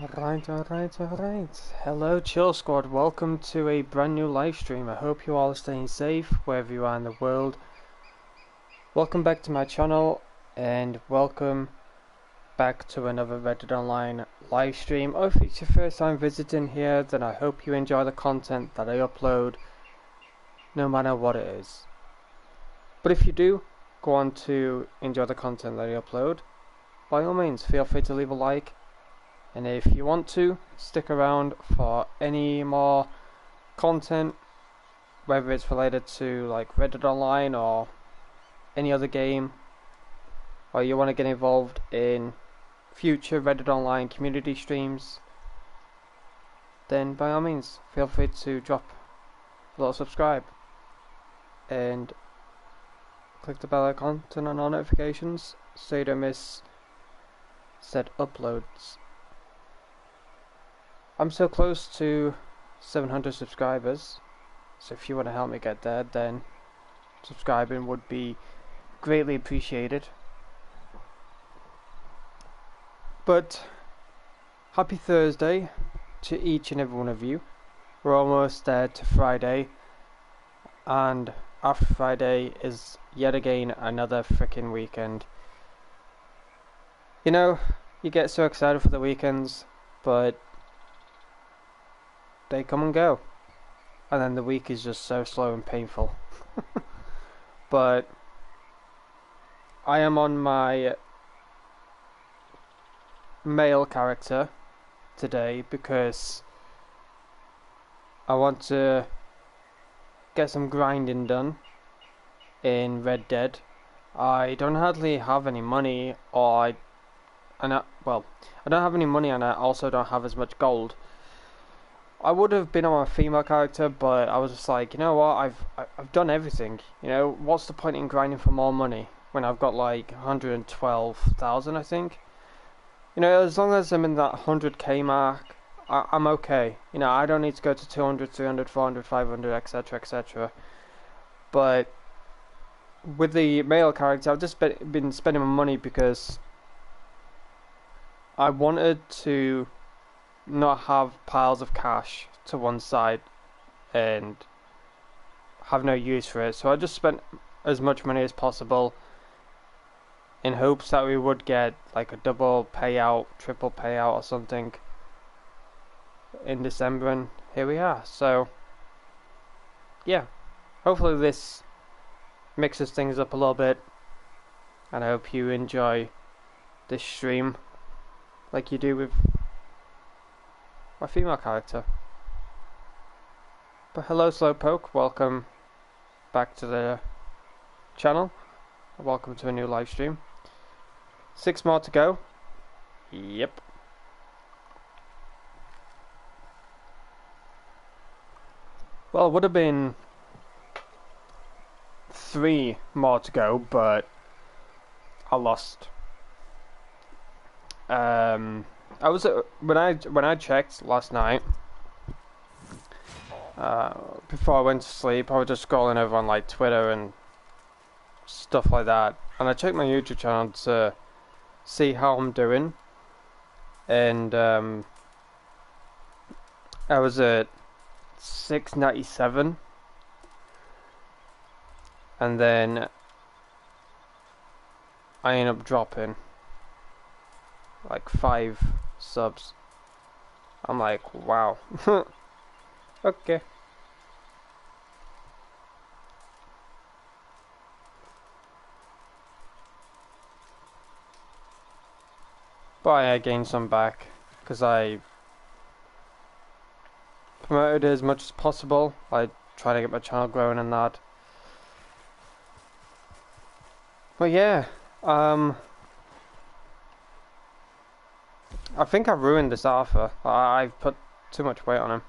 Alright. Hello, Chill Squad. Welcome to a brand new live stream. I hope you all are staying safe wherever you are in the world. Welcome back to my channel, and welcome back to another Reddit Online live stream. Or if it's your first time visiting here, then I hope you enjoy the content that I upload, no matter what it is. But if you do go on to enjoy the content that I upload, by all means, feel free to leave a like. And if you want to, stick around for any more content, whether it's related to like Reddit Online or any other game, or you want to get involved in future Reddit Online community streams, then by all means, feel free to drop a little subscribe and click the bell icon, turn on all notifications so you don't miss said uploads. I'm so close to 700 subscribers, so if you want to help me get there, then subscribing would be greatly appreciated. But happy Thursday to each and every one of you. We're almost there to Friday, and after Friday is yet again another freaking weekend. You know, you get so excited for the weekends, but they come and go, and then the week is just so slow and painful. But I am on my male character today because I want to get some grinding done in Red Dead. I don't hardly have any money, I don't have any money, and I also don't have as much gold. I would have been on a female character, but I was just like, you know what, I've done everything. You know, what's the point in grinding for more money when I've got like 112,000, I think. You know, as long as I'm in that 100k mark, I'm okay. You know, I don't need to go to 200, 300, 400, 500, etc, etc. But with the male character, I've just been spending my money because I wanted to not have piles of cash to one side and have no use for it, so I just spent as much money as possible in hopes that we would get like a double payout, triple payout or something in December, and here we are. So yeah, hopefully this mixes things up a little bit, and I hope you enjoy this stream like you do with my female character. But hello Slowpoke, welcome back to the channel. Welcome to a new live stream. 6 more to go. Yep. Well, it would have been 3 more to go, but I lost. I was when I checked last night, before I went to sleep, I was just scrolling over on like Twitter and stuff like that, and I checked my YouTube channel to see how I'm doing, and I was at 697, and then I ended up dropping like 5 subs. I'm like, wow. Okay. But I gained some back because I promoted it as much as possible. I try to get my channel growing and that. But yeah, I think I ruined this Arthur. I've put too much weight on him.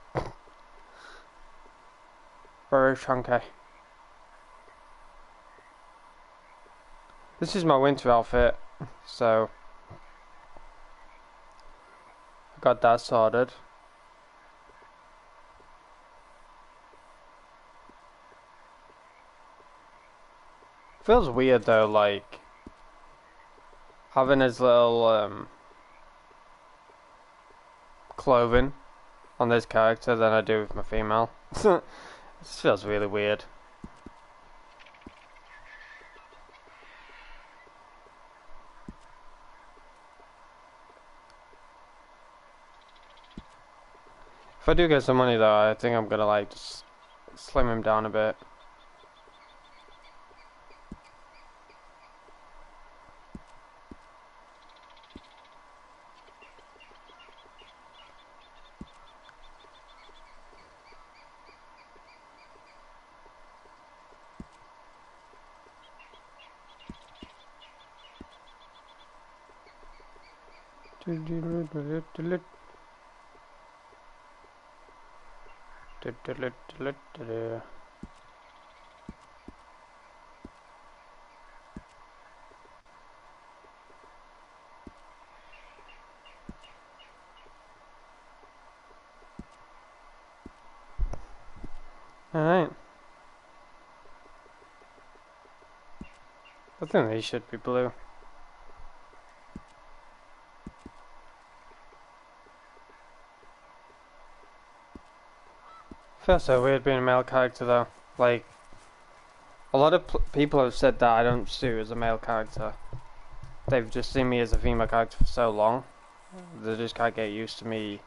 Very chunky. This is my winter outfit, so I got that sorted. Feels weird though, like having his little clothing on this character than I do with my female. This feels really weird. If I do get some money though, I think I'm gonna like just slim him down a bit. Alright. I think they should be blue. Feels so weird being a male character though. Like, a lot of people have said that I don't suit as a male character. They've just seen me as a female character for so long. They just can't get used to me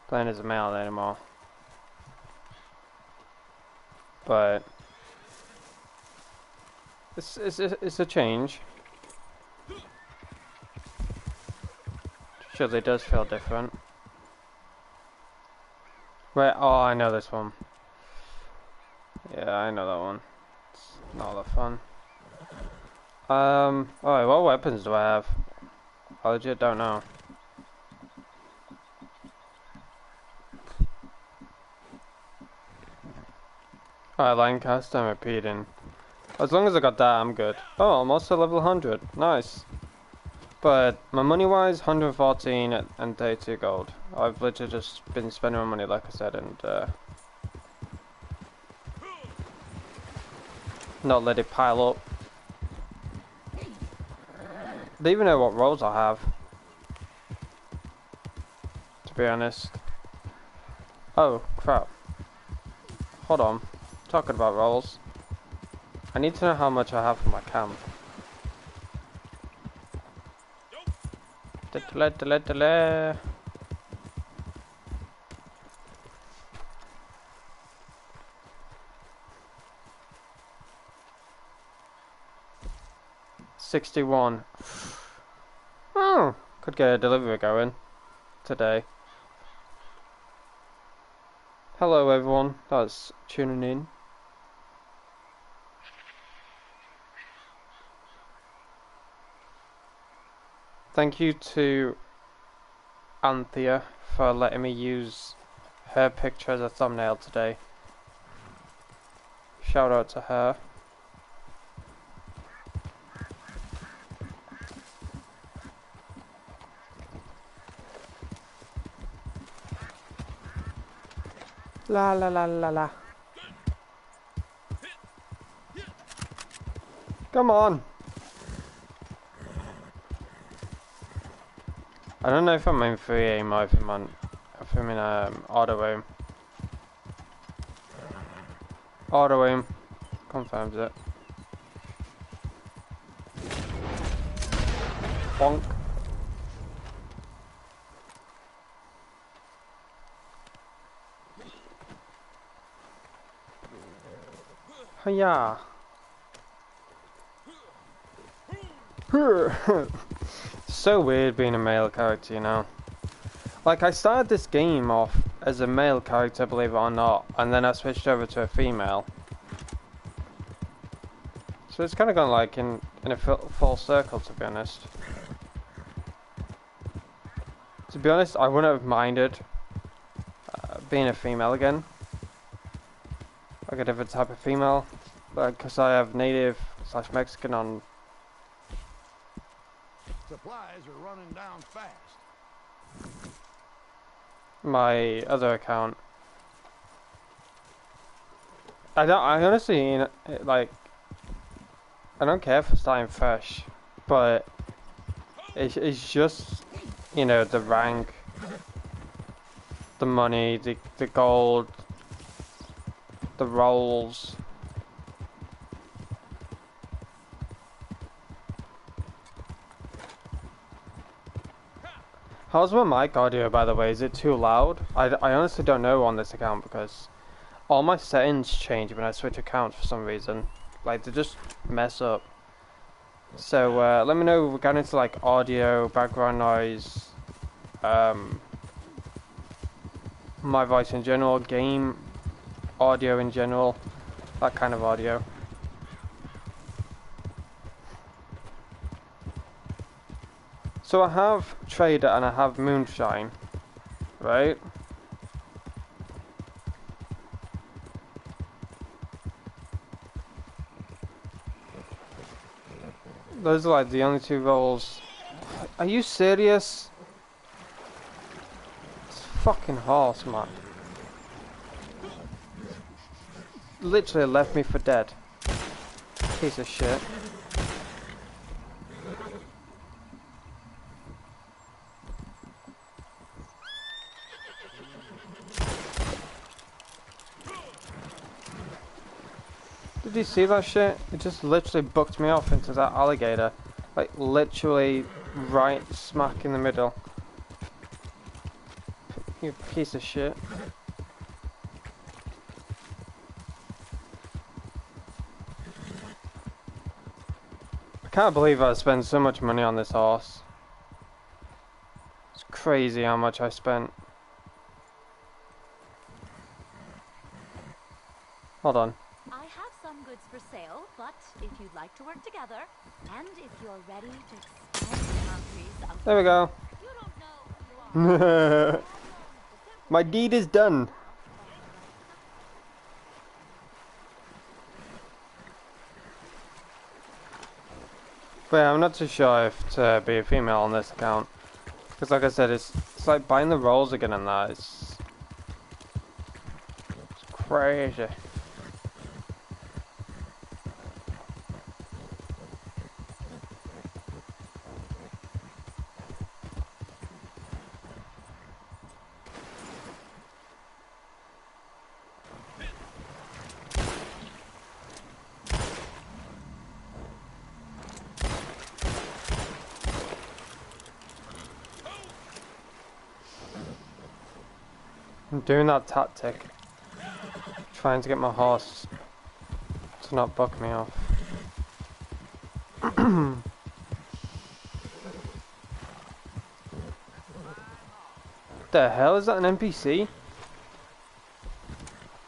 playing as a male anymore. But it's a change. Surely it does feel different. Wait, oh, I know this one. Yeah, I know that one. It's not that fun. Alright, what weapons do I have? I legit don't know. Alright, Lancaster, I'm repeating. As long as I got that, I'm good. Oh, I'm also level 100. Nice. But my money wise, 114 and 32 gold. I've literally just been spending my money, like I said, and not let it pile up. They even know what roles I have, to be honest. Oh crap. Hold on. Talking about roles, I need to know how much I have for my cam. Delay. 61. Oh, could get a delivery going today. Hello everyone that's tuning in. Thank you to Anthea for letting me use her picture as a thumbnail today. Shout out to her. La la la la la. Come on. I don't know if I'm in free aim or if I'm in auto aim. Auto aim confirms it. Bonk. Hiya. So weird being a male character, you know. Like, I started this game off as a male character, believe it or not, and then I switched over to a female. So it's kind of gone like in a full circle, to be honest. To be honest, I wouldn't have minded being a female again. Like a different type of female. Because I have native / Mexican on. Supplies are running down fast. My other account. I honestly, like, I don't care for starting fresh, but it's just, you know, the rank the money, the gold, the rolls. How's my mic audio, by the way? Is it too loud? I honestly don't know on this account because all my settings change when I switch accounts for some reason. Like, they just mess up. So, let me know if we're getting into, like, audio, background noise, my voice in general, game audio in general, that kind of audio. So I have Trader and I have Moonshine, right? Those are like the only two roles. Are you serious? It's fucking horse, man. Literally left me for dead. Piece of shit. Did you see that shit? It just literally bucked me off into that alligator. Like, literally right smack in the middle. You piece of shit. I can't believe I spent so much money on this horse. It's crazy how much I spent. Hold on. I have some goods for sale, but if you'd like to work together, and if you're ready to expand the boundaries of... There we go. You don't know who you are. My deed is done. But yeah, I'm not too sure if to be a female on this account. Because like I said, it's like buying the rolls again and that. It's crazy. I'm doing that tactic, trying to get my horse to not buck me off. The hell is that, an NPC?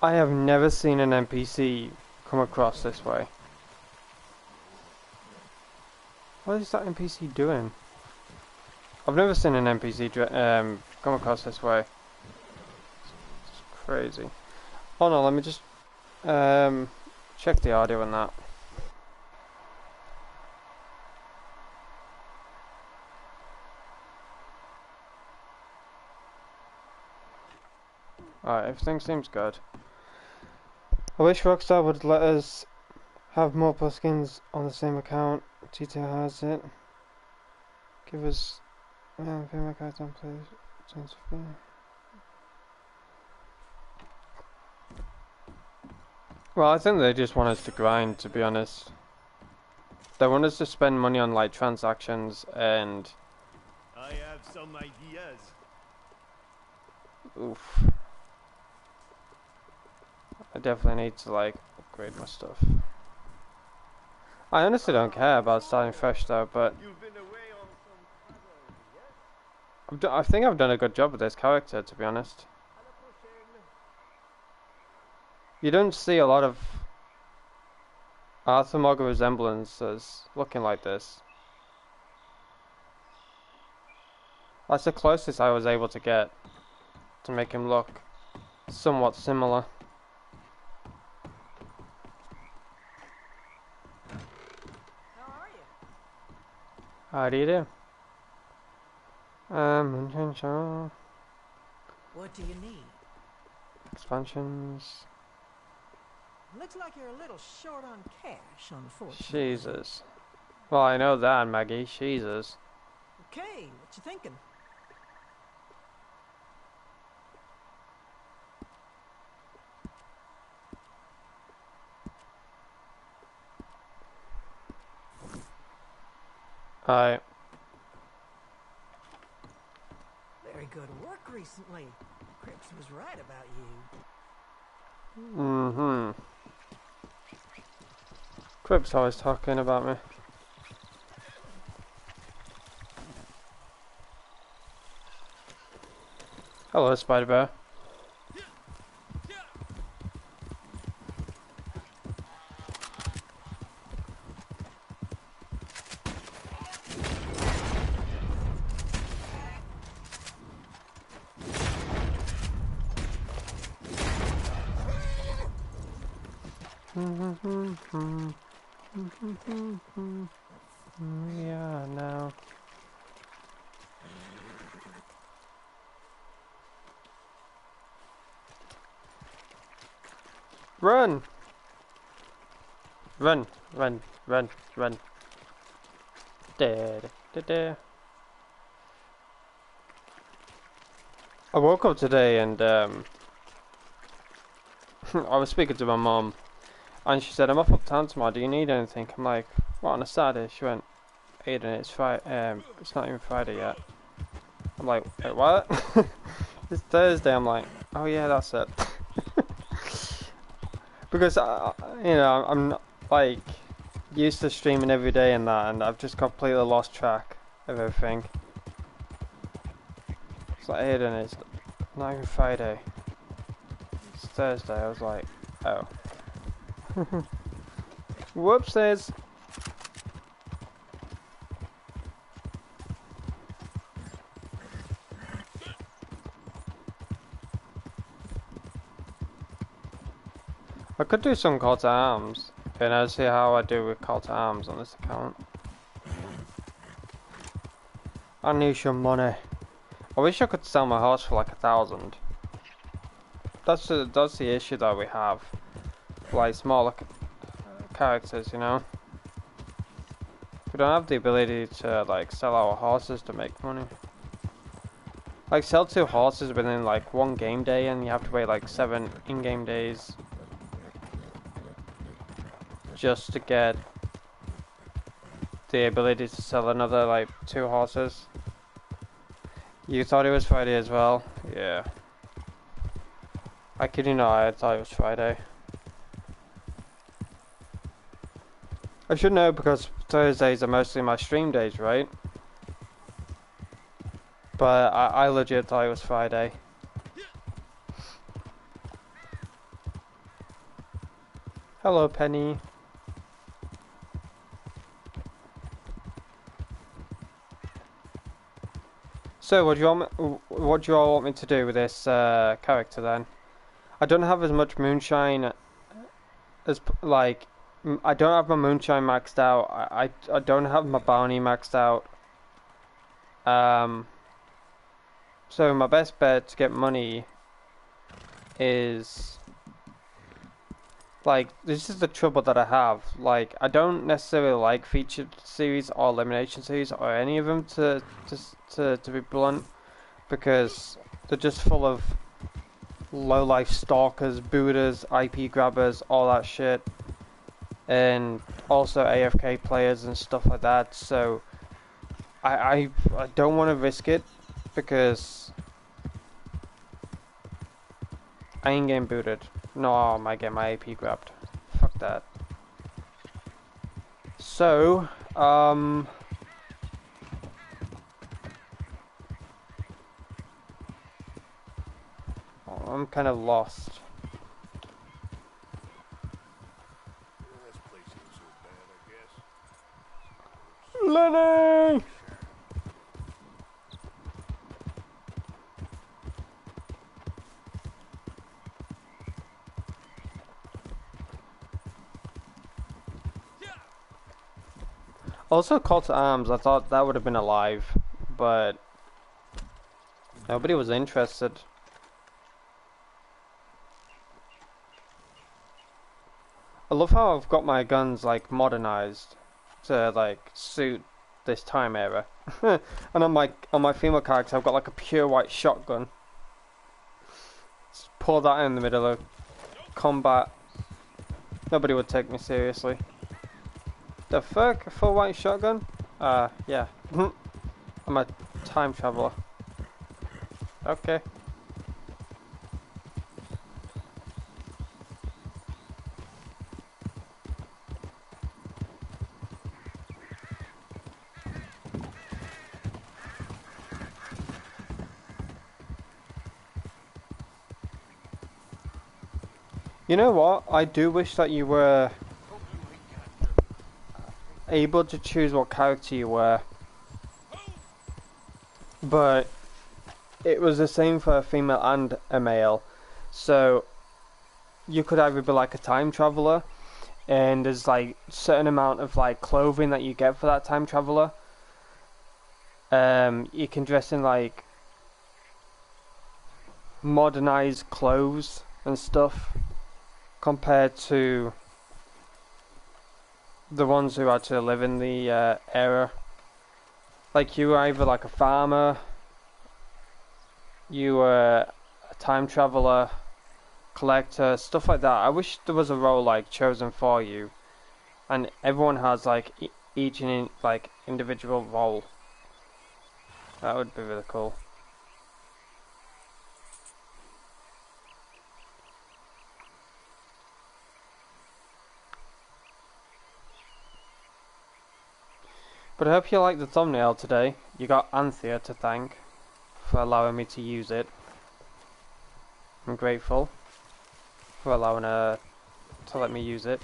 I have never seen an NPC come across this way. What is that NPC doing? I've never seen an NPC come across this way. Crazy. Oh no, let me just check the audio on that. Alright, everything seems good. I wish Rockstar would let us have more plus skins on the same account. GTA has it. Give us payment cards on please. Well, I think they just want us to grind, to be honest. They want us to spend money on like transactions and... I have some ideas. Oof. I definitely need to like upgrade my stuff. I honestly don't care about starting fresh though, but... You've been away on some travel, yes? I think I've done a good job with this character, to be honest. You don't see a lot of Arthur resemblances looking like this. That's the closest I was able to get to make him look somewhat similar. How are you? How do you do? What do you need? Expansions. Looks like you're a little short on cash, unfortunately. Jesus. Well, I know that, Maggie. Jesus. Okay, what you thinking? Hi. Very good work recently. Cripps was right about you. Mm-hmm. Crip's always talking about me. Hello, Spider Bear. Yeah, no. Run! Run, run, run, run. Dead, dead, dead. I woke up today and I was speaking to my mom and she said, I'm off uptown tomorrow, do you need anything? I'm like, what, on a Saturday? She went, Aidan, it's it's not even Friday yet. I'm like, wait, what? It's Thursday. I'm like, oh yeah, that's it. Because you know, I'm not, like used to streaming every day and that, and I've just completely lost track of everything. It's like, Aidan, it's not even Friday. It's Thursday. I was like, oh. Whoopsies. I could do some call to arms. And I'll see how I do with call to arms on this account. I need some money. I wish I could sell my horse for like 1,000. That's the issue that we have. Like smaller characters, you know. We don't have the ability to like sell our horses to make money. Like sell 2 horses within like 1 game day, and you have to wait like 7 in-game days just to get the ability to sell another like 2 horses. You thought it was Friday as well? Yeah. I kid you not, I thought it was Friday. I should know because Thursdays are mostly my stream days, right? But I legit thought it was Friday. Hello, Penny. So, what do you all want me to do with this character then? I don't have as much moonshine as like I don't have my moonshine maxed out. I don't have my bounty maxed out. So my best bet to get money is like this is the trouble that I have. Like I don't necessarily like featured series or elimination series or any of them to be blunt, because they're just full of low life stalkers, booters, IP grabbers, all that shit, and also AFK players and stuff like that. So I don't want to risk it because I ain't getting booted. No, I might get my AP grabbed. Fuck that. So I'm kind of lost. This place ain't so bad, I guess. Lenny! Also, call to arms. I thought that would have been alive, but nobody was interested. I love how I've got my guns like modernized to like suit this time era. And on my female character, I've got like a pure white shotgun. Just pour that in the middle of combat. Nobody would take me seriously. The fuck? A full white shotgun? Yeah. I'm a time traveler. Okay. You know what? I do wish that you were able to choose what character you were. But it was the same for a female and a male. So you could either be like a time traveler, and there's like certain amount of like clothing that you get for that time traveler. You can dress in like modernized clothes and stuff compared to the ones who actually live in the era. Like you were either like a farmer, you were a time traveler, collector, stuff like that. I wish there was a role like chosen for you, and everyone has like each in like individual role. That would be really cool. But I hope you like the thumbnail today. You got Anthea to thank for allowing me to use it. I'm grateful for allowing her to let me use it.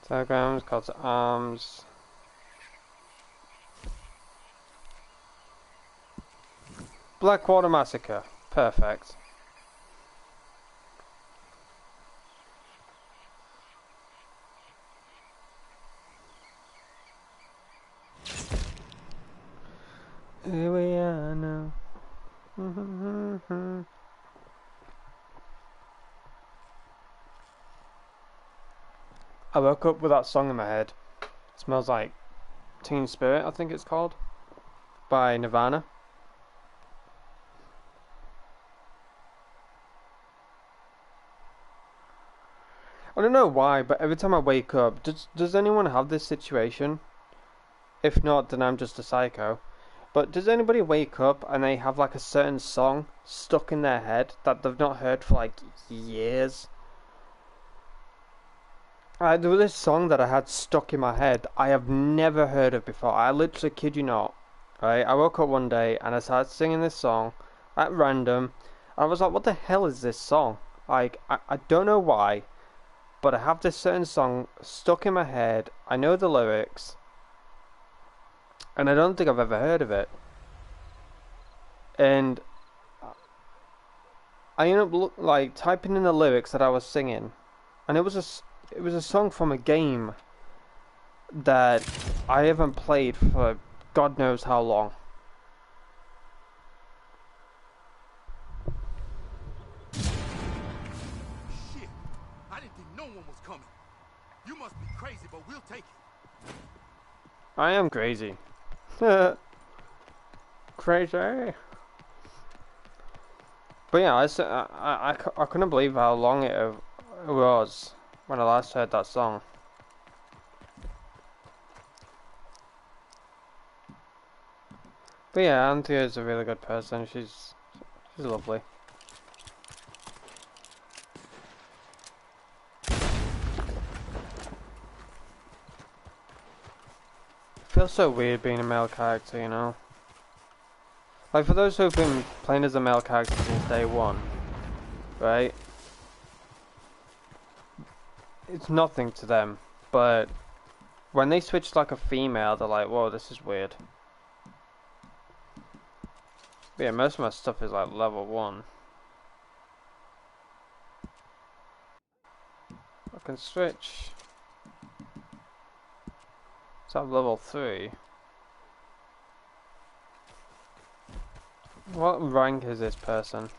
Diagrams, call to arms. Blackwater Massacre. Perfect. Here we are now. I woke up with that song in my head. It smells like Teen Spirit, I think it's called, by Nirvana. I don't know why, but every time I wake up, does anyone have this situation? If not, then I'm just a psycho. But does anybody wake up and they have like a certain song stuck in their head that they've not heard for like years? There was this song that I had stuck in my head I have never heard of before. I literally kid you not. Right? I woke up one day and I started singing this song at random. I was like, what the hell is this song? Like, I don't know why, but I have this certain song stuck in my head. I know the lyrics, and I don't think I've ever heard of it. And I ended up like typing in the lyrics that I was singing, and it was a song from a game that I haven't played for God knows how long. Shit! I didn't think no one was coming. You must be crazy, but we'll take it. I am crazy. Crazy. But yeah, I couldn't believe how long it was when I last heard that song. But yeah, Anthea is a really good person. She's lovely. It feels so weird being a male character, you know. Like, for those who've been playing as a male character since day one, right? It's nothing to them, but when they switch to like a female, they're like, whoa, this is weird. But yeah, most of my stuff is like level 1. I can switch. It's at level 3. What rank is this person?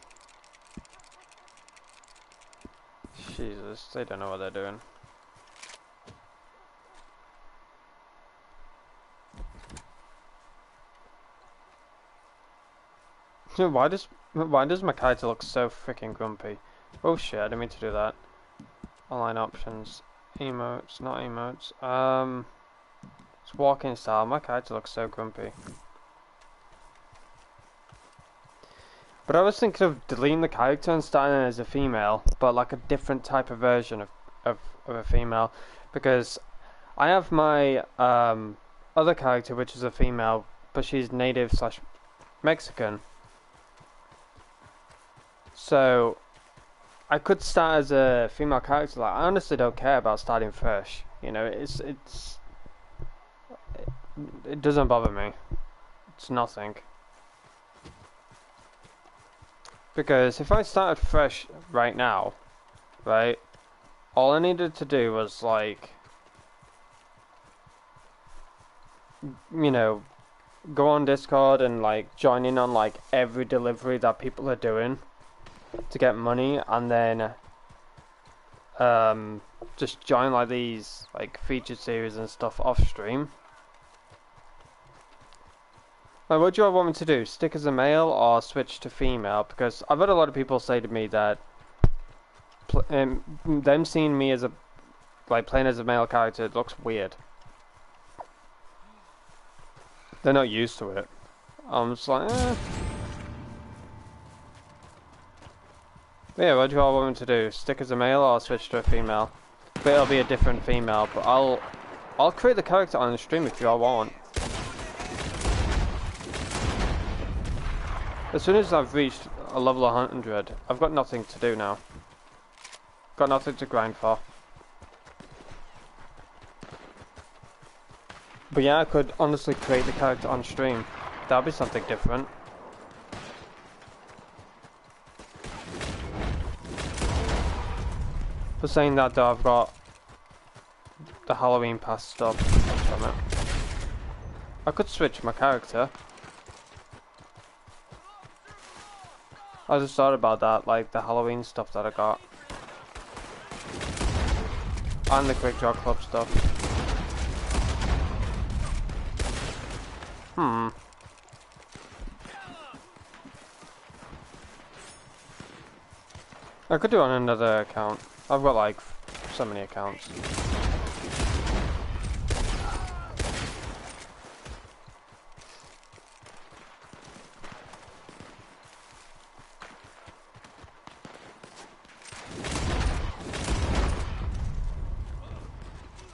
Jesus, they don't know what they're doing. Dude, why does my character look so freaking grumpy? Oh shit, I didn't mean to do that. Online options. Emotes, not emotes. It's walking style. My character looks so grumpy. But I was thinking of deleting the character and starting as a female, but like a different type of version of a female, because I have my other character which is a female, but she's native slash Mexican. So I could start as a female character. Like, I honestly don't care about starting fresh. You know, it doesn't bother me. It's nothing. Because if I started fresh right now, right, all I needed to do was like, you know, go on Discord and like join in on like every delivery that people are doing to get money, and then just join like these like featured series and stuff off stream. Like, what do you want me to do? Stick as a male or switch to female? Because I've had a lot of people say to me that them seeing me as a playing as a male character looks weird. They're not used to it. I'm just like, eh. Yeah, what do you all want me to do? Stick as a male or switch to a female? But it'll be a different female. But I'll create the character on the stream if you all want. As soon as I've reached a level 100, I've got nothing to do now. Got nothing to grind for. But yeah, I could honestly create the character on stream. That'd be something different. For saying that though, I've got the Halloween pass stuff from it. I could switch my character. I just thought about that, like the Halloween stuff that I got. And the Quick Draw Club stuff. I could do it on another account. I've got like so many accounts.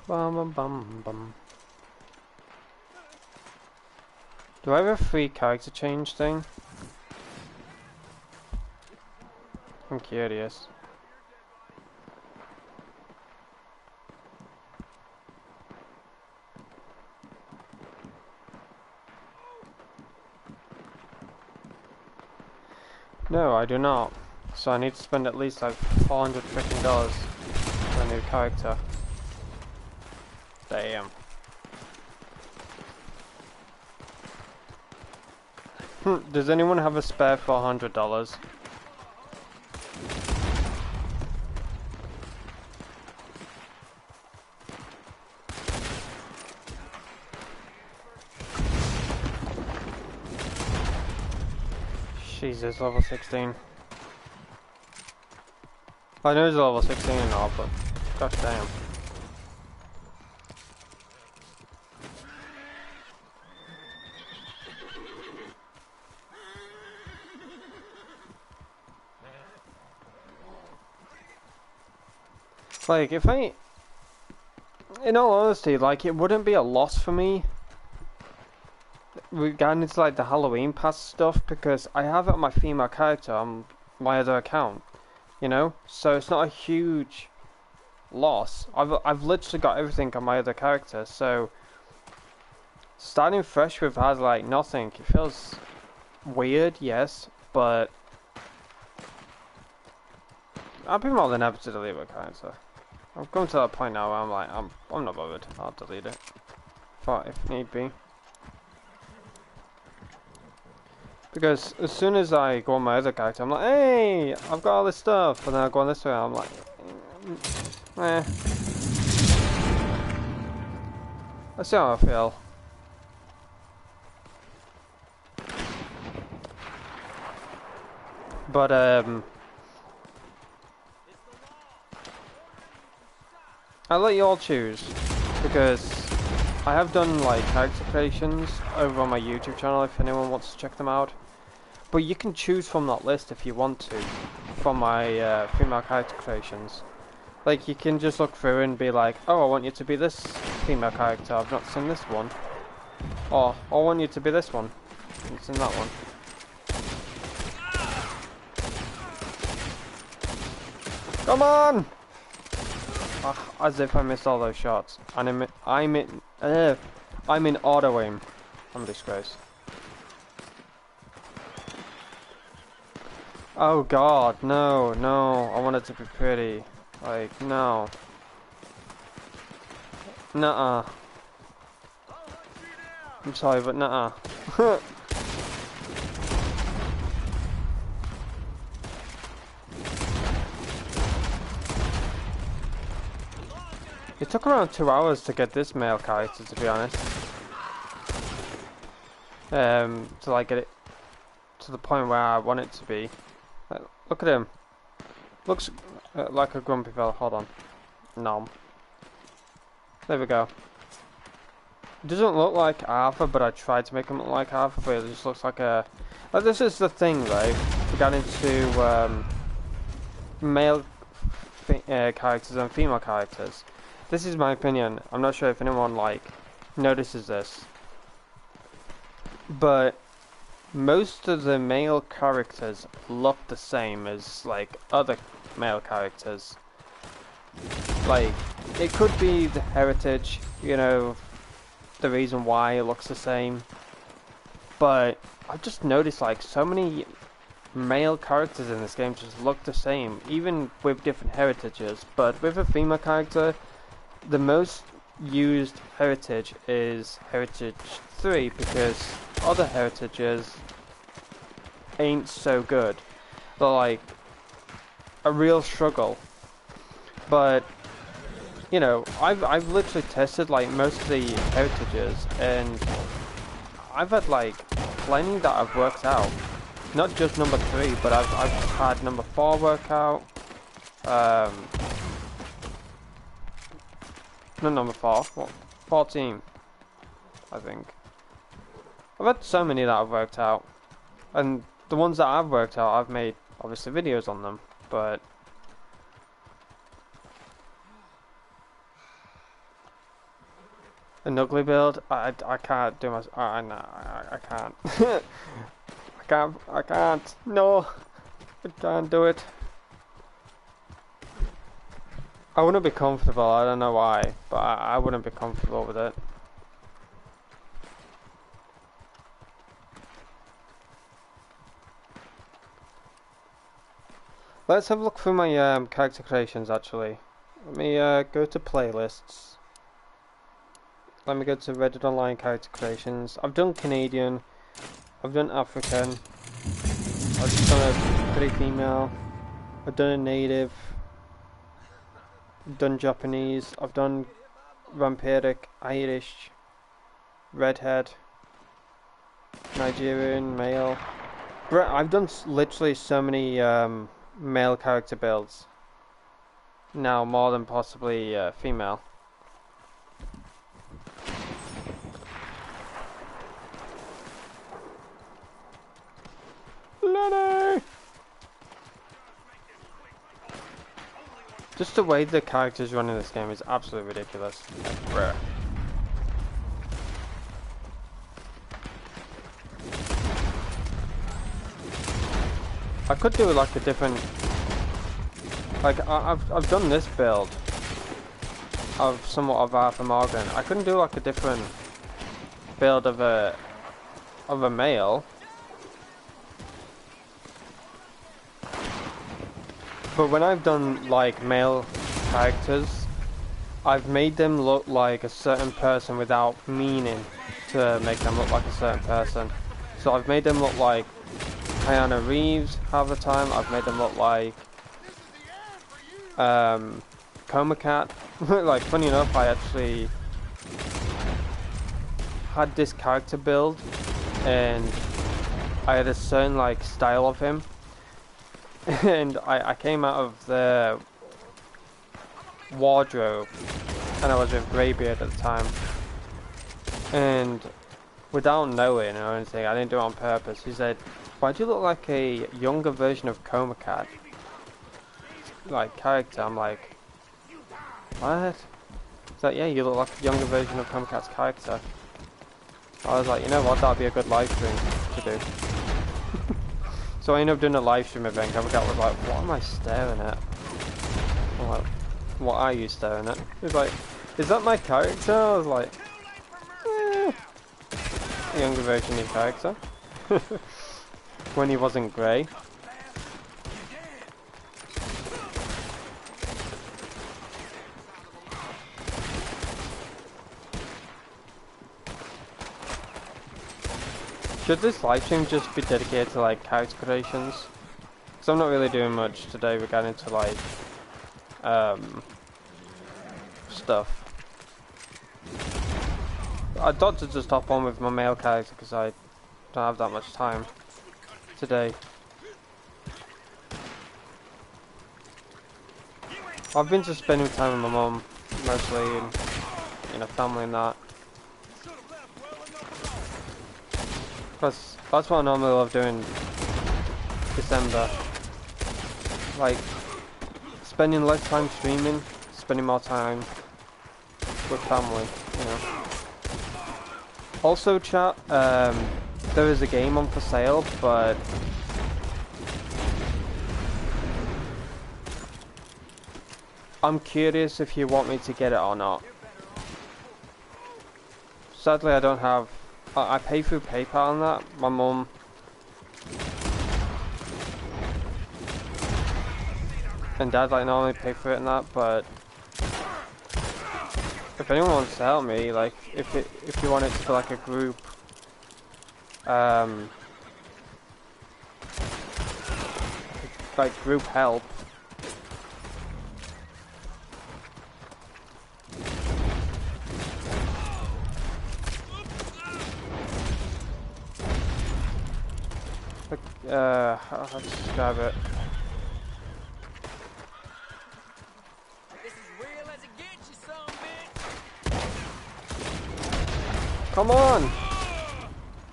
Bum bum bum bum. Do I have a free character change thing? I'm curious. No, I do not. So I need to spend at least like $400 freaking for a new character. Damn. Does anyone have a spare $400? Jesus, level 16. I know he's level 16 and all, but gosh damn. Like, if I... In all honesty, like, it wouldn't be a loss for me regarding to, like, the Halloween pass stuff, because I have it on my female character on my other account, you know? So it's not a huge loss. I've literally got everything on my other character, so... Starting fresh with has, like, nothing, it feels weird, yes, but... I'd be more than happy to delete my character. I've come to that point now where I'm like, I'm not bothered. I'll delete it, if need be. Because as soon as I go on my other character, I'm like, hey, I've got all this stuff, and then I go on this way, I'm like, Eh. Let's see how I feel. But I'll let you all choose, because I have done like character creations over on my YouTube channel if anyone wants to check them out. But you can choose from that list if you want to, from my female character creations. Like, you can just look through and be like, oh, I want you to be this female character, I've not seen this one. Or, I want you to be this one, I've seen that one. Come on! As if I missed all those shots. And I'm in auto aim. I'm a disgrace. Oh god, no, no, I want it to be pretty. Like, no. Nuh-uh. I'm sorry, but nuh-uh. It took around 2 hours to get this male character, to be honest. To like get it to the point where I want it to be. Look at him. Looks like a grumpy fella. Hold on. Nom. There we go. It doesn't look like Arthur, but I tried to make him look like Arthur, but it just looks like a... Like, this is the thing, right? We got into male characters and female characters. This is my opinion. I'm not sure if anyone, like, notices this. But most of the male characters look the same as, like, other male characters. Like, it could be the heritage, you know, the reason why it looks the same. But I've just noticed, like, so many male characters in this game just look the same, even with different heritages. But with a female character, the most used heritage is Heritage 3, because other heritages ain't so good. They're like a real struggle. But you know, I've literally tested like most of the heritages, and I've had like plenty that I've worked out. Not just number 3, but I've had number 4 work out. Not number 4, what? 14, I think. I've had so many that I've worked out, and the ones that I've worked out, I've made obviously videos on them, but an ugly build, I can't do my, I can't. I can't, no, I can't do it. I wouldn't be comfortable, I don't know why, but I wouldn't be comfortable with it. Let's have a look through my character creations actually. Let me go to playlists. Let me go to Reddit Online character creations. I've done Canadian, I've done African, I've done a pretty female, I've done a native, I've done Japanese, I've done vampiric, Irish, redhead, Nigerian, male. I've done literally so many male character builds. Now more than possibly female. Lenny! Just the way the characters run in this game is absolutely ridiculous. Bruh. I could do like a different, like I've done this build of somewhat of Arthur Morgan. I couldn't do like a different build of a male. But when I've done like male characters, I've made them look like a certain person without meaning to make them look like a certain person. So I've made them look like Keanu Reeves half the time. I've made them look like Coma Cat. Like, funny enough, I actually had this character build, and I had a certain like style of him, and I came out of the wardrobe, and I was with Greybeard at the time, and without knowing or anything, I didn't do it on purpose. He said, "Why do you look like a younger version of Coma Cat, like character?" I'm like, "What?" He's like, "Yeah, you look like a younger version of Coma Cat's character." I was like, you know what, that'd be a good live stream to do. So I ended up doing a live stream event. Coma Cat was like, "What am I staring at?" I'm like, "What are you staring at?" He's like, "Is that my character?" I was like, a younger version of your character. When he wasn't grey. Should this live stream just be dedicated to like character creations? Because I'm not really doing much today regarding to like stuff. I thought to just hop on with my male character because I don't have that much time today. I've been just spending time with my mum mostly, and you know, family and that. That's what I normally love doing December. Like spending less time streaming, spending more time with family, you know. Also chat, there is a game on for sale, but I'm curious if you want me to get it or not. Sadly I don't have, I pay through PayPal and that. My mum and dad like normally pay for it and that, but if anyone wants to help me, like if you want it for like a group like group help, like how to describe it. This is real as it gets, you son of a bitch. Come on!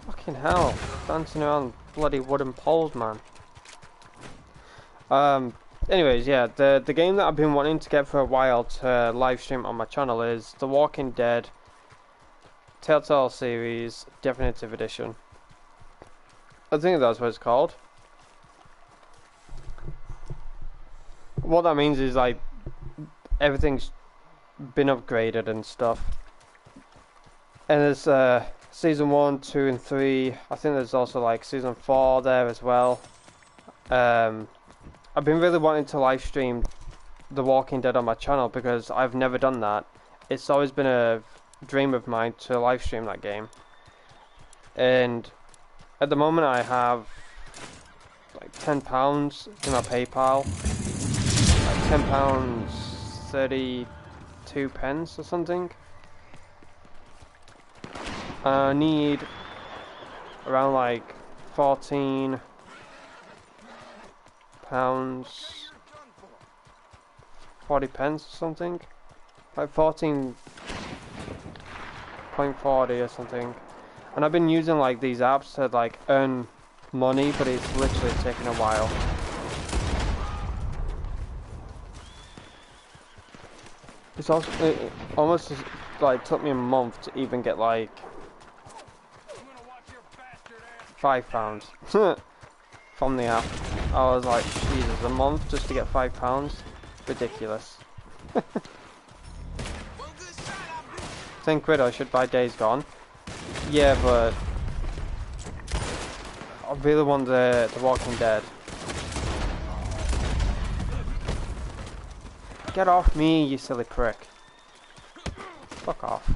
Fucking hell. Dancing around bloody wooden poles, man. Anyways, yeah, the game that I've been wanting to get for a while to live stream on my channel is The Walking Dead Telltale Series Definitive Edition. I think that's what it's called. What that means is like everything's been upgraded and stuff. And there's season 1, 2 and 3. I think there's also like season 4 there as well. I've been really wanting to live stream The Walking Dead on my channel because I've never done that. It's always been a dream of mine to live stream that game. And at the moment I have like £10 in my PayPal. Like £10 32 pence or something. I need around like £14 40 pence or something, like 14.40 or something. And I've been using like these apps to like earn money, but it's literally taking a while. It's also it almost like took me a month to even get like £5 from the app. I was like, Jesus, a month just to get £5? Ridiculous. 10 quid, I should buy Days Gone. Yeah, but I really want the Walking Dead. Get off me, you silly prick. Fuck off.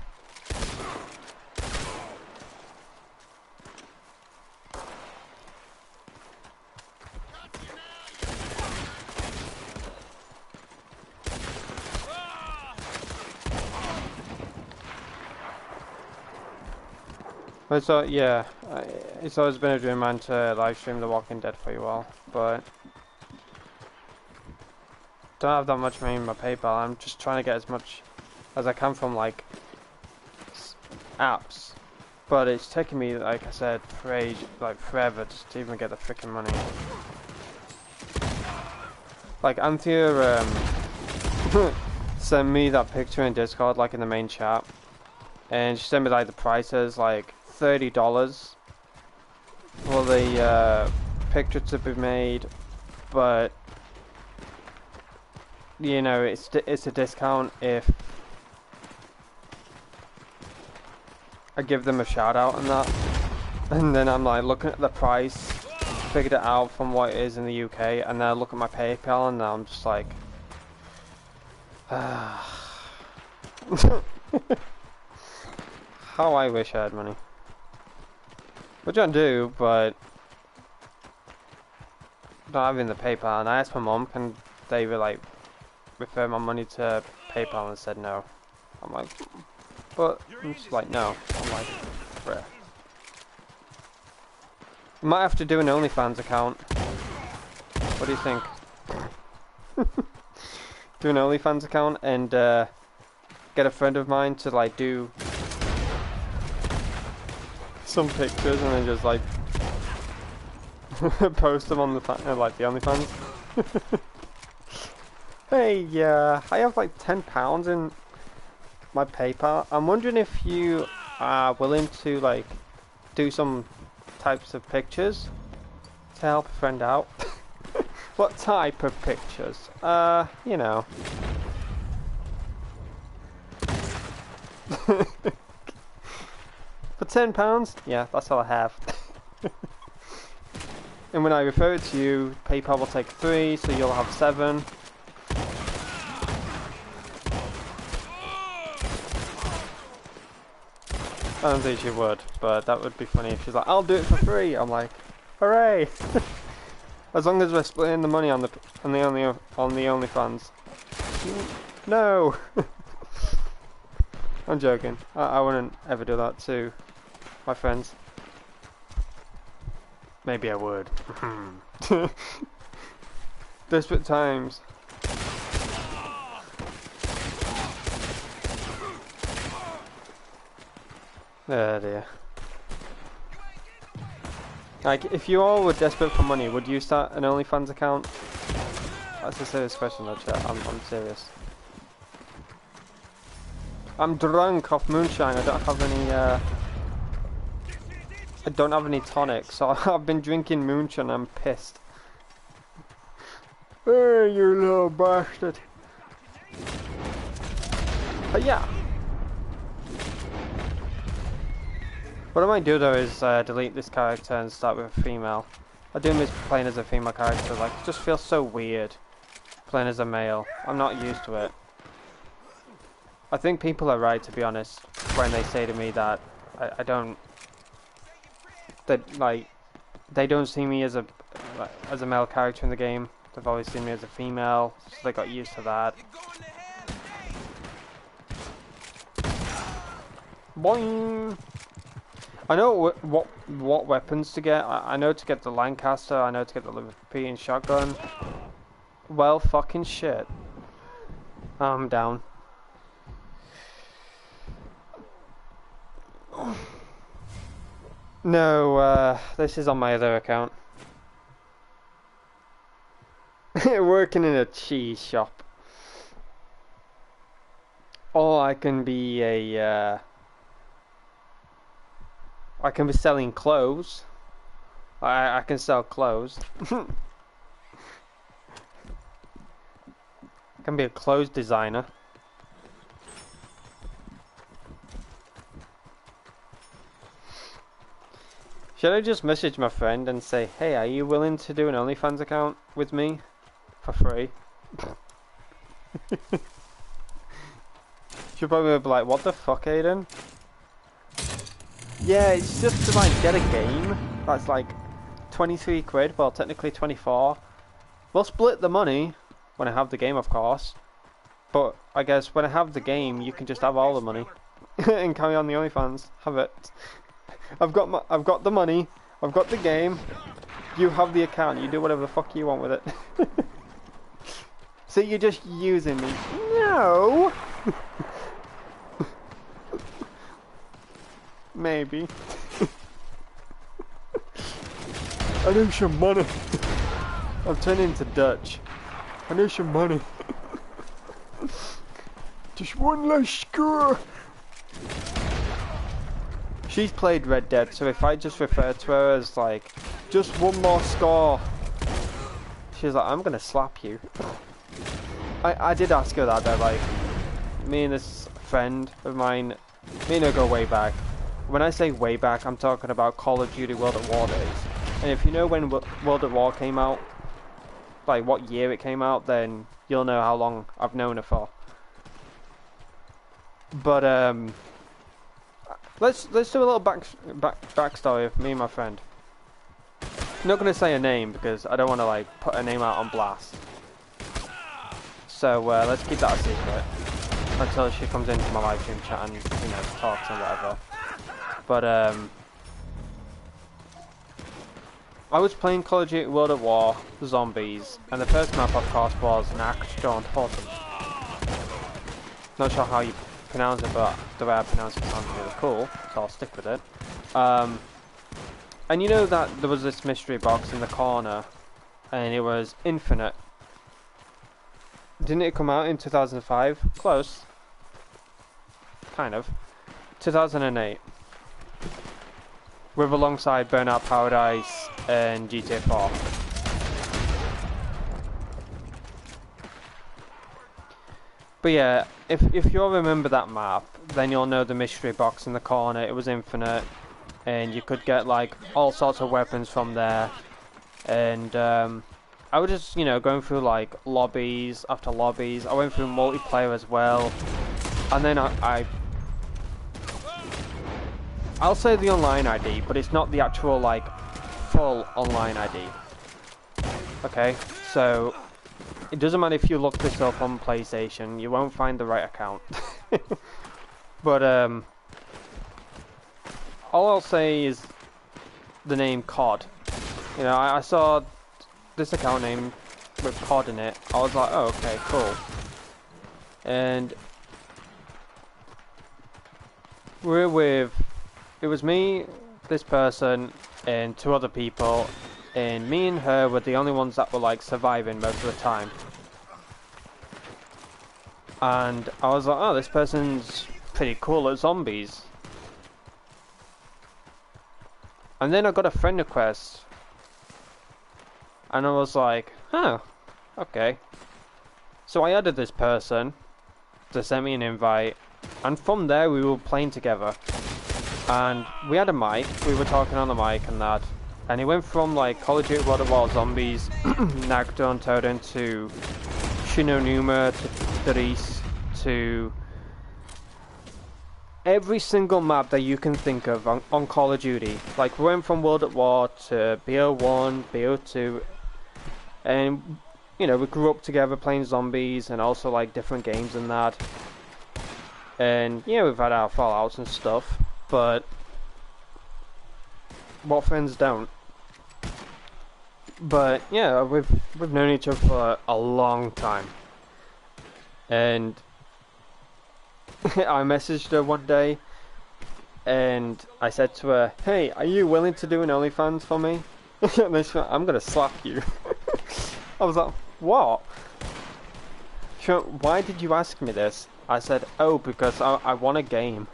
But so yeah, it's always been a dream of mine to live stream The Walking Dead for you all, but don't have that much money in my PayPal. I'm just trying to get as much as I can from like apps, but it's taking me, like I said, forever just to even get the freaking money. Like Anthea sent me that picture in Discord, like in the main chat, and she sent me like the prices, like $30 for the picture to be made, but you know it's a discount if I give them a shout out and that. And then I'm like looking at the price, figured it out from what it is in the UK, and then I look at my PayPal and now I'm just like how I wish I had money. Which I do, but not having the PayPal. And I asked my mom, can they like refer my money to PayPal, and said no. I'm like, but I'm just like no. I'm like, bruh. I might have to do an OnlyFans account. What do you think? Do an OnlyFans account and get a friend of mine to like do some pictures and then just like post them on the like the OnlyFans. Hey, I have like £10 in my PayPal. I'm wondering if you are willing to like do some types of pictures to help a friend out. What type of pictures? You know. For £10? Yeah, that's all I have. And when I refer it to you, PayPal will take 3, so you'll have 7. I don't think she would, but that would be funny if she's like, I'll do it for free. I'm like, hooray! As long as we're splitting the money on the OnlyFans. No. I'm joking. I wouldn't ever do that to my friends. Maybe I would. Desperate times. Oh dear. Like, if you all were desperate for money, would you start an OnlyFans account? That's a serious question though, chat. I'm serious. I'm drunk off moonshine. I don't have any tonic, so I've been drinking moonshine. I'm pissed. Hey, you little bastard. But yeah. What I might do though is delete this character and start with a female. I do miss playing as a female character. Like, it just feels so weird playing as a male. I'm not used to it. I think people are right, to be honest, when they say to me that I don't, that like they don't see me as a male character in the game. They've always seen me as a female, so they got used to that. Boing! I know what weapons to get. I know to get the Lancaster. I know to get the European shotgun. Well, fucking shit. I'm down. No, this is on my other account. Working in a cheese shop. Or I can be a I can be selling clothes. I can sell clothes. I can be a clothes designer. Should I just message my friend and say, hey, are you willing to do an OnlyFans account with me for free? She'll probably be like, what the fuck, Aidan? Yeah, it's just to like get a game that's like 23 quid, well technically 24. We'll split the money when I have the game, of course. But I guess when I have the game, you can just have all the money and carry on the OnlyFans. Have it. I've got the money. I've got the game. You have the account. You do whatever the fuck you want with it. So you're just using me? No. Maybe. I need some money. I'm turning into Dutch. I need some money. Just one last score. She's played Red Dead, so if I just refer to her as like, just one more score, she's like, I'm gonna slap you. I did ask her that though, like, me and this friend of mine, me and her go way back. When I say way back, I'm talking about Call of Duty World at War days. And if you know when World at War came out, like what year it came out, then you'll know how long I've known her for. But let's do a little backstory of me and my friend. I'm not gonna say her name because I don't want to like put her name out on blast. So let's keep that a secret until she comes into my live stream chat and talks and whatever. But I was playing Call of Duty World at War Zombies, and the first map of course was Nakjon Horton. Not sure how you pronounce it, but the way I pronounce it sounds really cool, so I'll stick with it. And you know that there was this mystery box in the corner, and it was infinite. Didn't it come out in 2005? Close. Kind of. 2008. With alongside Burnout Paradise and GTA 4. But yeah, if you'll remember that map, then you'll know the mystery box in the corner. It was infinite, and you could get like all sorts of weapons from there. And I was just, going through like lobbies after lobbies. I went through multiplayer as well, and then I'll say the online ID, but it's not the actual like full online ID. Okay, so it doesn't matter if you look this up on PlayStation, you won't find the right account. But all I'll say is the name COD. I saw this account name with COD in it. I was like, oh, okay, cool. And it was me, this person, and two other people, and me and her were the only ones that were like surviving most of the time. And I was like, oh, this person's pretty cool at zombies. And then I got a friend request, and I was like, huh, okay. So I added this person to send me an invite, and from there we were playing together. And we had a mic, we were talking on the mic and that, and it went from like Call of Duty World at War Zombies, Nagdon Toden to Shinonuma to Dries to every single map that you can think of on Call of Duty. Like we went from World at War to BO1, BO2, and we grew up together playing zombies and also like different games and that. And yeah, we've had our fallouts and stuff. But what friends don't? But yeah, we've known each other for a long time, and I messaged her one day, and I said to her, "Hey, are you willing to do an OnlyFans for me?" And then she went, "I'm gonna slap you." I was like, "What?" She went, "Why did you ask me this?" I said, "Oh, because I want a game."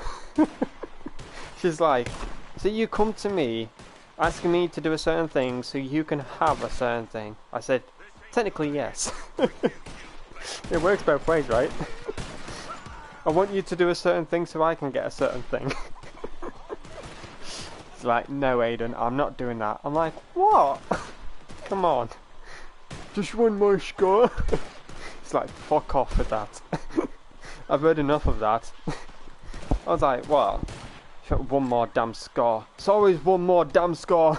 She's like, so you come to me asking me to do a certain thing so you can have a certain thing. I said, technically yes. It works both ways, right? I want you to do a certain thing so I can get a certain thing. It's like, no Aidan, I'm not doing that. I'm like, what? Come on. Just one more score. It's like, fuck off with that. I've heard enough of that. I was like, what? One more damn score. It's always one more damn score.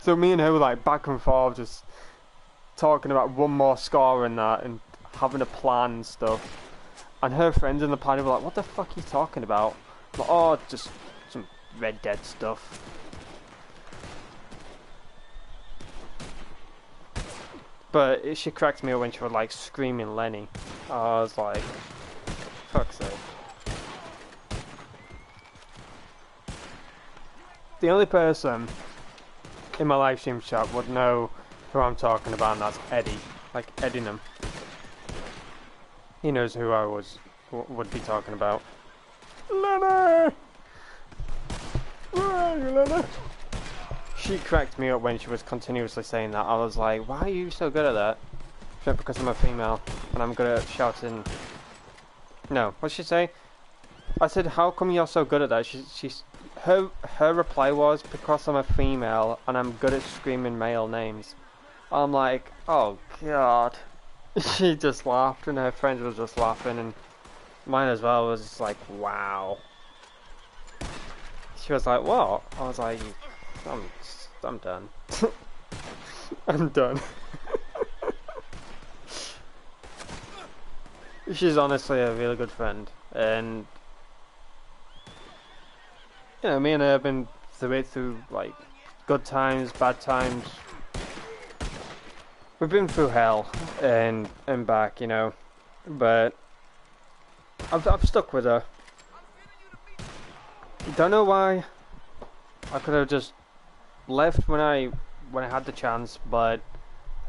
So me and her were like back and forth, just talking about one more score and that, and having a plan and stuff. And her friends in the party were like, "What the fuck are you talking about?" I'm like, "Oh, just some Red Dead stuff. But she cracked me up when she was like screaming Lenny. I was like, fuck's sake. The only person in my live stream chat would know who I'm talking about, and that's Eddie. Like Aidan. He knows who I would be talking about. Lenny! Where are you, Lenny? She cracked me up when she was continuously saying that. I was like, why are you so good at that? Just because I'm a female and I'm good at shouting. No, what'd she say? I said, how come you're so good at that? Her reply was, because I'm a female and I'm good at screaming male names. I'm like, oh god. She just laughed and her friends was just laughing and mine as well was just like, wow. She was like, what? I was like, I'm done. I'm done. She's honestly a really good friend, and you know, me and her have been through like good times, bad times. We've been through hell and back, you know, but I've stuck with her. Don't know why. I could have just left when I had the chance, but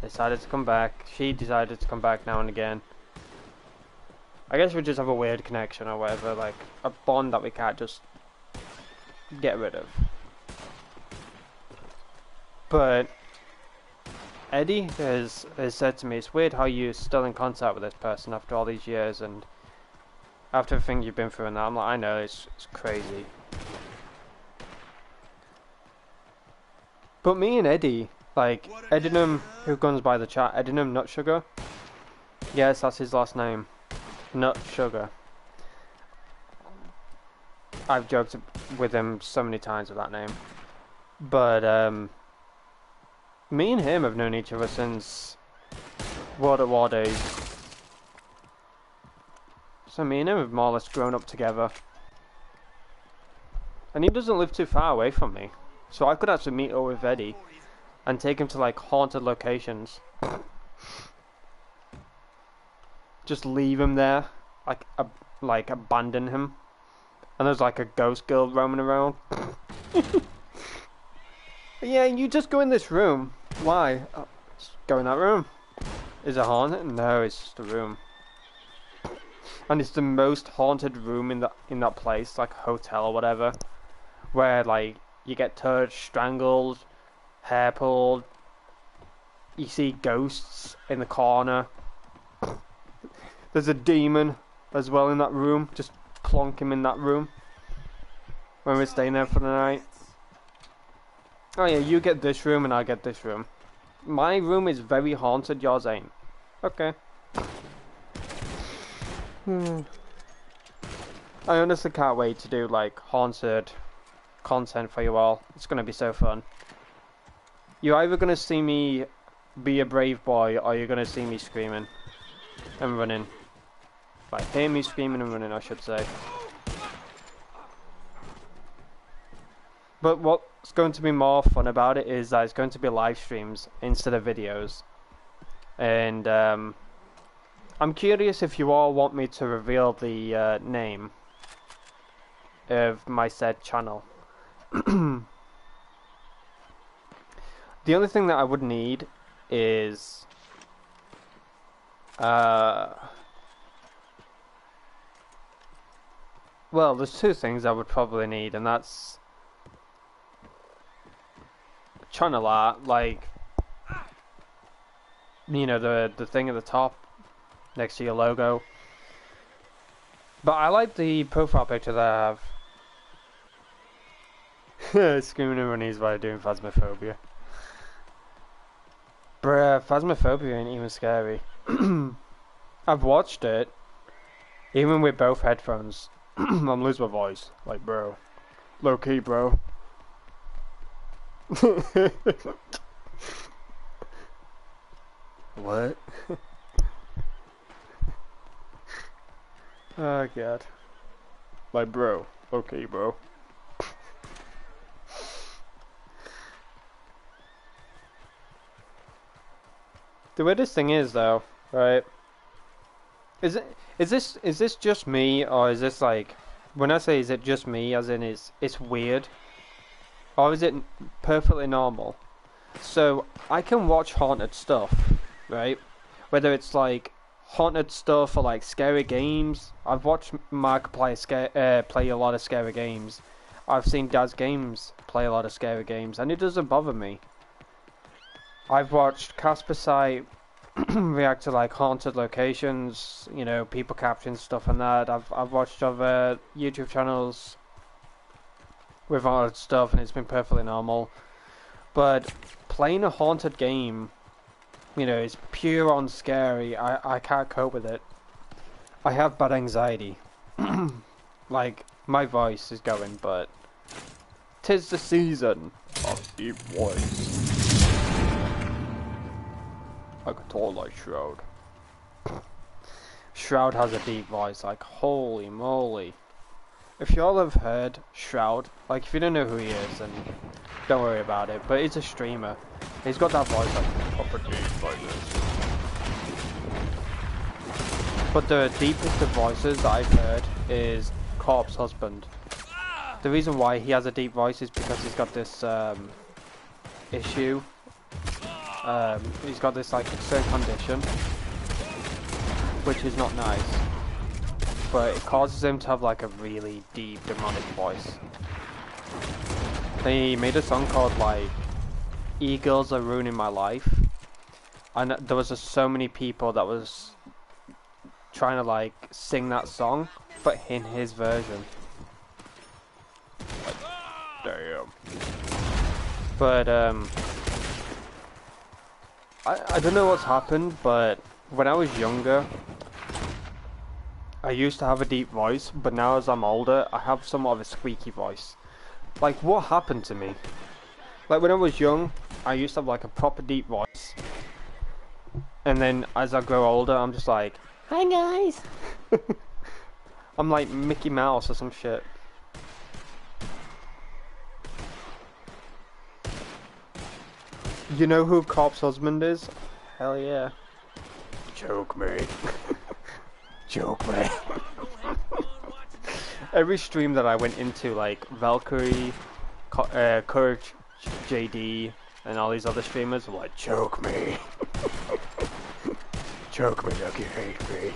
I decided to come back. She decided to come back now and again. I guess we just have a weird connection or whatever, like a bond that we can't just get rid of. But Eddie has said to me, it's weird how you're still in contact with this person after all these years and after everything you've been through and that. I'm like, I know, it's crazy. But me and Eddie, like, Aidan, who goes by the chat, Aidan Nut Sugar. Yes, that's his last name. Nut Sugar. I've joked with him so many times with that name. But, me and him have known each other since World at War days. So me and him have more or less grown up together. And he doesn't live too far away from me. So I could actually meet up with Eddie and take him to like haunted locations. Just leave him there, like abandon him, and there's like a ghost girl roaming around. Yeah, you just go in this room. Why? Just go in that room. Is it haunted? No, it's just a room. And it's the most haunted room in that place, like a hotel or whatever, where like you get touched, strangled, hair pulled. You see ghosts in the corner. There's a demon as well in that room. Just plonk him in that room when we're staying there for the night. Oh yeah, you get this room and I get this room. My room is very haunted, yours ain't. Okay. I honestly can't wait to do like haunted content for you all. It's gonna be so fun. You're either gonna see me be a brave boy or you're gonna see me screaming and running. Like, hear me screaming and running, I should say. But what's going to be more fun about it is that it's going to be live streams instead of videos. And I'm curious if you all want me to reveal the name of my said channel. The only thing that I would need is well, there's two things I would probably need, and that's channel art, like, you know, the thing at the top next to your logo. But I like the profile picture that I have. Screaming and running while doing Phasmophobia. Bruh, Phasmophobia ain't even scary. I've watched it, even with both headphones. I'm losing my voice. Like, bro. Low key, bro. What? Oh, God. Like, bro. Okay, bro. The weirdest thing is though, right? Is this just me, or is this like, when I say is it just me, as in it's weird, or is it perfectly normal? So I can watch haunted stuff, right? Whether it's like haunted stuff or like scary games. I've watched Mark play play a lot of scary games. I've seen Dad's games play a lot of scary games, and it doesn't bother me. I've watched Casper Site react to like haunted locations, you know, people capturing stuff and that. I've watched other YouTube channels with haunted stuff, and it's been perfectly normal. But playing a haunted game, you know, it's pure on scary. I can't cope with it. I have bad anxiety. Like, my voice is going, but 'tis the season of deep voice. I could talk like Shroud. Shroud has a deep voice, like, holy moly. If y'all have heard Shroud, like, if you don't know who he is, then don't worry about it, but he's a streamer. He's got that voice, like, proper deep like this. But the deepest of voices that I've heard is Corp's husband. The reason why he has a deep voice is because he's got this, issue. He's got this, like, certain condition, which is not nice, but it causes him to have, like, a really deep, demonic voice. He made a song called, like, E-Girls Are Ruining My Life, and there was just so many people that was trying to, like, sing that song, but in his version. Like, damn. But, I don't know what's happened, but when I was younger, I used to have a deep voice, but now as I'm older, I have somewhat of a squeaky voice. Like, what happened to me? Like, when I was young, I used to have, like, a proper deep voice. And then, as I grow older, I'm just like, hi guys! I'm like Mickey Mouse or some shit. You know who Corp's husband is? Hell yeah. Joke me. Joke me. Every stream that I went into, like Valkyrie, Courage JD, and all these other streamers were like, joke me. Joke me like you hate me.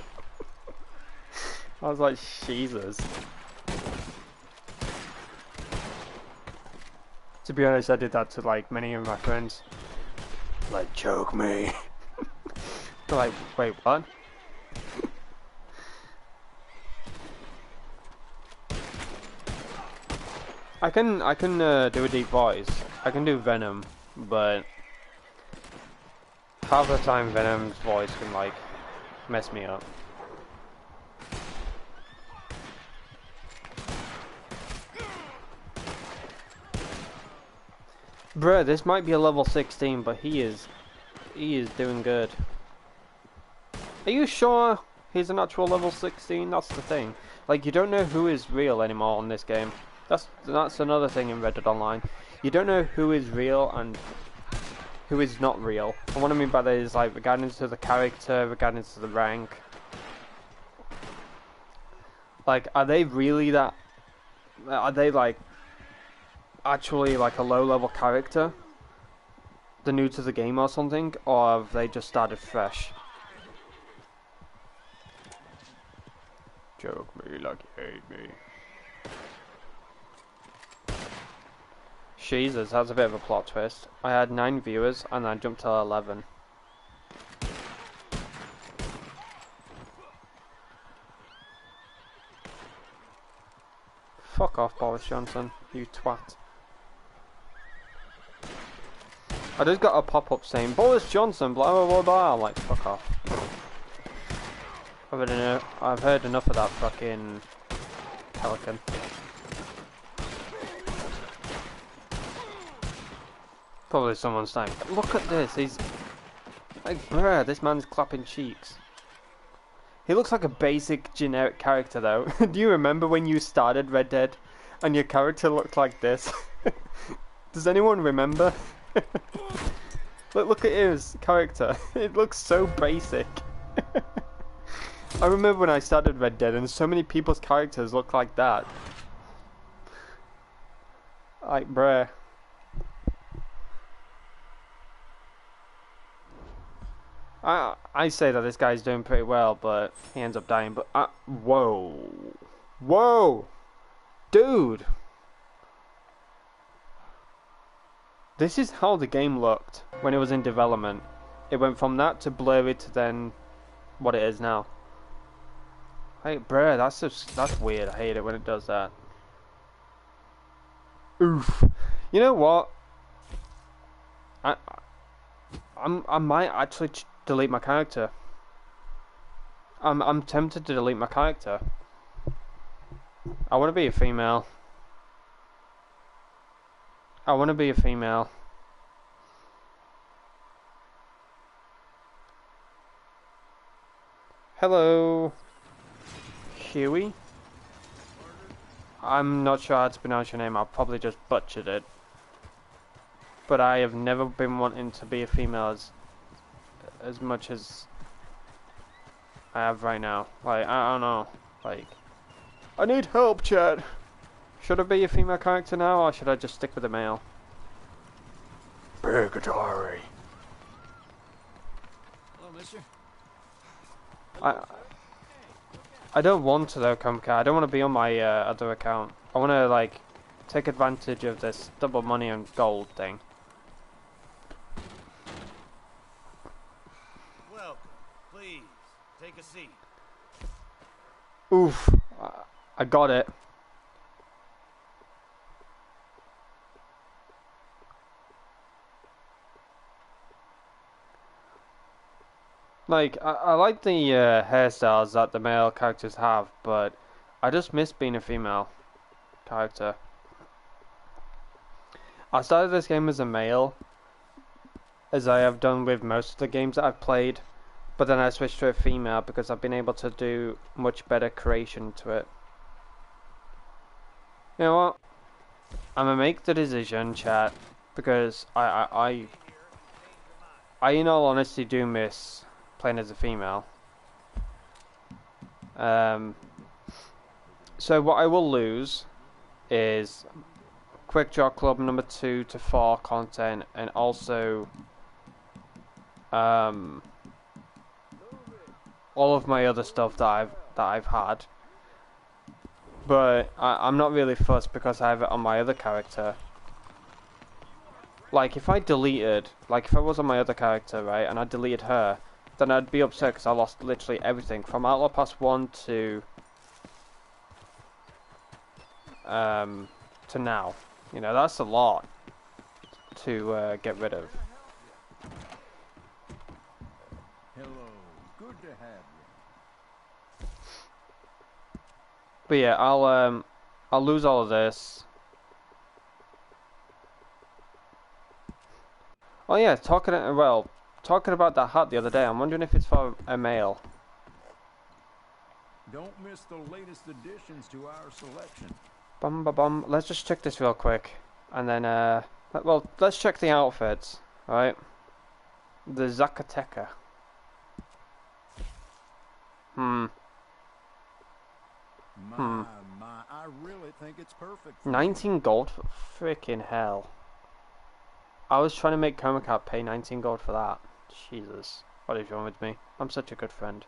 I was like, Jesus. To be honest, I did that to like many of my friends. Like, choke me. They're like, wait, what? I can do a deep voice. I can do Venom, but half the time Venom's voice can like mess me up. Bruh, this might be a level 16, but he is doing good. Are you sure he's an actual level 16? That's the thing. Like, you don't know who is real anymore on this game. That's another thing in Reddit Online. You don't know who is real and who is not real. And what I mean by that is, like, regarding to the character, regarding to the rank. Like, are they really that... Are they, like, actually like a low level character, they're new to the game or something, or have they just started fresh? Joke me like you hate me. Jesus, that's a bit of a plot twist. I had 9 viewers and I jumped to 11. Fuck off, Boris Johnson, you twat. I just got a pop-up saying, Boris Johnson, blah blah blah blah. I'm like, fuck off. I've heard enough of that fucking pelican. Probably someone's saying, look at this, he's... Like, bruh, this man's clapping cheeks. He looks like a basic generic character though. Do you remember when you started Red Dead and your character looked like this? Does anyone remember? Look at his character. It looks so basic. I remember when I started Red Dead and so many people's characters look like that. Like, bruh. I say that this guy's doing pretty well, but he ends up dying. But whoa, whoa, dude, this is how the game looked when it was in development. It went from that to blurry to then what it is now. Hey, bruh, that's weird. I hate it when it does that. Oof. You know what? I might actually delete my character. I'm tempted to delete my character. I want to be a female. I want to be a female. Hello, Huey. I'm not sure how to pronounce your name. I probably just butchered it. But I have never been wanting to be a female as much as I have right now. Like, I don't know. Like, I need help, chat. Should I be a female character now, or should I just stick with a male? Purgatory. Hello, mister. I don't want to though, Comcast. I don't want to be on my other account. I want to like take advantage of this double money and gold thing. Welcome. Please, take a seat. Oof. I got it. Like, I like the hairstyles that the male characters have, but I just miss being a female character. I started this game as a male, as I have done with most of the games that I've played, but then I switched to a female because I've been able to do much better creation to it. You know what? I'm gonna make the decision, chat, because I in all honesty do miss playing as a female. So what I will lose is Quick Draw Club number 2 to 4 content, and also all of my other stuff that I've had. But I'm not really fussed because I have it on my other character. Like if I deleted, like if I was on my other character, right, and I deleted her, then I'd be upset because I lost literally everything from Outlaw Pass 1 to now. You know, that's a lot to get rid of. Hello. Good to have you. But yeah, I'll lose all of this. Oh yeah, talking about that hat the other day, I'm wondering if it's for a male. Don't miss the latest additions to our selection. Bum ba bum. Let's just check this real quick, and then well, let's check the outfits, right? The Zacateka. My, I really think it's perfect. 19 gold for freaking hell. I was trying to make Comacat pay 19 gold for that. Jesus, what is wrong with me? I'm such a good friend.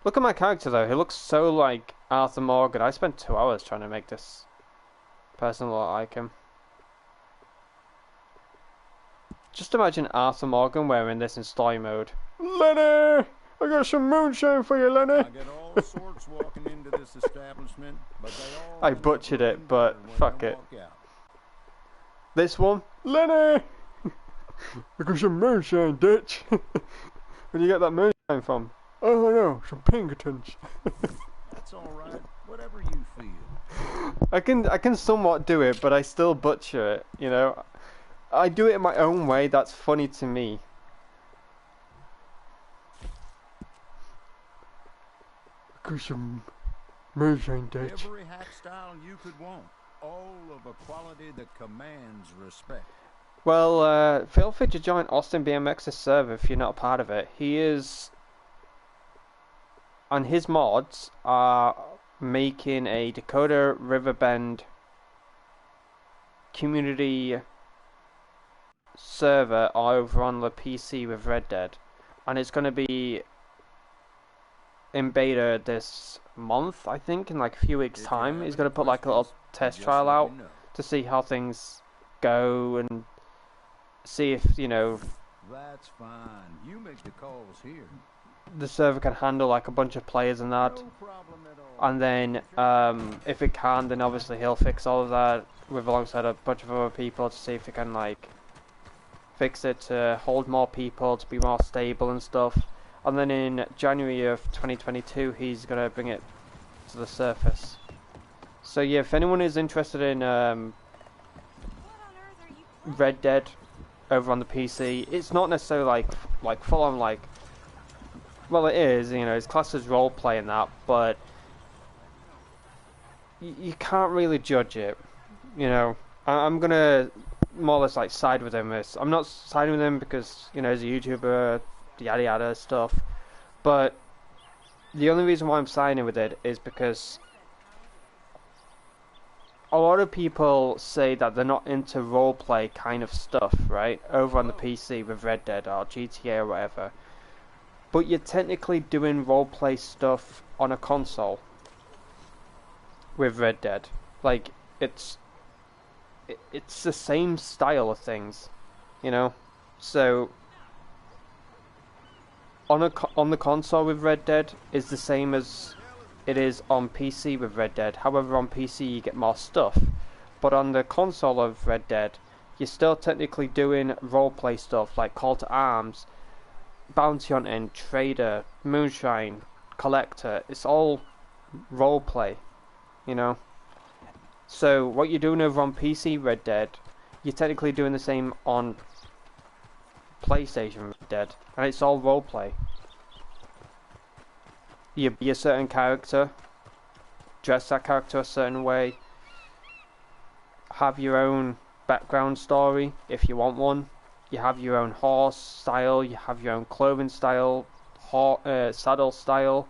Look at my character though, he looks so like Arthur Morgan. I spent 2 hours trying to make this person look like him. Just imagine Arthur Morgan wearing this in story mode. Lenny! I got some moonshine for you, Lenny! I get all sorts walking into this establishment, but they all I butchered it, but fuck it. walk out. This one, Lenny! I got some moonshine, ditch! Where do you get that moonshine from? Oh no, some Pinkertons. That's all right. Whatever you feel. I can somewhat do it, but I still butcher it, you know? I do it in my own way that's funny to me. I got some moonshine, ditch. Every hack style you could want. all of a quality that commands respect. Well, feel free to join Austin BMX's server if you're not a part of it. He is, and his mods are making a Dakota Riverbend community server over on the PC with Red Dead, and it's going to be in beta this month, I think, in like a few weeks' time. He's going to put like a little test trial out to see how things go and see if, you know, That's fine. You make the calls here. the server can handle like a bunch of players and that. No problem at all. And then if it can, then obviously he'll fix all of that with alongside a bunch of other people to see if he can like fix it to hold more people, to be more stable and stuff. And then in January of 2022 he's gonna bring it to the surface. So yeah, if anyone is interested in Red Dead over on the PC, it's not necessarily like full on like, well, it is, you know, it's classed as role play and that, but you can't really judge it, you know. I'm gonna more or less like side with him. I'm not siding with him because, you know, he's a YouTuber, yada yada stuff, but the only reason why I'm siding with it is because a lot of people say that they're not into roleplay kind of stuff, right, over on the PC with Red Dead or GTA or whatever, but you're technically doing roleplay stuff on a console with Red Dead. Like, it's the same style of things, you know. So on the console with Red Dead is the same as it is on PC with Red Dead. However, on PC you get more stuff, but on the console of Red Dead you're still technically doing roleplay stuff like Call to Arms, Bounty Hunting, Trader, Moonshine, Collector. It's all roleplay, you know. So what you're doing over on PC Red Dead, you're technically doing the same on PlayStation Red Dead, and it's all roleplay. You be a certain character, dress that character a certain way, have your own background story if you want one. You have your own horse style, you have your own clothing style, saddle style,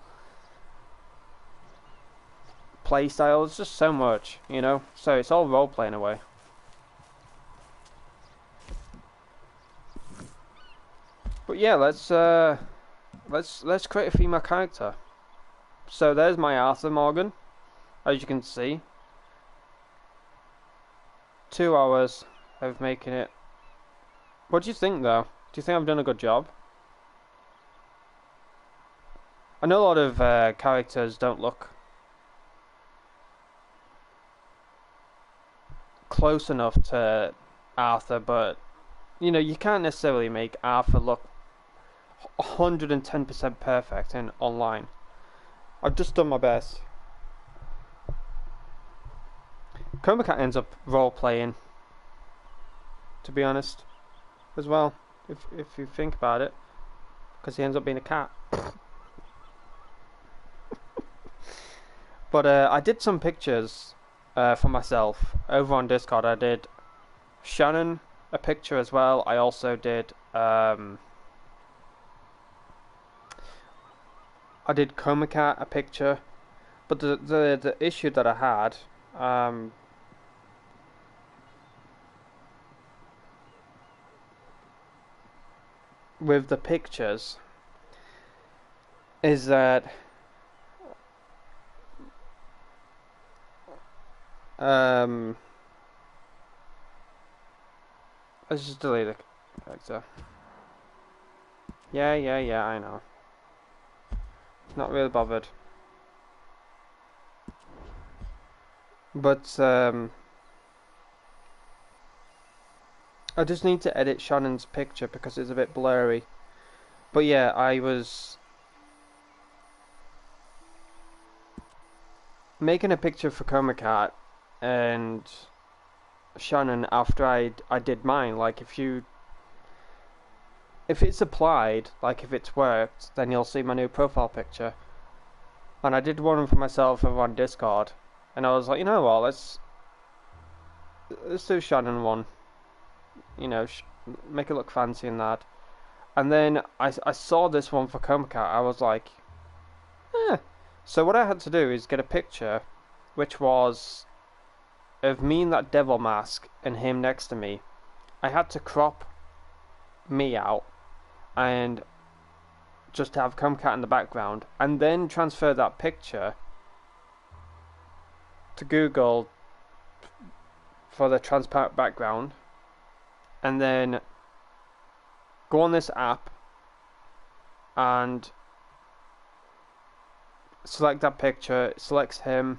play style. It's just so much, you know. So it's all roleplay in a way. But yeah, let's create a female character. So there's my Arthur Morgan, as you can see. 2 hours of making it. What do you think, though? Do you think I've done a good job? I know a lot of characters don't look close enough to Arthur, but you know, you can't necessarily make Arthur look 110% perfect in online. I've just done my best. Chroma Cat ends up role playing, to be honest, as well, if you think about it, because he ends up being a cat. But I did some pictures for myself over on Discord. I did Shannon a picture as well. I also did Chroma Cat a picture, but the issue that I had with the pictures is that let's just delete the character. Yeah, I know. Not really bothered. But I just need to edit Shannon's picture because it's a bit blurry. But yeah, I was making a picture for Chroma Cat and Shannon after I did mine. Like, if it's applied, like if it's worked, then you'll see my new profile picture. And I did one for myself over on Discord, and I was like, you know what, let's do Shannon one. You know, make it look fancy and that. And then I saw this one for Coma Cat. I was like, eh. So what I had to do is get a picture, which was of me in that devil mask and him next to me. I had to crop me out and just have Coma Cat in the background, and then transfer that picture to Google for the transparent background, and then go on this app and select that picture. It selects him,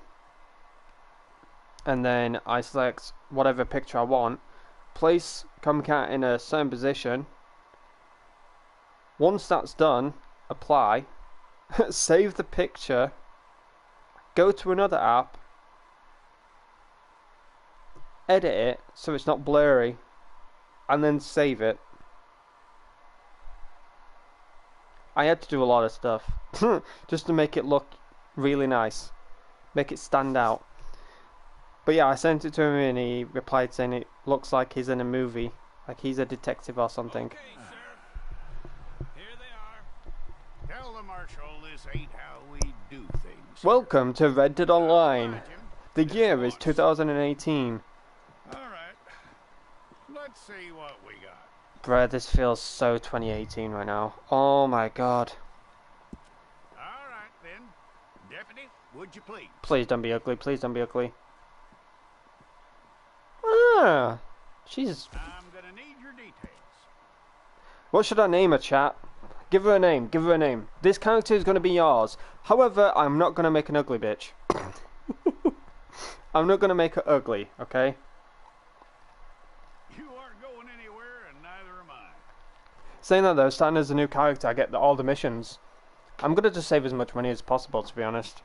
and then I select whatever picture I want, place Coma Cat in a certain position. Once that's done, apply, save the picture, go to another app, edit it so it's not blurry, and then save it. I had to do a lot of stuff just to make it look really nice, make it stand out. But yeah, I sent it to him and he replied saying it looks like he's in a movie, like he's a detective or something. Okay, sir. Here they are. Tell the marshal this ain't how we do things. Welcome to Red Dead Online. The year is 2018. Alright. Let's see what we got. Bruh, this feels so 2018 right now. Oh my god. Alright then. Deputy, would you please? Please don't be ugly, please don't be ugly. Ah, she's... I'm gonna need your details. What should I name her, chat? Give her a name, give her a name. This character is going to be yours. However, I'm not going to make an ugly bitch. I'm not going to make her ugly, okay? You aren't going anywhere, and neither am I. Saying that though, starting as a new character, I get all the missions. I'm going to just save as much money as possible, to be honest.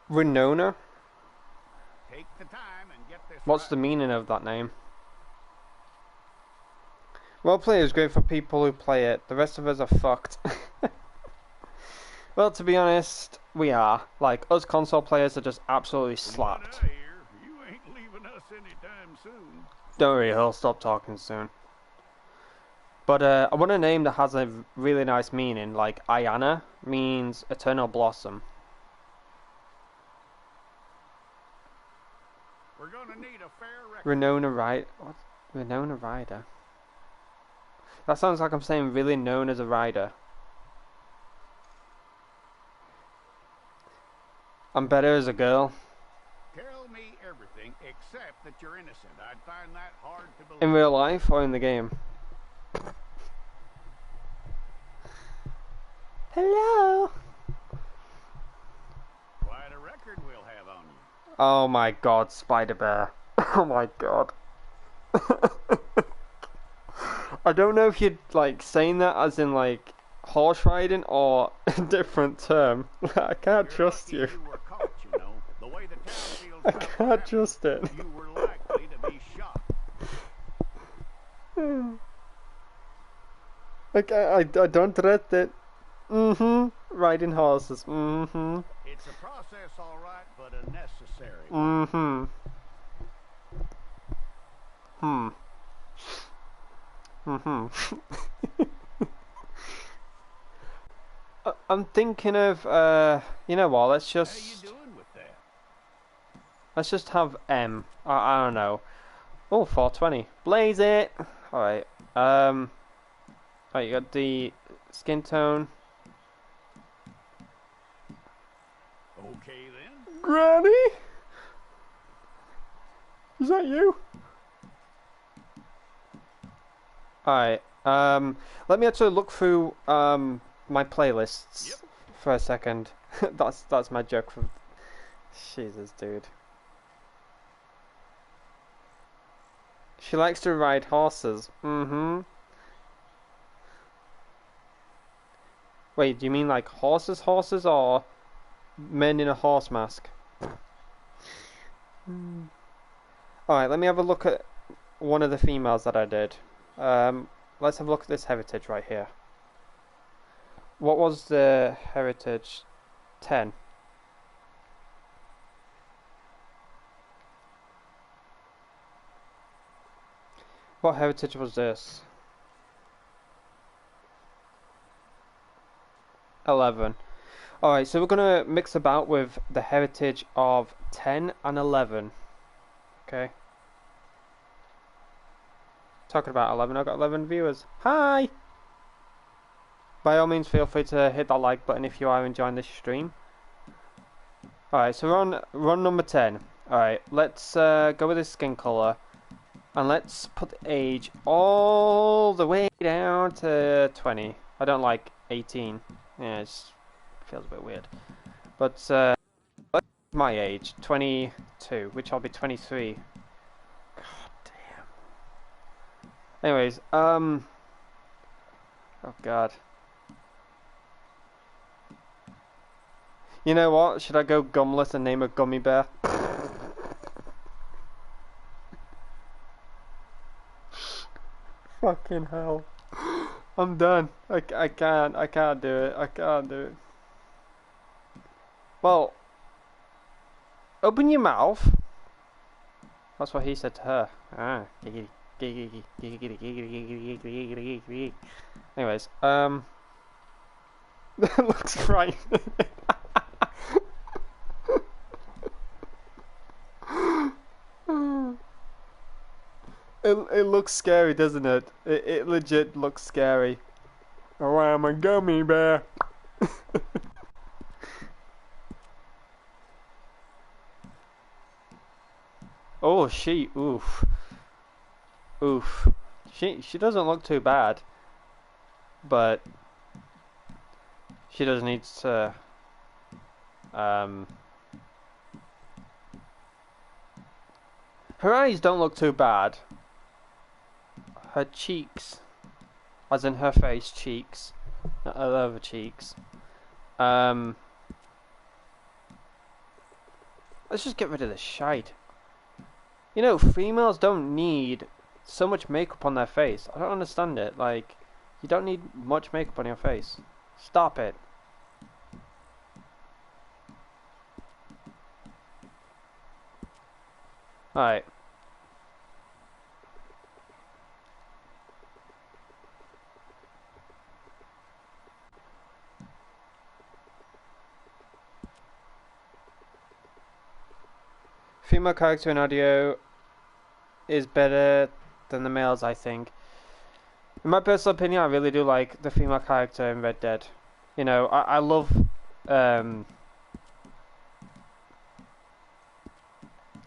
Renona? Take the time and get this What's right. the meaning of that name? Well, play is great for people who play it. The rest of us are fucked. Well, to be honest, we are. Like, us console players are just absolutely From what slapped. I hear, you ain't leaving us anytime soon. Don't worry, he'll stop talking soon. But I want a name that has a really nice meaning. Like, Ayana means eternal blossom. We're gonna need a fair record. Renona Rider. What? Renona Rider? That sounds like I'm saying really known as a rider. I'm better as a girl. Tell me everything except that you're innocent. I'd find that hard to believe. In real life or in the game? Hello? Quite a record we'll have on you. Oh my god, Spider Bear. Oh my god. I don't know if you're like saying that as in like horse riding or a different term. I can't trust you. You were caught, you know. The way the town feels I right can't now, trust it. you were likely to be shot. I don't trust it. Riding horses. It's a process, all right, but a necessary one. I'm thinking of you know what, How you let's doing with that? just have M. I don't know. Oh, 420. Blaze it. Alright. Alright, you got the skin tone. Okay then. Granny? Is that you? Alright, let me actually look through my playlists Yep. for a second. that's my joke from Jesus, dude. She likes to ride horses. Wait, do you mean like horses or men in a horse mask? Alright, let me have a look at one of the females that I did. Let's have a look at this heritage right here. What was the heritage? 10. What heritage was this? 11. Alright, so we're gonna mix about with the heritage of 10 and 11. Okay. Talking about 11, I've got 11 viewers. Hi! By all means, feel free to hit that like button if you are enjoying this stream. Alright, so we're on number 10. Alright, let's go with this skin colour. And let's put the age all the way down to 20. I don't like 18. Yeah, it feels a bit weird. But, my age, 22, which I'll be 23. God damn. Anyways, oh god. You know what? Should I go gumless and name a gummy bear? Fucking hell. I'm done. I can't do it. I can't do it. Well, open your mouth. That's what he said to her. Ah. Anyways, that looks right. It looks scary, doesn't it? It legit looks scary. Oh, I'm a gummy bear. Oh, oof. Oof. She doesn't look too bad. But she does need to her eyes don't look too bad. Her cheeks, as in her face cheeks, not her other cheeks. Let's just get rid of this shite. You know, females don't need so much makeup on their face. I don't understand it. Like, you don't need much makeup on your face. Stop it. Alright. Female character in audio is better than the males, I think. In my personal opinion, I really do like the female character in Red Dead. You know, I love I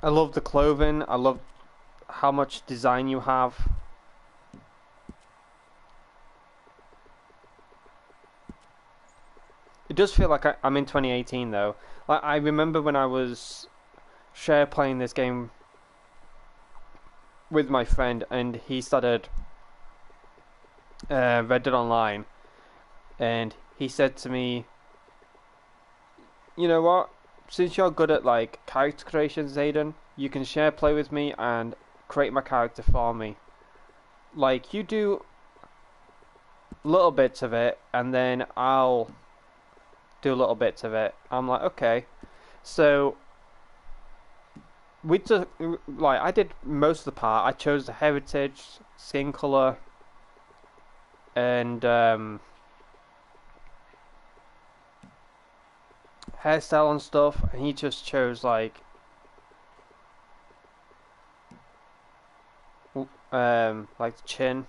love the clothing. I love how much design you have. It does feel like I'm in 2018 though. Like, I remember when I was playing this game with my friend, and he started Red Dead Online, and he said to me, you know what, since you're good at like character creations, Aidan, you can play with me and create my character for me. Like, you do little bits of it and then I'll do little bits of it. I'm like, okay. So we took, like, I did most of the part. I chose the heritage, skin color, and hairstyle and stuff, and he just chose like the chin.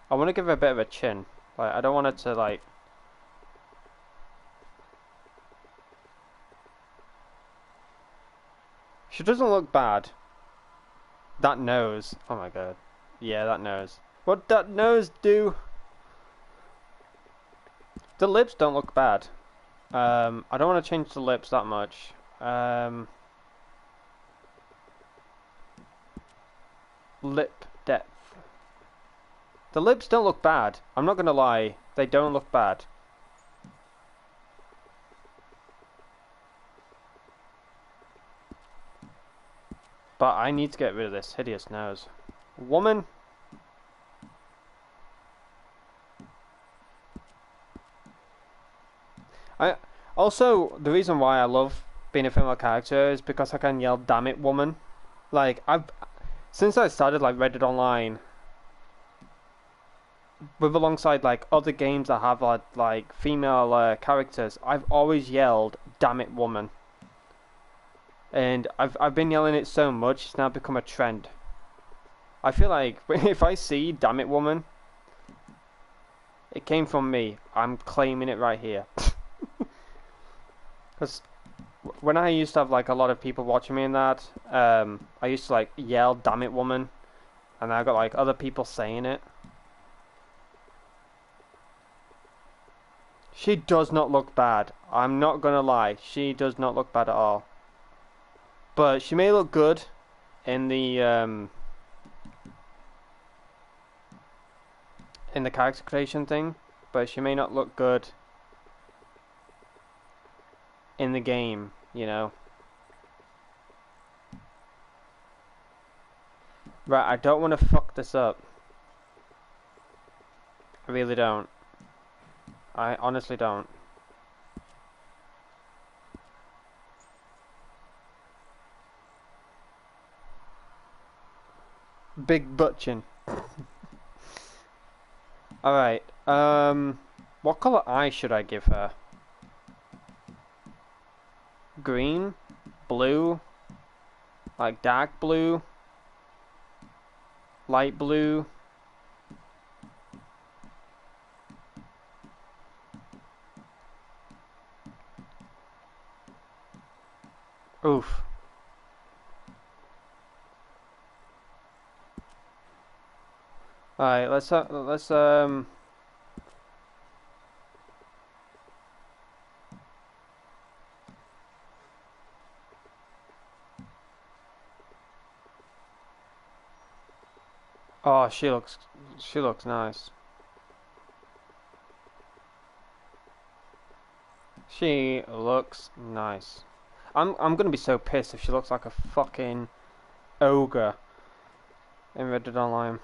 I want to give her a bit of a chin. Like, I don't want it to like. She doesn't look bad. That nose. Oh my god. Yeah, that nose. What that nose do? The lips don't look bad. I don't want to change the lips that much. Lip depth. The lips don't look bad. I'm not gonna lie. They don't look bad. But I need to get rid of this hideous nose. Woman. Also, the reason why I love being a female character is because I can yell "damn it, woman" Like, since I started like Reddit Online, with alongside like other games that have like female characters, I've always yelled "Damn it, woman!" And I've been yelling it so much it's now become a trend. I feel like if I see "Damn it, woman," it came from me. I'm claiming it right here. Because when I used to have like a lot of people watching me in that, I used to like yell "Damn it, woman," and I got like other people saying it. She does not look bad. I'm not gonna lie. She does not look bad at all. But she may look good in the character creation thing, but she may not look good in the game, you know. Right, I don't want to fuck this up. I really don't. I honestly don't. Big butchin. Alright, what colour eye should I give her? Green? Blue? Like dark blue? Light blue? Oof. Alright, let's oh, she looks nice. She looks nice. I'm gonna be so pissed if she looks like a fucking ogre in Reddit Online.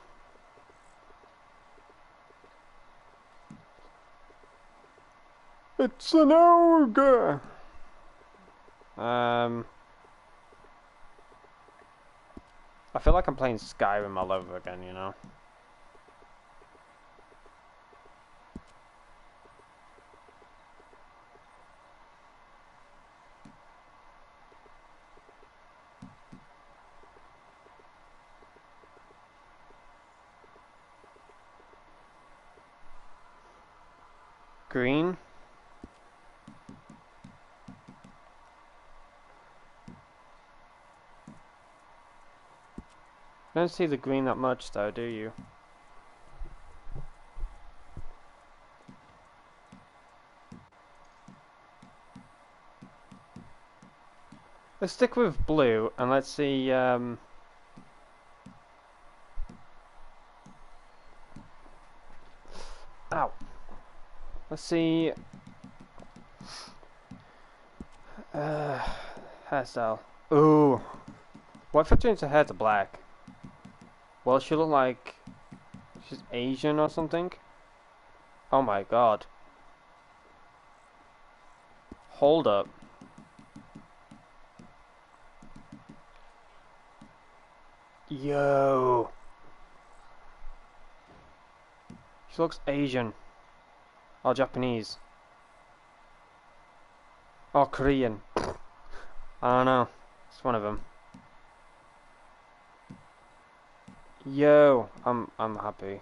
It's an ogre. I feel like I'm playing Skyrim all over again, you know. Green. You don't see the green that much though, do you? Let's stick with blue and let's see ow. Let's see hairstyle. Ooh. What if I change her hair to black? Well, she look like she's Asian or something. Oh my god. Hold up. Yo. She looks Asian. Or Japanese. Or Korean. I don't know. It's one of them. Yo, I'm happy.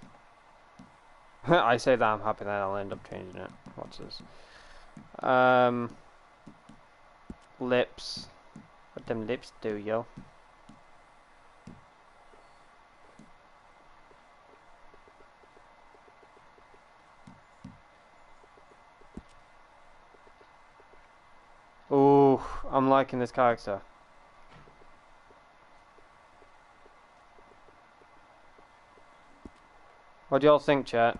I say that I'm happy, then I'll end up changing it. What's this? Lips. What them lips do, yo? Ooh, I'm liking this character. What do y'all think, chat?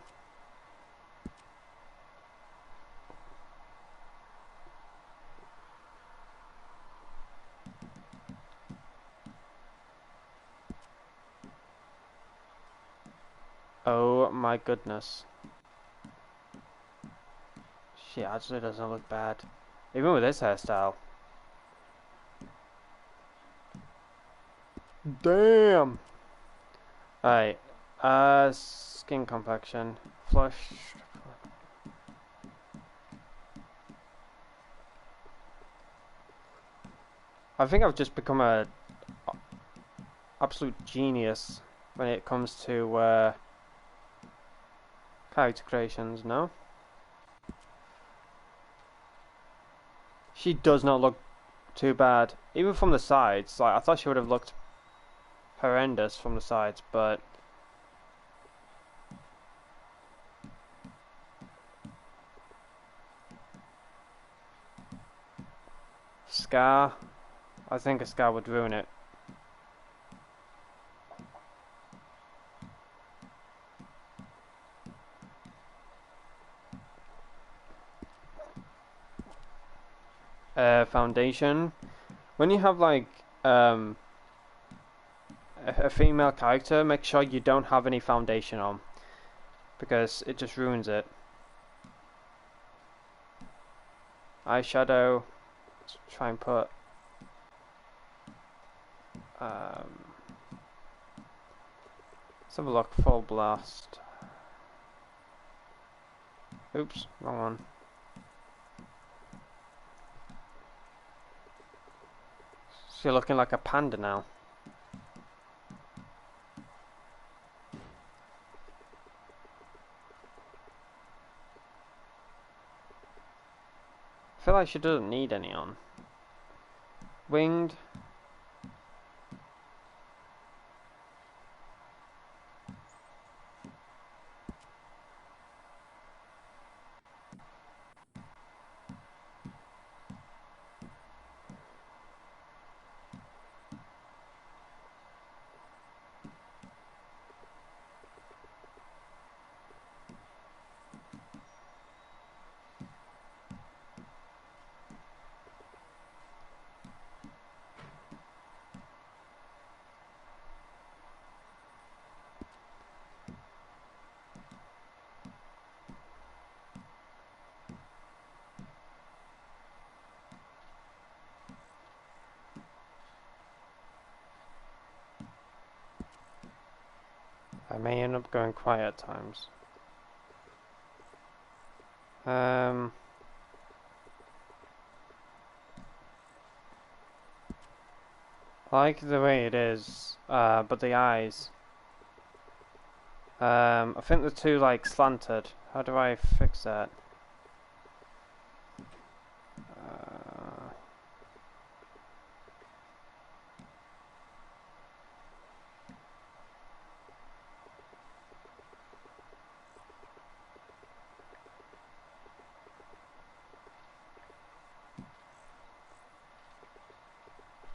Oh my goodness. She actually doesn't look bad. Even with this hairstyle. Damn. Alright. Skin complexion. Flush. I think I've just become a absolute genius when it comes to character creations, no? She does not look too bad. Even from the sides. Like, I thought she would have looked horrendous from the sides, but Scar, I think a Scar would ruin it. Foundation. When you have like a female character, make sure you don't have any foundation on, because it just ruins it. Eyeshadow. Let's try and put let's have a look. Full blast. Oops, wrong one. So you're looking like a panda now. I feel like she doesn't need any on. Winged. I may end up going quiet at times. I like the way it is, but the eyes. I think the two like slanted. How do I fix that?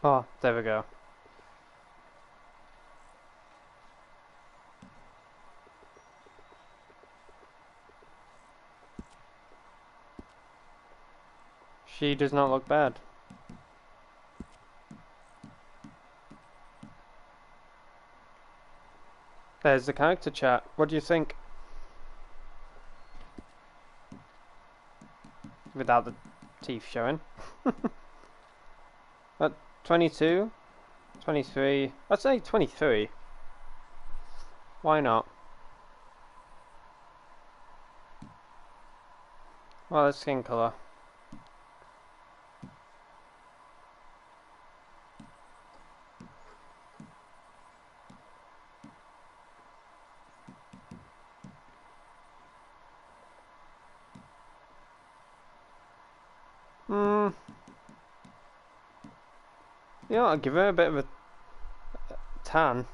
Oh, there we go. She does not look bad. There's the character chat. What do you think? Without the teeth showing. At 22? 23? I'd say 23. Why not? Well, it's skin colour. You know, I'll give her a bit of a tan.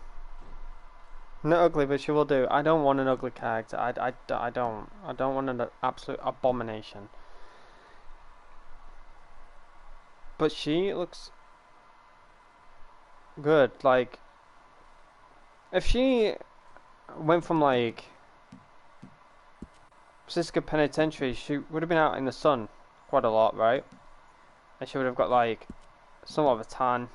Not ugly, but she will do. I don't want an ugly character. I don't. I don't want an absolute abomination. But she looks good. Like, if she went from like Cisco Penitentiary, she would have been out in the sun quite a lot, right? And she would have got like somewhat of a tan.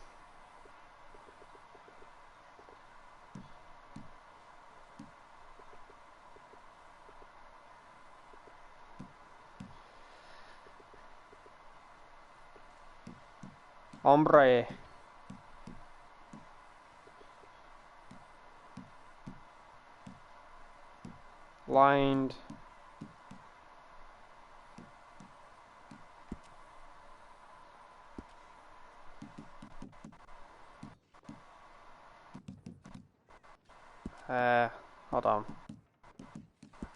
Hombre. blind. Hold on.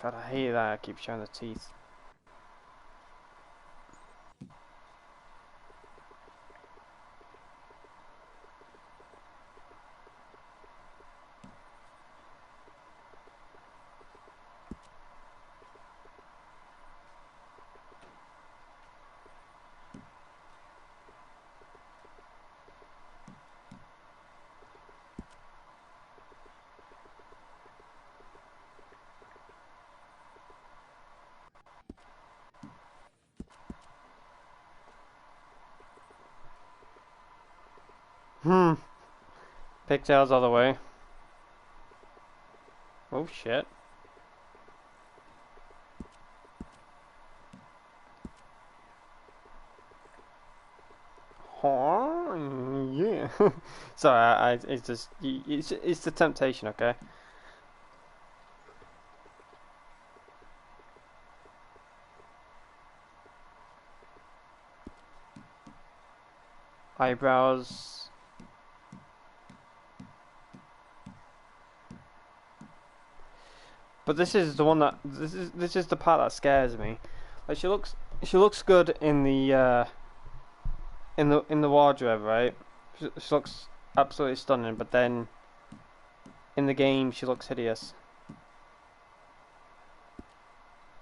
God, I hate that I keep showing the teeth. Pigtails all the way. Oh shit. Yeah. Sorry, it's just it's the temptation, okay? Eyebrows. But this is the one that this is the part that scares me. Like she looks good in the in the wardrobe, right? She looks absolutely stunning, but then in the game she looks hideous.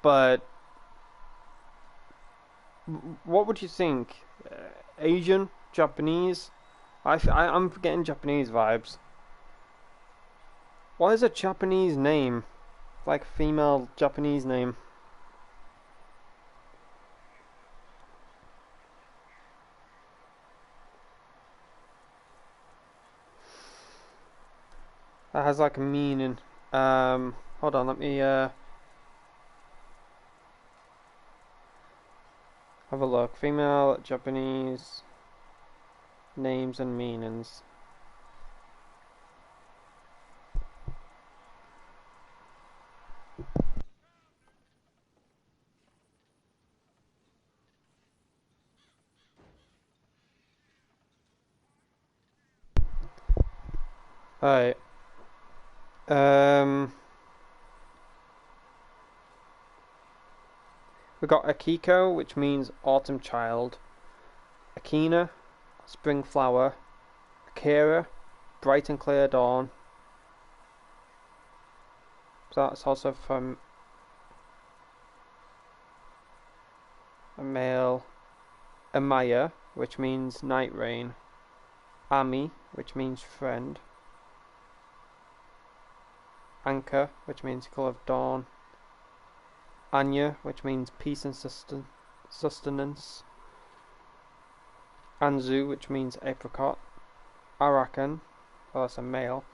But what would you think? Asian, Japanese? I'm getting Japanese vibes. What is a Japanese name? Like female Japanese name. That has like a meaning. Hold on, let me have a look. Female Japanese names and meanings. Alright. We got Akiko, which means autumn child. Akina, spring flower. Akira, bright and clear dawn. So that's also from a male. Amaya, which means night rain. Ami, which means friend. Anka, which means colour of dawn. Anya, which means peace and sustenance. Anzu, which means apricot. Arakan, well that's a male,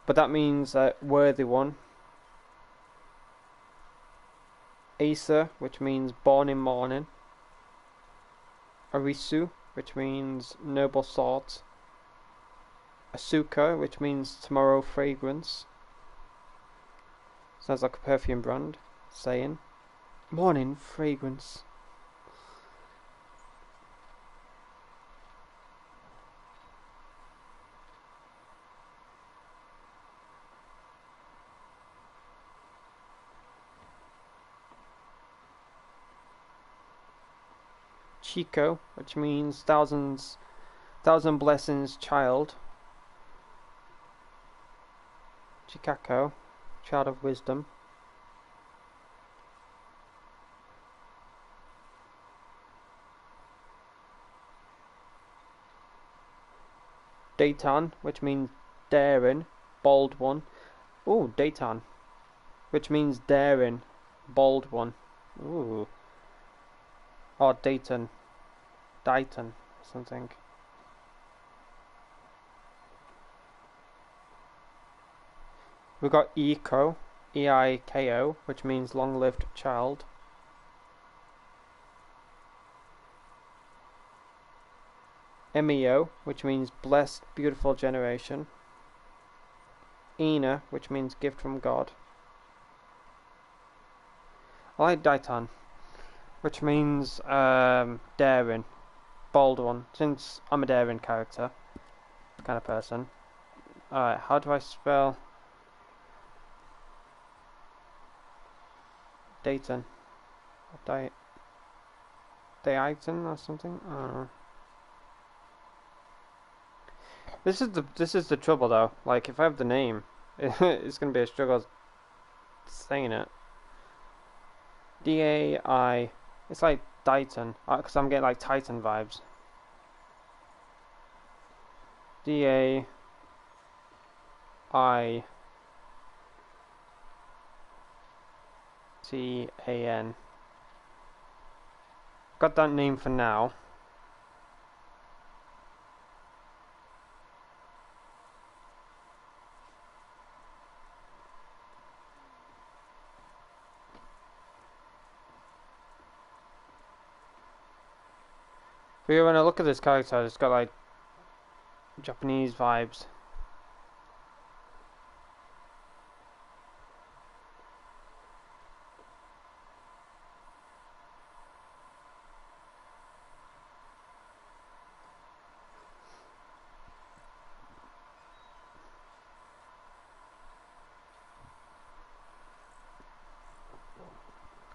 but that means worthy one. Asa, which means born in morning. Arisu, which means noble sort. Asuka, which means tomorrow fragrance. Sounds like a perfume brand. Saying morning fragrance. Chico, which means thousand blessings child. Chikako, child of wisdom. Dayton, which means daring, bold one. Ooh, Dayton, which means daring, bold one. Ooh. Or Dayton, something. We got Eiko, E-I-K-O, which means long-lived child. Emio, which means blessed, beautiful generation. Ina, which means gift from God. I like Daitan, which means daring, bold one, since I'm a daring character, kind of person. Alright, how do I spell Dayton? Dayton or something? I don't know. This is the trouble though. Like if I have the name, it's gonna be a struggle saying it. D-A-I. It's like Dayton, because I'm getting like Titan vibes. D-A-I-T-A-N. Got that name for now. But yeah, when I look at this character, it's got like Japanese vibes.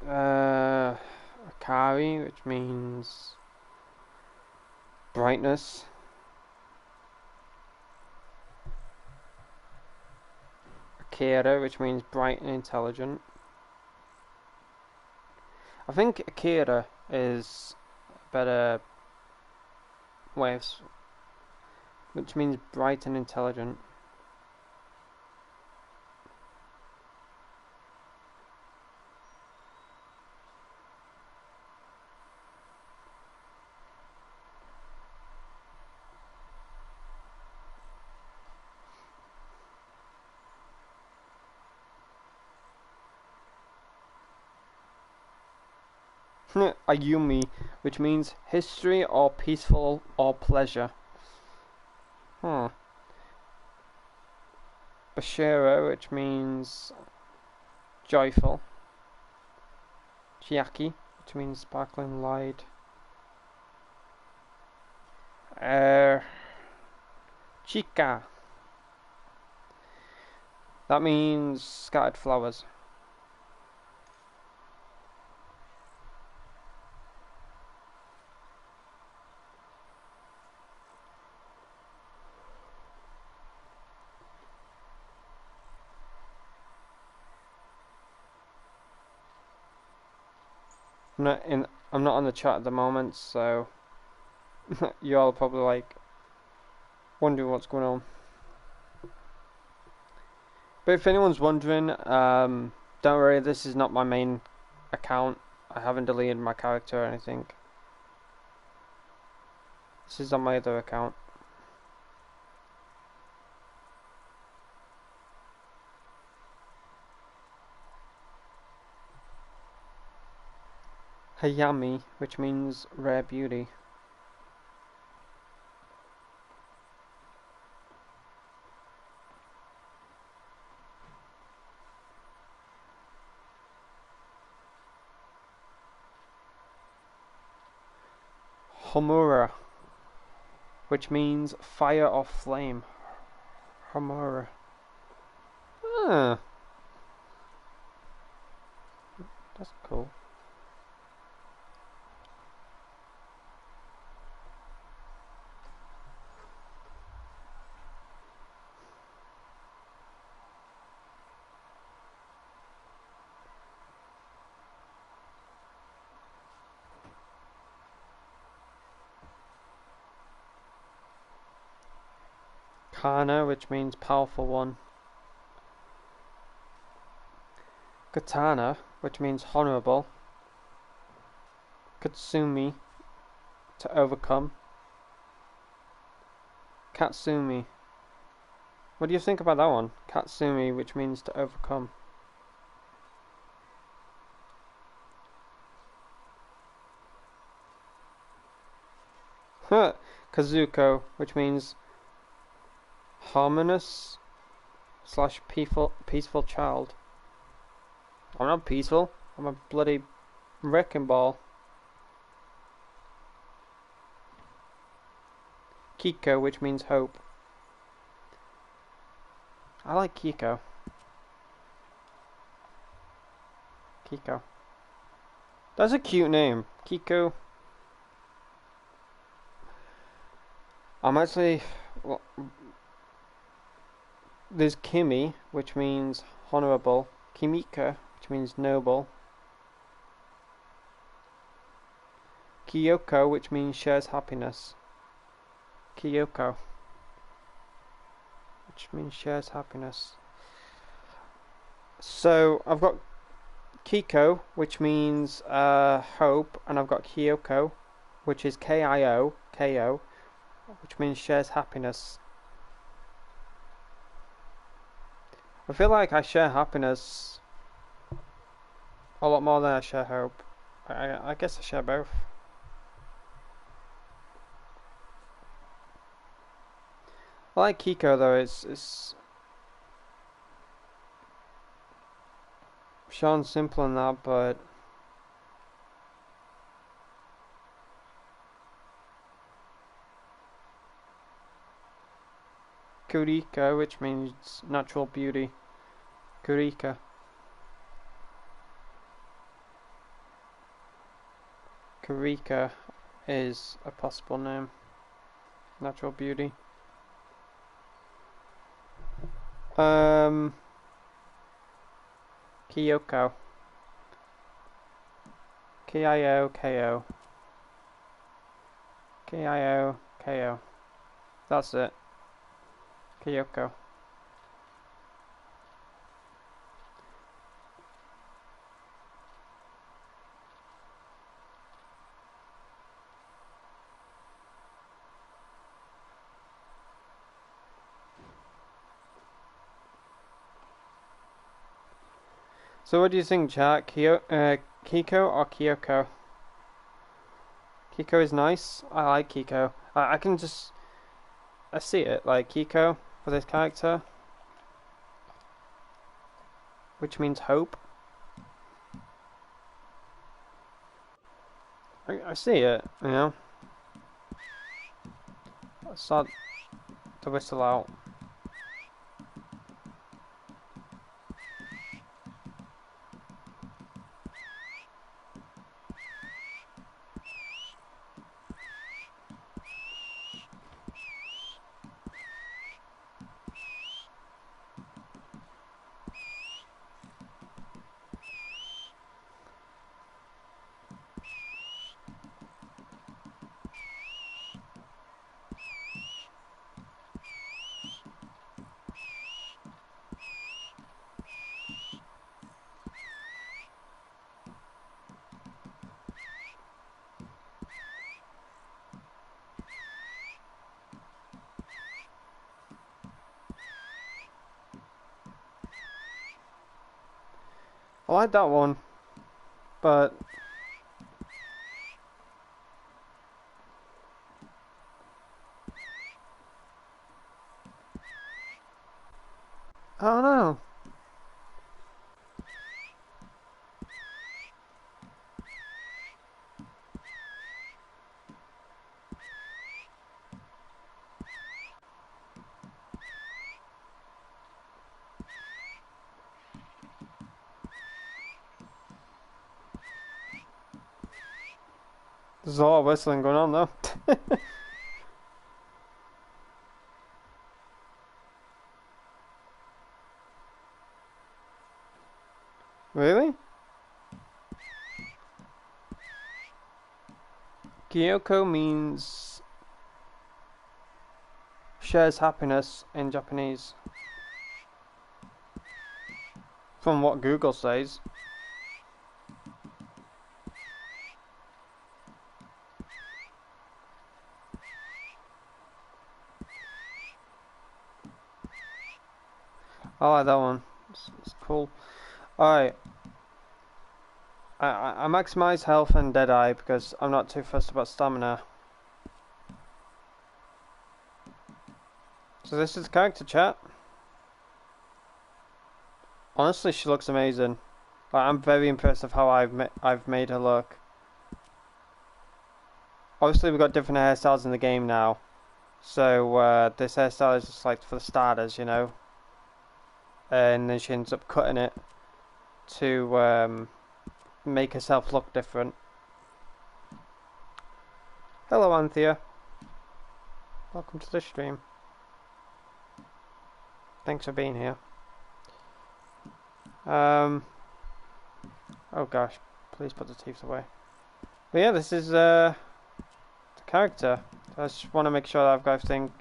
Akari, which means brightness. Akira, which means bright and intelligent. I think Akira is a better way of, which means bright and intelligent. Ayumi, which means history or peaceful or pleasure. Bashiro, which means joyful. Chiaki, which means sparkling light. Chika. That means scattered flowers. I'm not on the chat at the moment, so you all probably like wondering what's going on. But if anyone's wondering, don't worry, this is not my main account. I haven't deleted my character or anything. This is on my other account. Hayami, which means rare beauty. Homura, which means fire or flame. Homura. That's cool. Kana, which means powerful one. Katana, which means honorable. Katsumi, to overcome. Katsumi. What do you think about that one? Katsumi, which means to overcome. Kazuko, which means harmonious / peaceful child. I'm not peaceful. I'm a bloody wrecking ball. Kiko, which means hope. I like Kiko. Kiko. That's a cute name. Kiko. I'm actually... Well, there's Kimi, which means honorable. Kimika, which means noble. Kyoko, which means shares happiness. Kyoko, which means shares happiness. So I've got Kiko, which means hope, and I've got Kyoko, which is K-I-O, K-O, which means shares happiness. I feel like I share happiness a lot more than I share hope. I guess I share both. I like Kiko though. It's Sean's simple in that, but Kurika, which means natural beauty. Kurika. Kurika is a possible name. Natural beauty. Kyoko. K-I-O-K-O. K-I-O-K-O. That's it. Kyoko. So what do you think, chat? Kiko or Kyoko? Kiko is nice. I like Kiko. I can just... I see it, like Kiko for this character. Which means hope. I see it, you know. Let's start to whistle out. I like that one, but I don't know. There's a lot of whistling going on though. Really? Kyoko means shares happiness in Japanese. From what Google says. I like that one. It's cool. Alright. I maximise health and Deadeye because I'm not too fussed about stamina. So this is character chat. Honestly, she looks amazing. But I'm very impressed of how I've made her look. Obviously, we've got different hairstyles in the game now, so this hairstyle is just like for the starters, you know. And then she ends up cutting it to make herself look different. Hello, Anthea. Welcome to the stream. Thanks for being here. Oh gosh, please put the teeth away. But yeah, this is the character. So I just want to make sure that I've got everything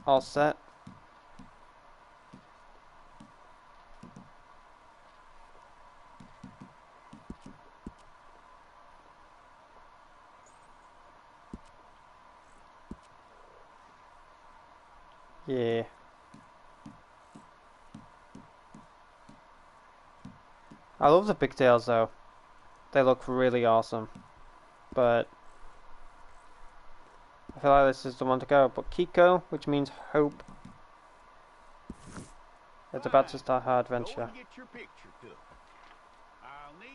all set. Yeah. I love the pigtails though. They look really awesome. But I feel like this is the one to go. But Kiko, which means hope, is about to start her adventure.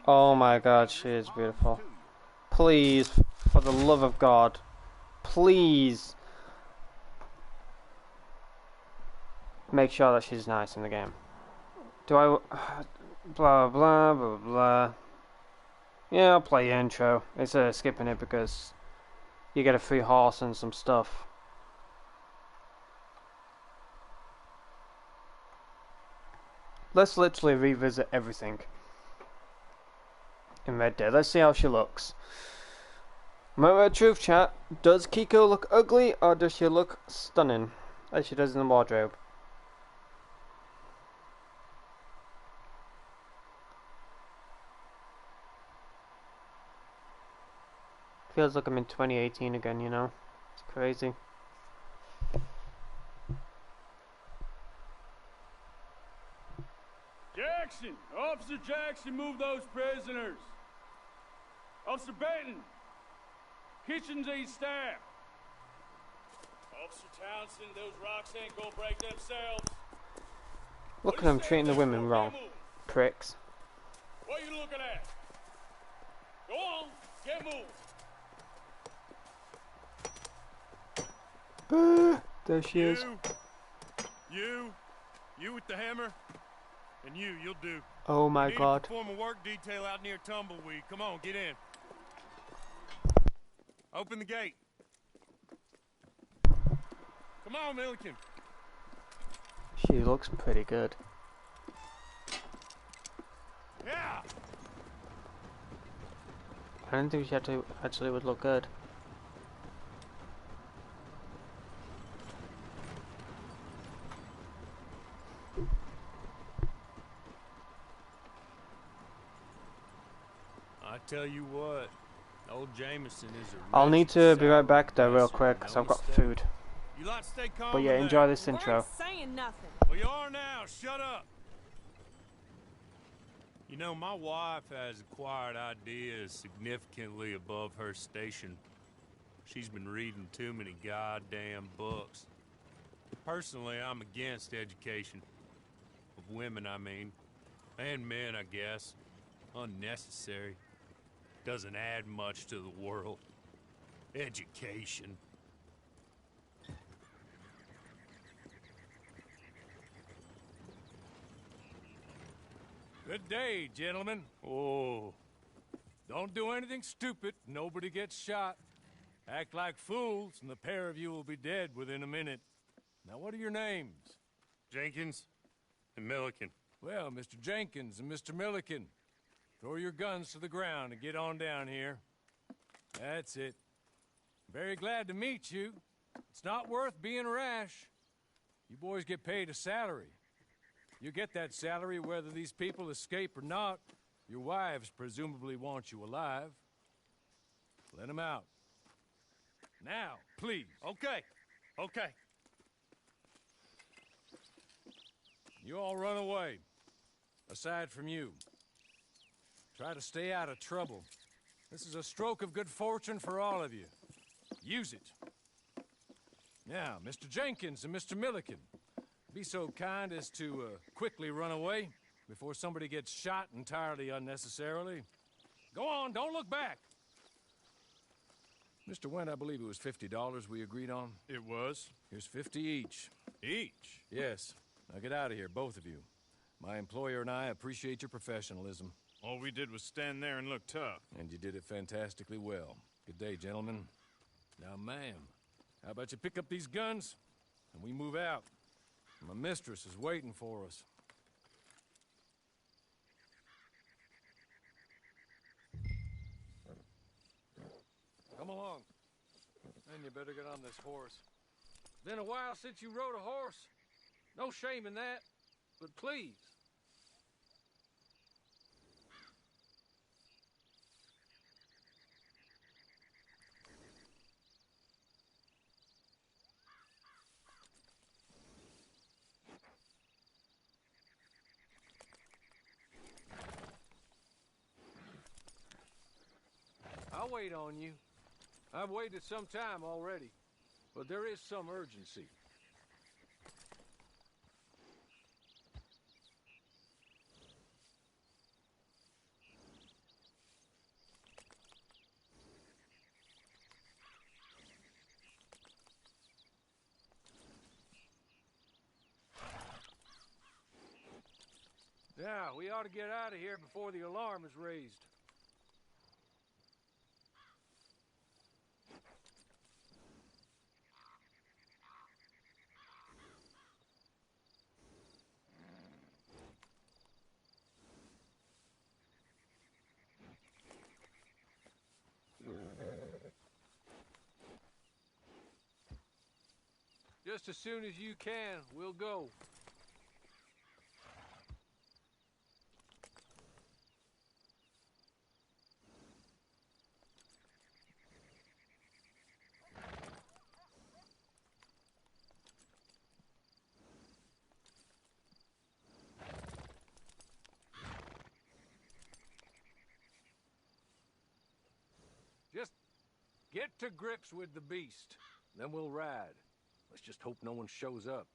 Oh my god, she is beautiful. Please, for the love of God, please make sure that she's nice in the game. Do I... blah blah blah blah. Yeah, I'll play the intro instead of skipping it because you get a free horse and some stuff. Let's literally revisit everything in Red Dead. Let's see how she looks. Moment of truth, chat. Does Kiko look ugly or does she look stunning as she does in the wardrobe? Feels like I'm in 2018 again, you know? It's crazy. Jackson! Officer Jackson, move those prisoners! Officer Benton! Kitchens eat staff! Officer Townsend, those rocks ain't gonna break themselves. Look at them treating the women wrong. Pricks. What are you looking at? Go on, get moving! There she is. You with the hammer, and you'll do. Oh my god. Form a work detail out near Tumbleweed. Come on, get in. Open the gate. Come on, Milliken. She looks pretty good. Yeah. I don't think she actually would look good. I tell you what, old Jameson is a... I'll need to be right back though real quick because I've got food. You lot stay calm. But yeah, enjoy this intro. Saying nothing. Well, you are now. Shut up. You know, my wife has acquired ideas significantly above her station. She's been reading too many goddamn books. Personally, I'm against education. Of women, I mean. And men, I guess. Unnecessary. Doesn't add much to the world. Education. Good day, gentlemen. Oh, don't do anything stupid. Nobody gets shot. Act like fools, and the pair of you will be dead within a minute. Now, what are your names? Jenkins and Milliken. Well, Mr. Jenkins and Mr. Milliken, throw your guns to the ground and get on down here. That's it. Very glad to meet you. It's not worth being rash. You boys get paid a salary. You get that salary whether these people escape or not. Your wives presumably want you alive. Let them out. Now, please. Okay. Okay. You all run away. Aside from you. Try to stay out of trouble. This is a stroke of good fortune for all of you. Use it. Now, Mr. Jenkins and Mr. Milliken, Be so kind as to quickly run away before somebody gets shot entirely unnecessarily. Go on, don't look back. Mr. Wendt, I believe it was $50 we agreed on. It was? Here's 50 each. Each? Yes. Now get out of here, both of you. My employer and I appreciate your professionalism. All we did was stand there and look tough. And you did it fantastically well. Good day, gentlemen. Now, ma'am, how about you pick up these guns and we move out? My mistress is waiting for us. Come along. And you better get on this horse. Been a while since you rode a horse. No shame in that, but please. I'll wait on you. I've waited some time already, but there is some urgency. Now, we ought to get out of here before the alarm is raised. Just as soon as you can, we'll go. Just get to grips with the beast, then we'll ride. Let's just hope no one shows up.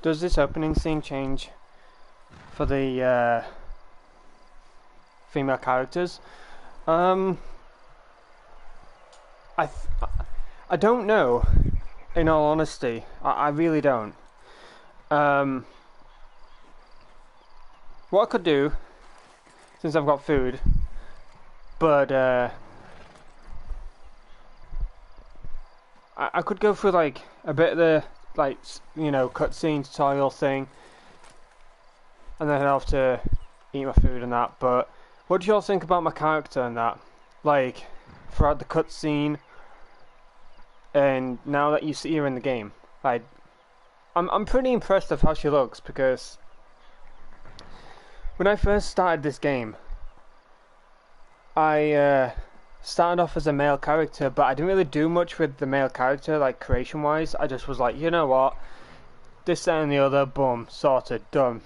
does this opening scene change for the female characters? I don't know. In all honesty, I really don't. What I could do, since I've got food, but I could go through like a bit of the cutscene tutorial thing, and then I'd have to eat my food and that. But what do you all think about my character and that? Like throughout the cutscene, and now that you see her in the game, like I'm pretty impressed with how she looks, because when I first started this game, I started off as a male character, but I didn't really do much with the male character, like creation wise. I just was like, you know what, this, that and the other, boom, sorted, done.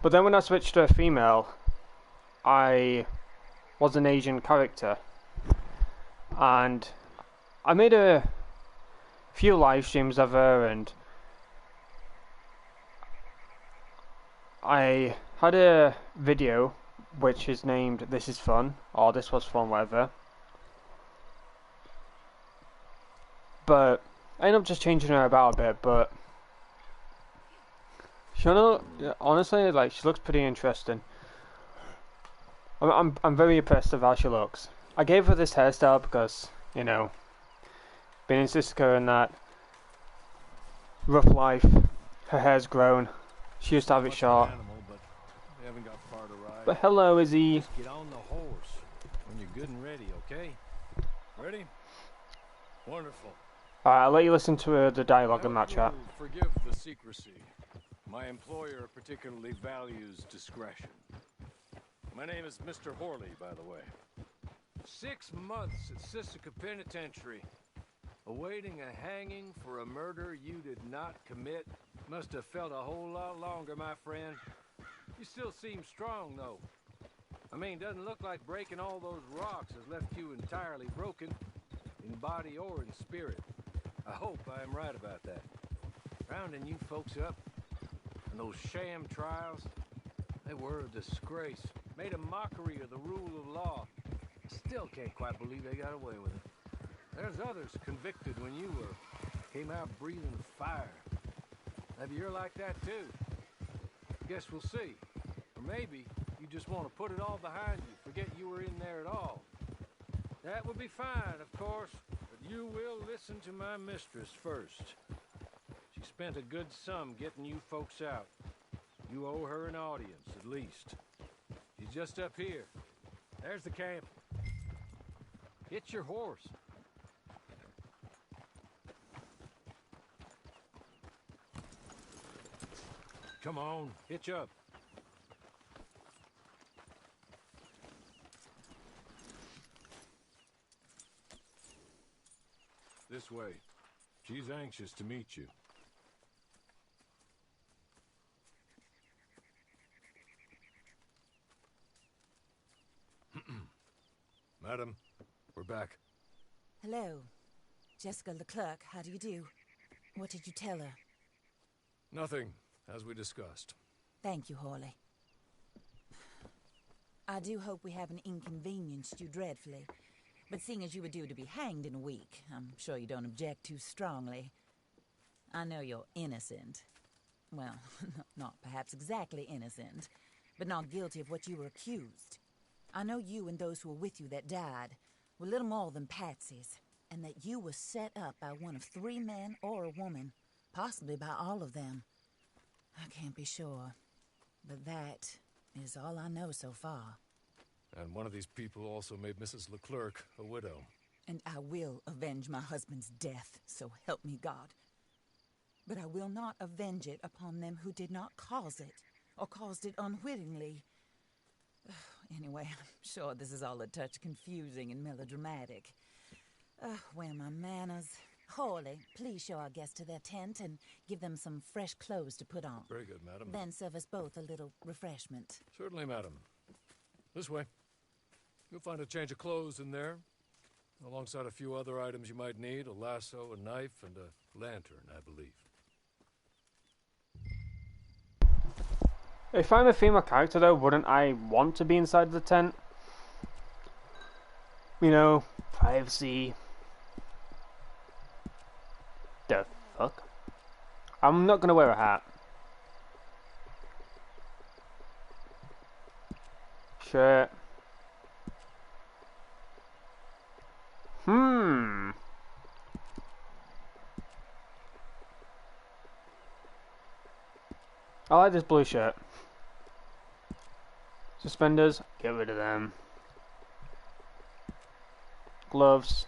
But then when I switched to a female, I was an Asian character, and I made a few live streams of her, and I had a video which is named "This is Fun" or "This was fun," whatever. But I ended up just changing her about a bit. But honestly, like, she looks pretty interesting. I'm very impressed with how she looks. I gave her this hairstyle because, you know, being in Cisco and that rough life, her hair's grown. She used to have it short. We haven't got far to ride. But hello, Izzy. Just get on the horse when you're good and ready, okay? Ready? Wonderful. Alright, I'll let you listen to the dialogue in that chat. Forgive the secrecy. My employer particularly values discretion. My name is Mr. Horley, by the way. 6 months at Sisika Penitentiary, awaiting a hanging for a murder you did not commit. Must have felt a whole lot longer, my friend. You still seem strong, though. I mean, doesn't look like breaking all those rocks has left you entirely broken, in body or in spirit. I hope I am right about that. Rounding you folks up, and those sham trials, they were a disgrace. Made a mockery of the rule of law. Still can't quite believe they got away with it. There's others convicted when you came out breathing fire. Maybe you're like that too. Guess we'll see. Or maybe you just want to put it all behind you, forget you were in there at all. That would be fine, of course, but you will listen to my mistress first. She spent a good sum getting you folks out. You owe her an audience, at least. She's just up here. There's the camp. Hit your horse. Come on, hitch up. This way. She's anxious to meet you. Madam, we're back. Hello. Jessica Leclerc, how do you do? What did you tell her? Nothing, as we discussed. Thank you, Horley. I do hope we haven't inconvenienced you dreadfully. But seeing as you were due to be hanged in a week, I'm sure you don't object too strongly. I know you're innocent. Well, not perhaps exactly innocent, but not guilty of what you were accused. I know you and those who were with you that died were little more than patsies, and that you were set up by one of 3 men or a woman, possibly by all of them. I can't be sure, but that is all I know so far. And one of these people also made Mrs. Leclerc a widow. And I will avenge my husband's death, so help me God. But I will not avenge it upon them who did not cause it, or caused it unwittingly. Anyway, I'm sure this is all a touch confusing and melodramatic. Where are my manners? Horley, please show our guests to their tent and give them some fresh clothes to put on. Very good, madam. Then serve us both a little refreshment. Certainly, madam. This way. You'll find a change of clothes in there, alongside a few other items you might need, a lasso, a knife, and a lantern, I believe. If I'm a female character, though, wouldn't I want to be inside the tent? You know, privacy. The fuck? I'm not gonna wear a hat. Shirt. I like this blue shirt. Suspenders, get rid of them. Gloves.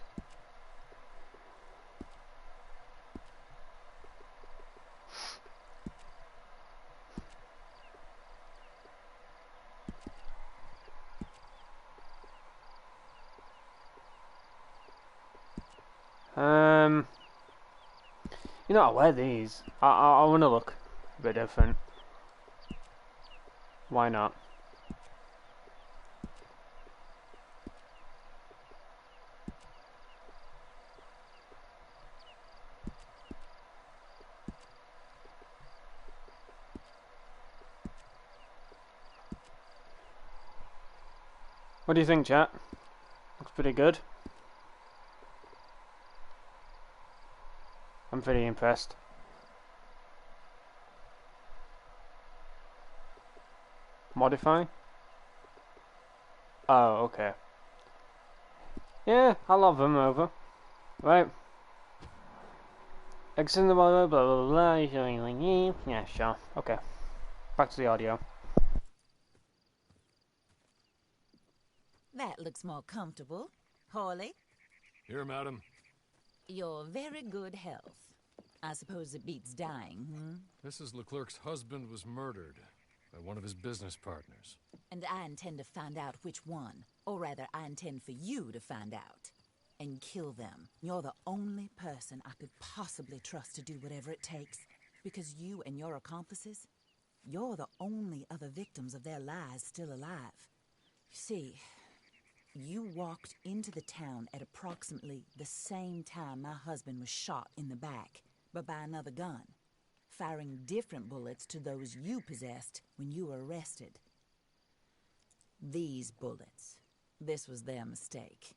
You know, I'll wear these. I want to look a bit different. Why not? What do you think, chat? Looks pretty good. I'm pretty impressed. Modify? Oh, okay. Yeah, I'll love them over. Right. Exiting the blah blah blah blah. Yeah, sure. Okay. Back to the audio. That looks more comfortable. Hawley, Here, madam. your very good health. I suppose it beats dying, Mrs. Leclerc's husband was murdered by one of his business partners. And I intend to find out which one. Or rather, I intend for you to find out. And kill them. You're the only person I could possibly trust to do whatever it takes. Because you and your accomplices, you're the only other victims of their lies still alive. You see, you walked into the town at approximately the same time my husband was shot in the back, but by another gun, firing different bullets to those you possessed when you were arrested. These bullets, this was their mistake.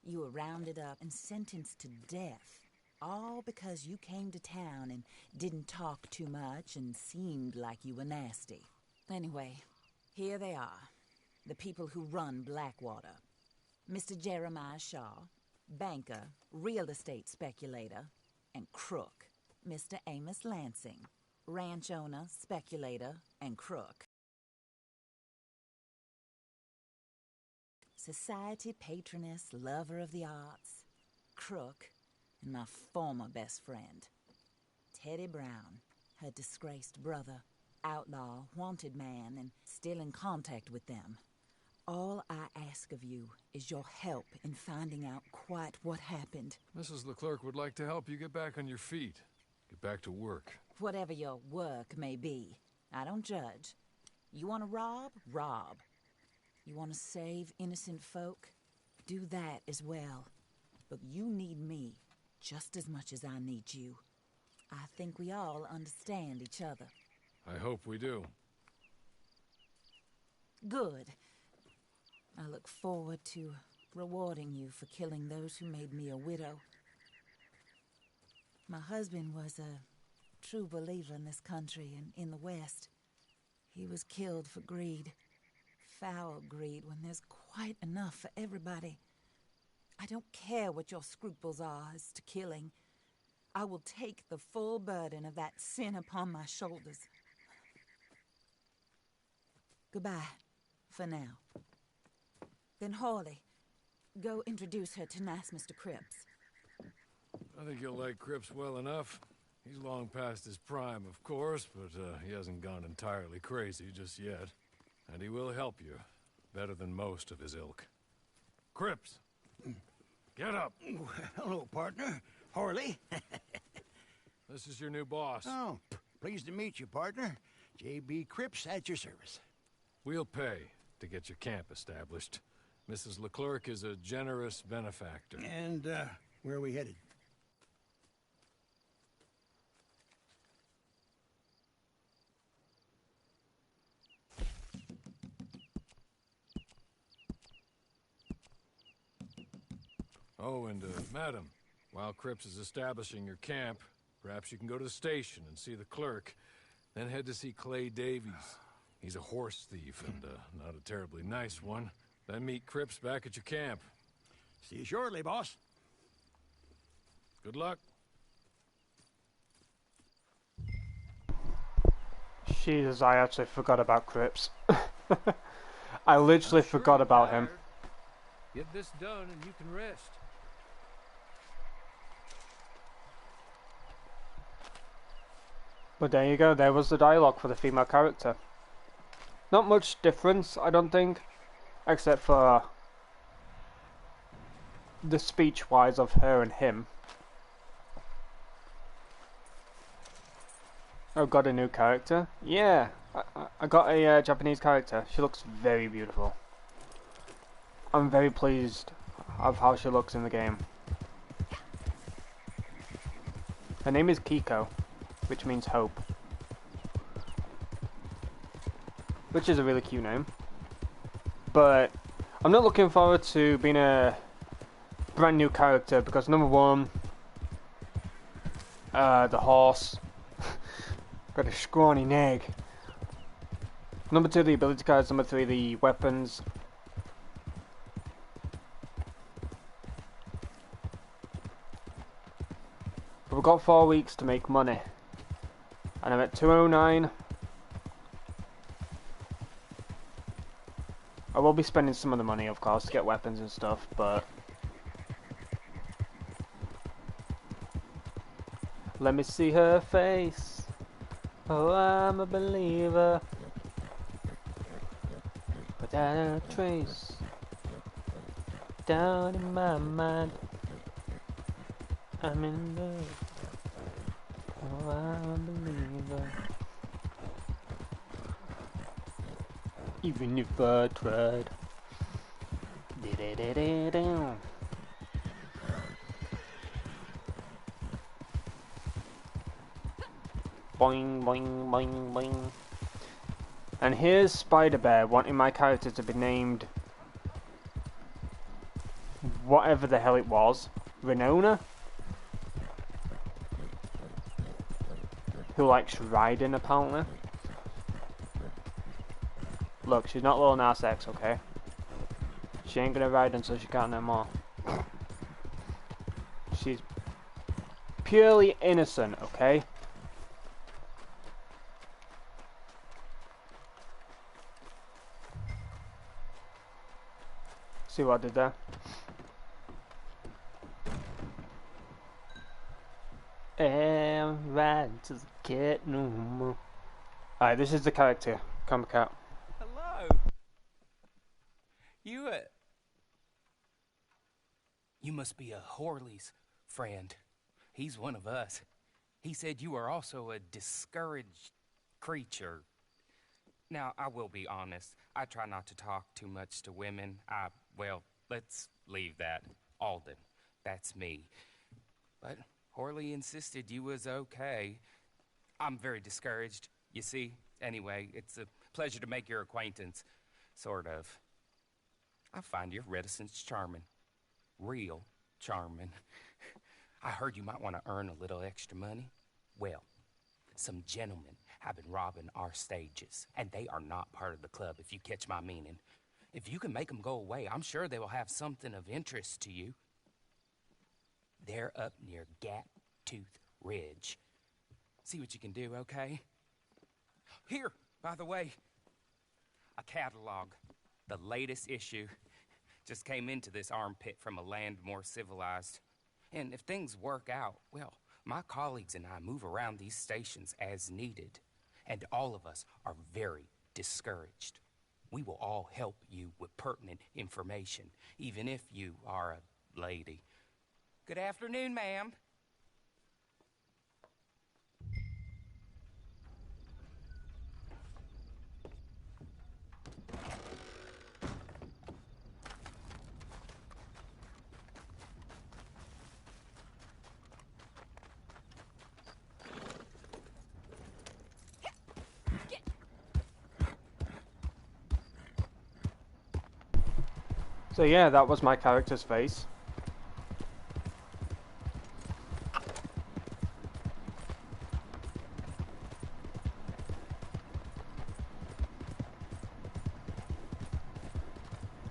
You were rounded up and sentenced to death, all because you came to town and didn't talk too much and seemed like you were nasty. Anyway, here they are, the people who run Blackwater. Mr. Jeremiah Shaw, banker, real estate speculator, and crook. Mr. Amos Lansing, ranch owner, speculator, and crook. Society patroness, lover of the arts, crook, and my former best friend, Teddy Brown, her disgraced brother, outlaw, wanted man, and still in contact with them. All I ask of you is your help in finding out quite what happened. Mrs. Leclerc would like to help you get back on your feet. Get back to work. Whatever your work may be, I don't judge. You want to rob? Rob. You want to save innocent folk? Do that as well. But you need me just as much as I need you. I think we all understand each other. I hope we do. Good. I look forward to rewarding you for killing those who made me a widow. My husband was a true believer in this country and in the West. He was killed for greed. Foul greed when there's quite enough for everybody. I don't care what your scruples are as to killing. I will take the full burden of that sin upon my shoulders. Goodbye, for now. Then Hawley, go introduce her to nice Mr. Cripps. I think you'll like Cripps well enough. He's long past his prime, of course, but he hasn't gone entirely crazy just yet. And he will help you, better than most of his ilk. Cripps, get up. Hello, partner. Harley. This is your new boss. Oh, pleased to meet you, partner. J.B. Cripps at your service. We'll pay to get your camp established. Mrs. Leclerc is a generous benefactor. And, where are we headed? Oh, and, madam, while Cripps is establishing your camp, perhaps you can go to the station and see the clerk, then head to see Clay Davies. He's a horse thief and, not a terribly nice one. Then meet Cripps back at your camp. See you shortly, boss. Good luck. Jesus, I actually forgot about Cripps. I literally forgot about him. Get this done and you can rest. But there you go, there was the dialogue for the female character. Not much difference, I don't think, except for the speech-wise of her and him. Oh, got a new character? Yeah, I got a Japanese character. She looks very beautiful. I'm very pleased of how she looks in the game. Her name is Kiko, which means hope. Which is a really cute name. But I'm not looking forward to being a brand new character because number one, the horse. Got a scrawny neck. Number two, the ability cards. Number three, the weapons. But we've got 4 weeks to make money. And I'm at 209. I will be spending some of the money, of course, to get weapons and stuff, but... Let me see her face. Oh, I'm a believer. Without a trace. Down in my mind. I'm in love. Oh, I'm a believer. Even if I tried. Da-da-da-da-da. Boing, boing, boing, boing. And here's Spider Bear wanting my character to be named whatever the hell it was. Renona? Who likes riding, apparently. Look, she's not Lil Nas X, okay? She ain't gonna ride until she can't no more. She's purely innocent, okay? See what I did there? I'm riding to the cat no more. Alright, this is the character. Come cat. Hello. You must be a Horley's friend. He's one of us. He said you are also a discouraged creature. Now, I will be honest. I try not to talk too much to women. Well, let's leave that. Alden, that's me. But Horley insisted you was okay. I'm very discouraged, you see. Anyway, it's a pleasure to make your acquaintance. Sort of. I find your reticence charming. Real charming. I heard you might want to earn a little extra money. Well, some gentlemen have been robbing our stages, and they are not part of the club, if you catch my meaning. If you can make them go away, I'm sure they will have something of interest to you. They're up near Gat Tooth Ridge. See what you can do, okay? Here, by the way, a catalog. The latest issue. Just came into this armpit from a land more civilized. And if things work out, well, my colleagues and I move around these stations as needed. And all of us are very discouraged. We will all help you with pertinent information, even if you are a lady. Good afternoon, ma'am. So yeah, that was my character's face.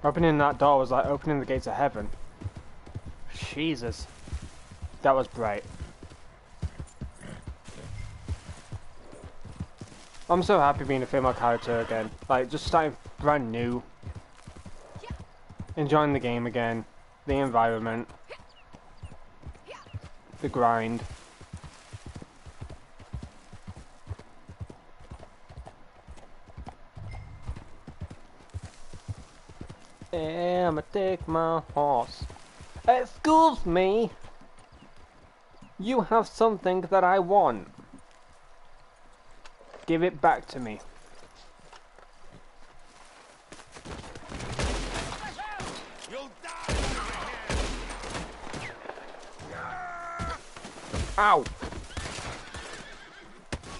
Opening that door was like opening the gates of heaven. Jesus. That was bright. I'm so happy being a female character again. Like, just starting brand new. Enjoying the game again. The environment. The grind. I'ma take my horse. Excuse me. You have something that I want. Give it back to me. You'll die over here. Ow!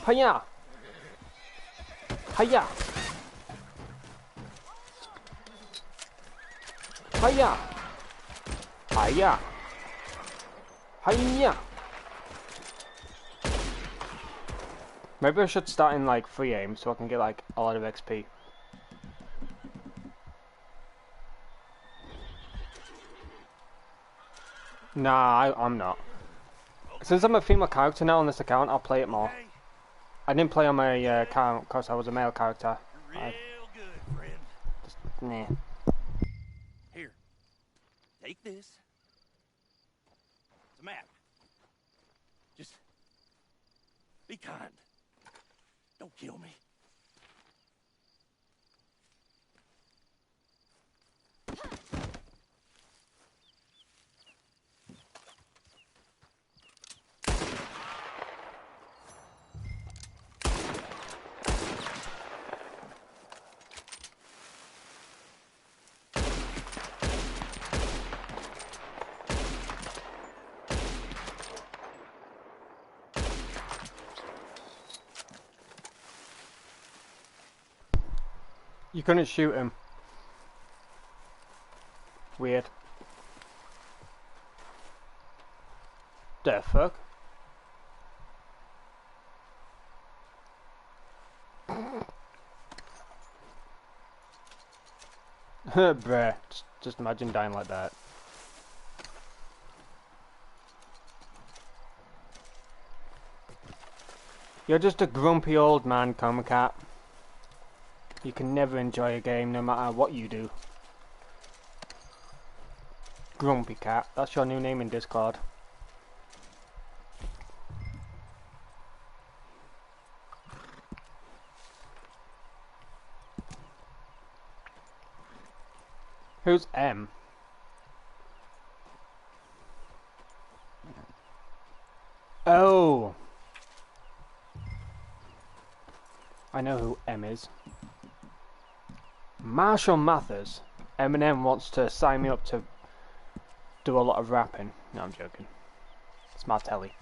Hiya! Hiya! Hiya! Hiya! Hiya! Maybe I should start in like free aim so I can get like a lot of XP. Nah, I'm not. Since I'm a female character now on this account, I'll play it more. I didn't play on my account because I was a male character. Real good, friend. Just, nah. Here, take this. It's a map. Just be kind. Don't kill me. You couldn't shoot him. Weird. The fuck? Bruh, just imagine dying like that. You're just a grumpy old man, Coma Cat. You can never enjoy a game no matter what you do. Grumpy Cat, that's your new name in Discord. Who's M? Oh! I know who M is. Marshall Mathers. Eminem wants to sign me up to do a lot of rapping. No, I'm joking. It's Martelli.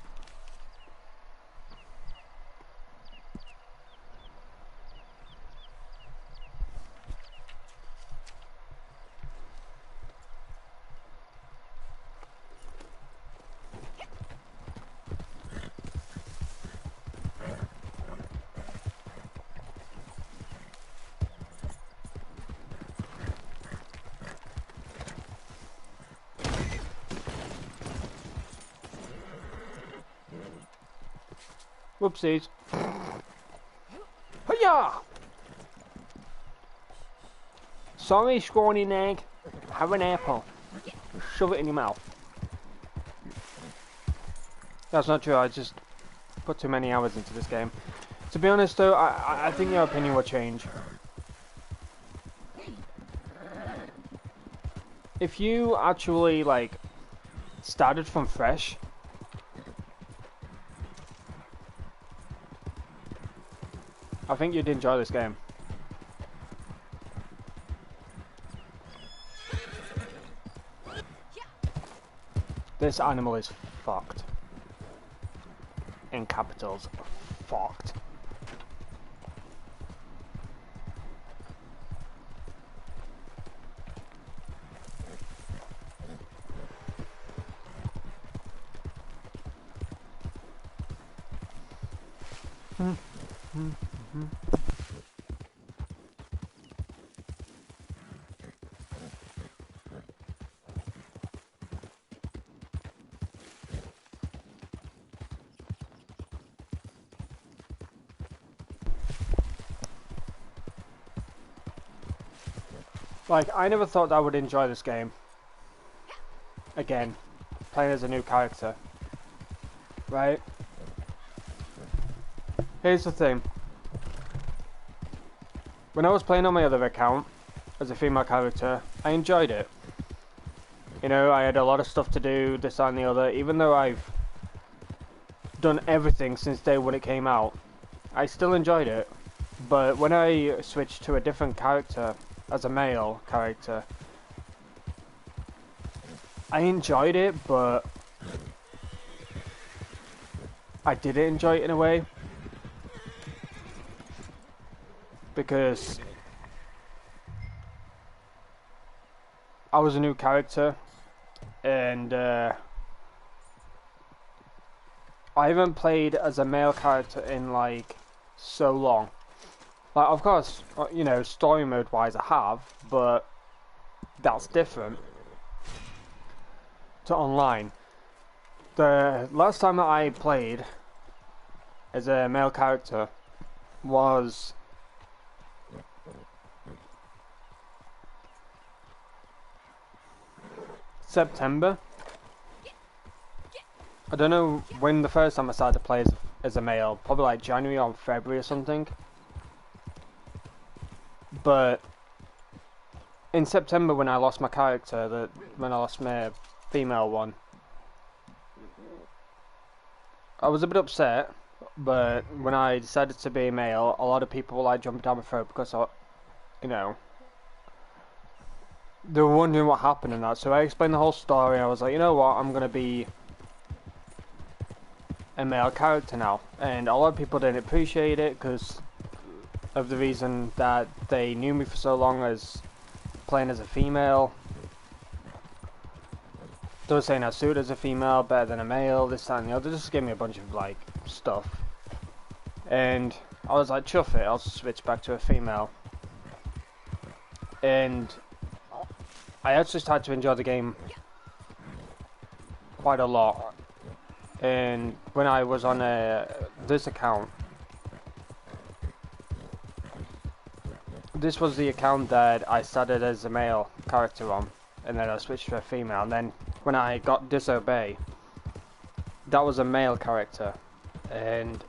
Whoopsies. Hiya! Sorry, scrawny nag. Have an apple. Shove it in your mouth. That's not true, I just put too many hours into this game. To be honest though, I think your opinion will change. If you actually, like, started from fresh, I think you'd enjoy this game. This animal is fucked. In capitals, fucked. Like, I never thought I would enjoy this game. Again, playing as a new character. Right? Here's the thing. When I was playing on my other account, as a female character, I enjoyed it. You know, I had a lot of stuff to do, this and the other, even though I've done everything since day when it came out. I still enjoyed it. But when I switched to a different character, as a male character, I enjoyed it, but I didn't enjoy it in a way. Because I was a new character, and I haven't played as a male character in like so long. Like, of course, you know, story mode wise I have, but that's different to online. The last time that I played as a male character was September. I don't know when the first time I started to play as a male, probably like January or February or something. But in September, when I lost my character, when I lost my female one, I was a bit upset. But when I decided to be a male, a lot of people were like jumping down my throat because you know, they were wondering what happened and that. So I explained the whole story. I was like, you know what, I'm gonna be a male character now, and a lot of people didn't appreciate it because of the reason that they knew me for so long as playing as a female. They were saying I suited as a female better than a male, this, that and the other. They just gave me a bunch of like stuff, and I was like, chuff it, I'll switch back to a female. And I actually started to enjoy the game quite a lot. And when I was on this account, this was the account that I started as a male character on, and then I switched to a female. And then when I got Disobey, that was a male character, and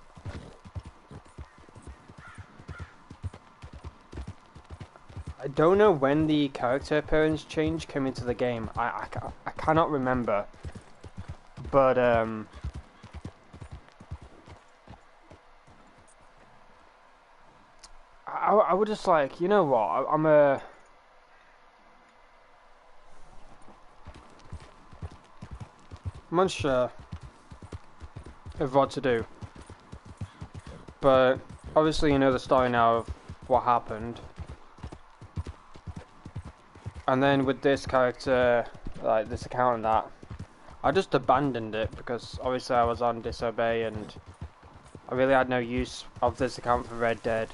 I don't know when the character appearance change came into the game. I cannot remember, but I would just like, you know what, I'm unsure of what to do, but obviously you know the story now of what happened. And then with this character, like this account and that, I just abandoned it because obviously I was on Disobey and I really had no use of this account for Red Dead.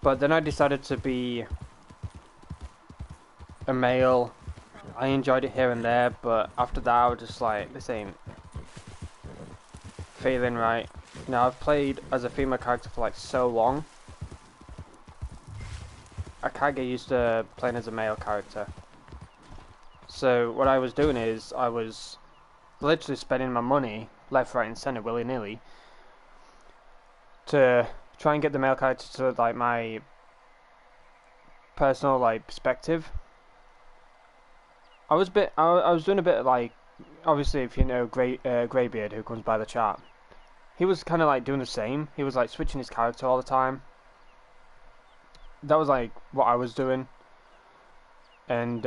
But then I decided to be a male. I enjoyed it here and there, but after that I was just like, this ain't feeling right. Now I've played as a female character for like so long, I can't get used to playing as a male character. So what I was doing is I was literally spending my money left, right and centre willy-nilly to try and get the male character to like my personal like perspective. I was doing a bit like, obviously if you know Greybeard who comes by the chat, he was kind of like doing the same. He was like switching his character all the time. That was like what I was doing, and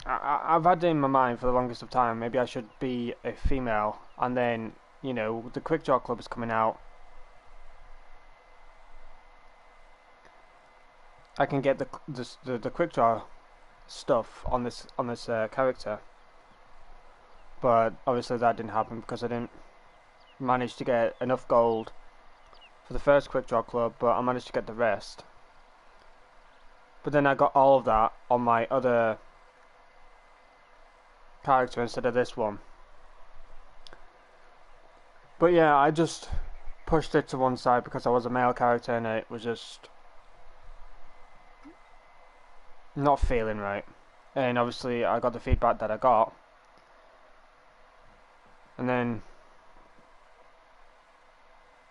I've had it in my mind for the longest of time, maybe I should be a female, and then, you know, the Quick Draw Club is coming out. I can get the Quick Draw stuff on this character, but obviously that didn't happen because I didn't manage to get enough gold for the first Quick Draw Club, but I managed to get the rest. But then I got all of that on my other character instead of this one. But yeah, I just pushed it to one side because I was a male character and it was just not feeling right. And obviously I got the feedback that I got. And then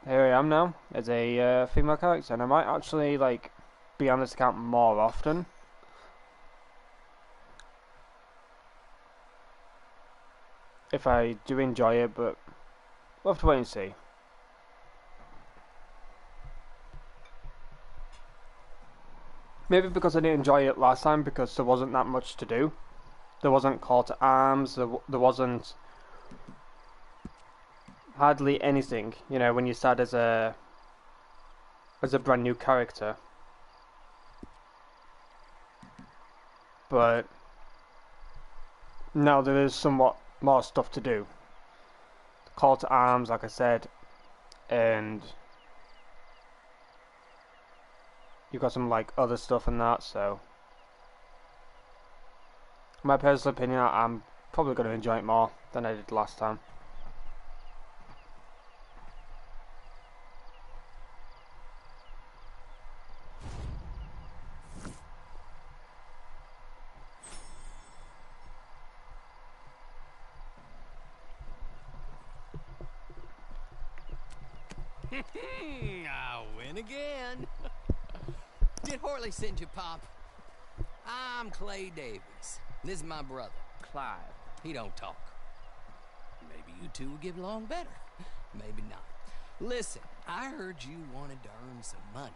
here I am now as a female character, and I might actually like be on this account more often. If I do enjoy it, but we'll have to wait and see. Maybe because I didn't enjoy it last time because there wasn't that much to do. There wasn't call to arms, there wasn't hardly anything, you know, when you start as a brand new character. But now there is somewhat more stuff to do. Call to arms, like I said, and you've got some like other stuff and that, so in my personal opinion, I'm probably going to enjoy it more than I did last time. I win again. Did Horley send you, Pop? I'm Clay Davies. This is my brother, Clive. He don't talk. Maybe you two will get along better. Maybe not. Listen, I heard you wanted to earn some money.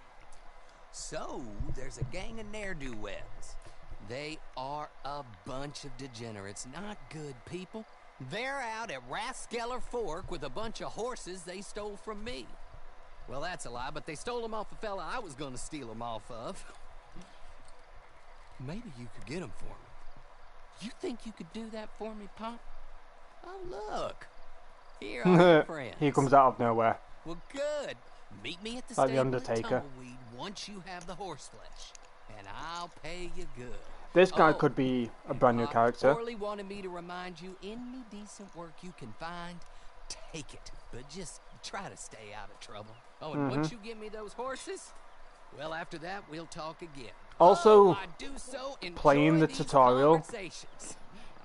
So, there's a gang of ne'er-do-wells. They are a bunch of degenerates, not good people. They're out at Raskeller Fork with a bunch of horses they stole from me. Well, that's a lie, but they stole them off the fella I was gonna steal them off of. Maybe you could get them for me. You think you could do that for me, Pop? Oh, look. Here are your friends. He comes out of nowhere. Well, good. Meet me at the Like the stable at Undertaker. Tumbleweed once you have the horse flesh, and I'll pay you good. This guy could be a brand new character. Orly wanted me to remind you, any decent work you can find, take it. But just try to stay out of trouble. Oh, and once you give me those horses, well, after that, we'll talk again. Also, I do so enjoy playing the these tutorial. conversations.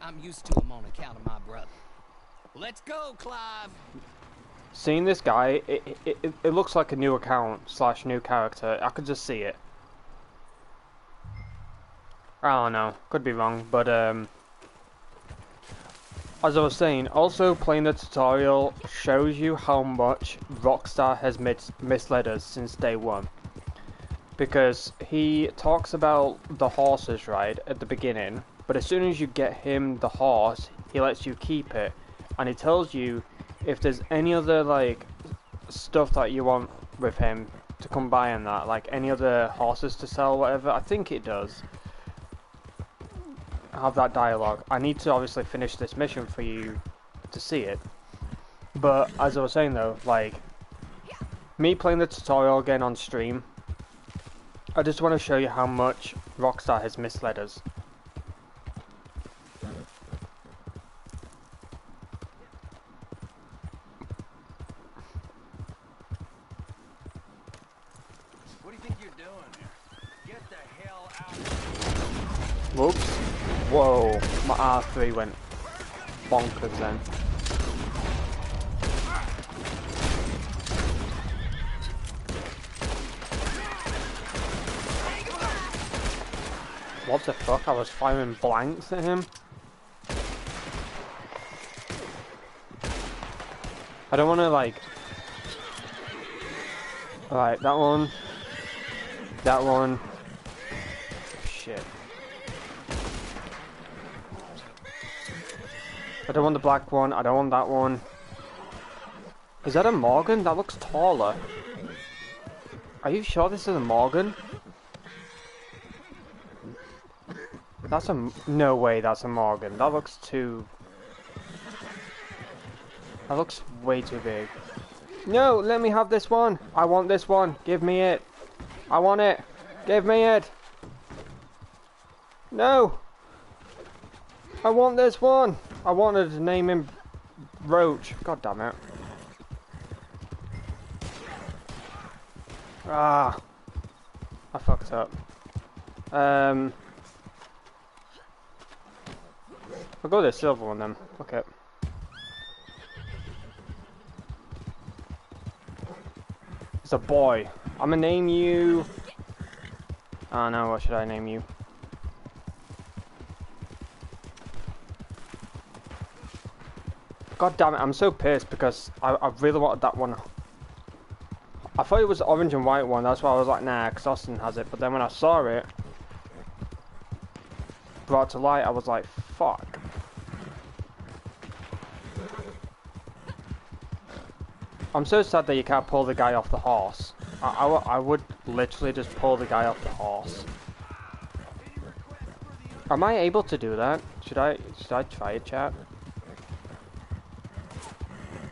I'm used to them on account of my brother. Let's go, Clive. Seeing this guy, it looks like a new account / new character. I could just see it. I don't know, could be wrong, but as I was saying, also playing the tutorial shows you how much Rockstar has misled us since day one. Because he talks about the horses, right, at the beginning, but as soon as you get him the horse, he lets you keep it, and he tells you if there's any other, like, stuff that you want with him to come by and that, like any other horses to sell, whatever. I think it does have that dialogue. I need to obviously finish this mission for you to see it. But as I was saying though, like, me playing the tutorial again on stream, I just want to show you how much Rockstar has misled us. What do you think you're doing here? Get the hell out. Whoops. Whoa, my R3 went bonkers then. What the fuck? I was firing blanks at him. I don't want to like... Alright, that one. That one. Shit. I don't want the black one. I don't want that one. Is that a Morgan? That looks taller. Are you sure this is a Morgan? That's a... No way that's a Morgan. That looks too... That looks way too big. No, let me have this one. I want this one. Give me it. I want it. Give me it. No. I want this one. I wanted to name him Roach. God damn it. Ah. I fucked up. I'll go with the silver one then. Fuck it. It's a boy. I'm gonna name you... Oh no, what should I name you? God damn it, I'm so pissed because I really wanted that one. I thought it was the orange and white one, that's why I was like, nah, because Austin has it. But then when I saw it brought to light, I was like, fuck. I'm so sad that you can't pull the guy off the horse. I would literally just pull the guy off the horse. Am I able to do that? Should I try it, chat?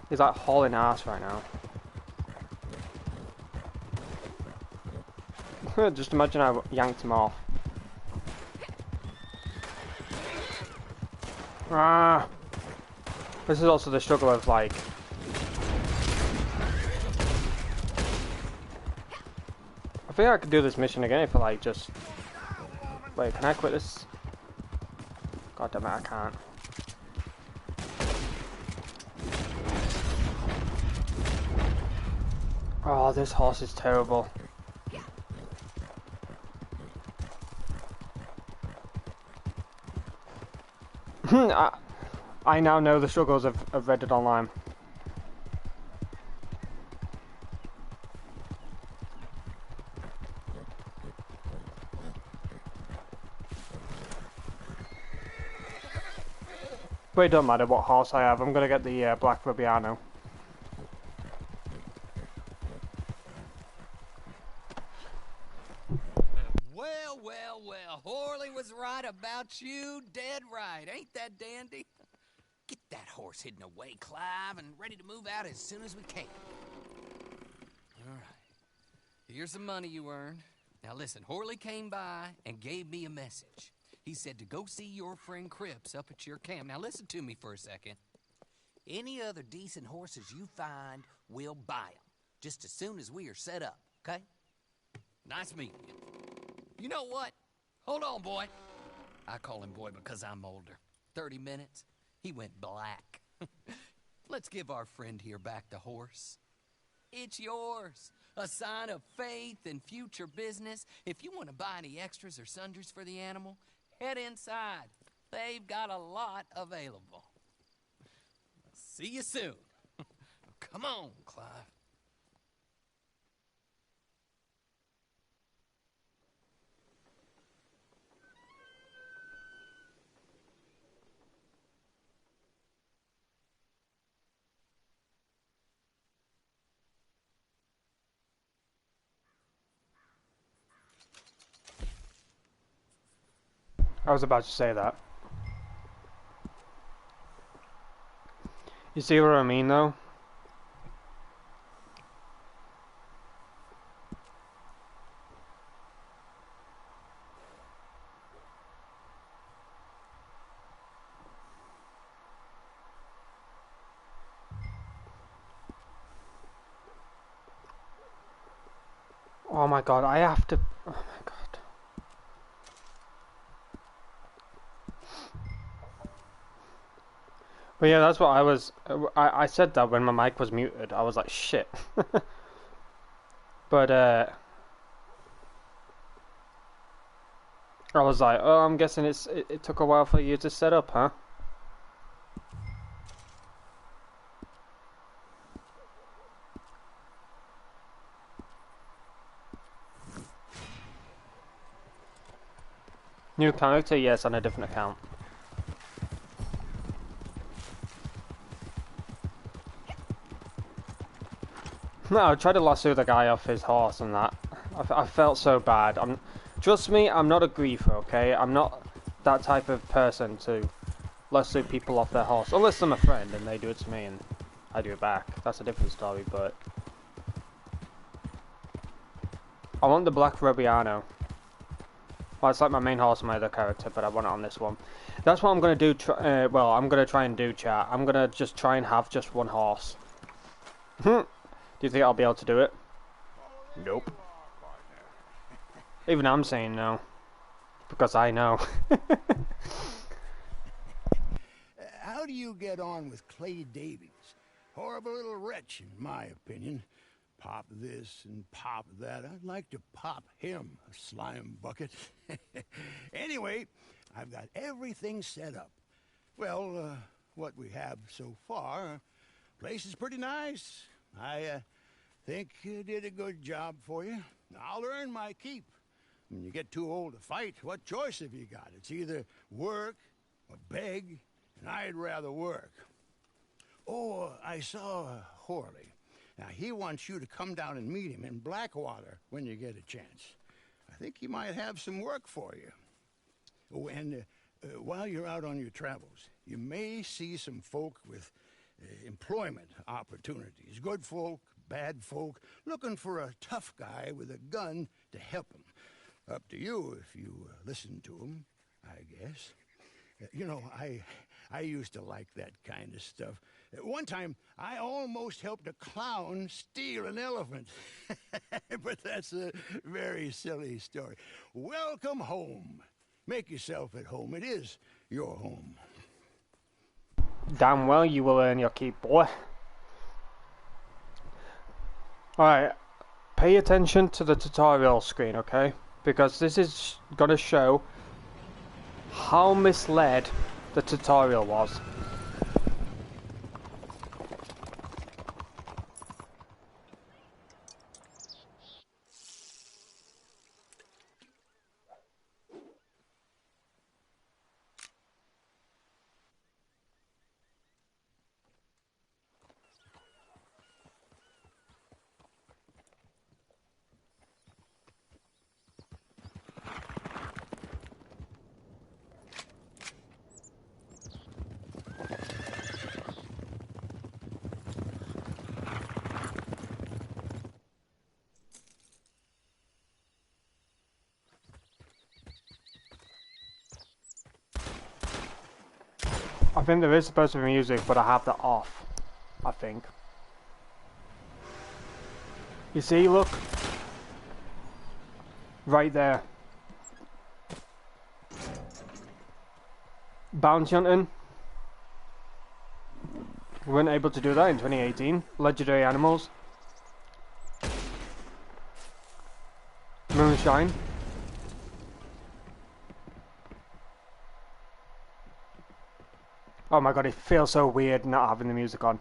He's like hauling ass right now. Just imagine I yanked him off. Ah! This is also the struggle of like... I think I could do this mission again if I like just... Wait, can I quit this? God damn it, I can't. Oh, this horse is terrible. I now know the struggles of Reddit Online. But it don't matter what horse I have, I'm gonna get the Black Rubiano. Well, Horley was right about you, dead right. Ain't that dandy? Get that horse hidden away, Clive, and ready to move out as soon as we can. All right. Here's the money you earned. Now listen, Horley came by and gave me a message. He said to go see your friend Cripps up at your camp. Now listen to me for a second. Any other decent horses you find, we'll buy them. Just as soon as we are set up, okay? Nice meeting you. You know what? Hold on, boy. I call him boy because I'm older. 30 minutes, he went black. Let's give our friend here back the horse. It's yours. A sign of faith and future business. If you want to buy any extras or sundries for the animal, head inside. They've got a lot available. See you soon. Come on, Clive. I was about to say that. You see what I mean, though? Oh my god, I have to... Oh my god. But yeah, that's what I was... I said that when my mic was muted. I was like, shit. But, I was like, oh, I'm guessing it took a while for you to set up, huh? New character? Yes, on a different account. No, I tried to lasso the guy off his horse and that. I felt so bad. Trust me, I'm not a griefer, okay? I'm not that type of person to lasso people off their horse. Unless I'm a friend and they do it to me and I do it back. That's a different story, but... I want the Black Rubiano. Well, it's like my main horse and my other character, but I want it on this one. That's what I'm going to do, well, I'm going to try and do, chat. I'm going to just try and have just one horse. Do you think I'll be able to do it? Nope. Even I'm saying no. Because I know. do you get on with Clay Davies? Horrible little wretch, in my opinion. Pop this and pop that. I'd like to pop him, a slime bucket. Anyway, I've got everything set up. Well, what we have so far, place is pretty nice. I think you did a good job for you. I'll earn my keep. When you get too old to fight, what choice have you got? It's either work or beg, and I'd rather work. Oh, I saw Horley. Now, he wants you to come down and meet him in Blackwater when you get a chance. I think he might have some work for you. Oh, and while you're out on your travels, you may see some folk with employment opportunities. Good folk, bad folk, looking for a tough guy with a gun to help them. Up to you if you listen to them, I guess. You know, I used to like that kind of stuff. One time, I almost helped a clown steal an elephant. But that's a very silly story. Welcome home. Make yourself at home. It is your home. Damn well you will earn your keep, boy. Alright, pay attention to the tutorial screen, okay? Because this is gonna show how misled the tutorial was. I think there is supposed to be music, but I have that off, I think. You see, look. Right there. Bounty hunting. We weren't able to do that in 2018. Legendary animals. Moonshine. Oh my god, it feels so weird not having the music on.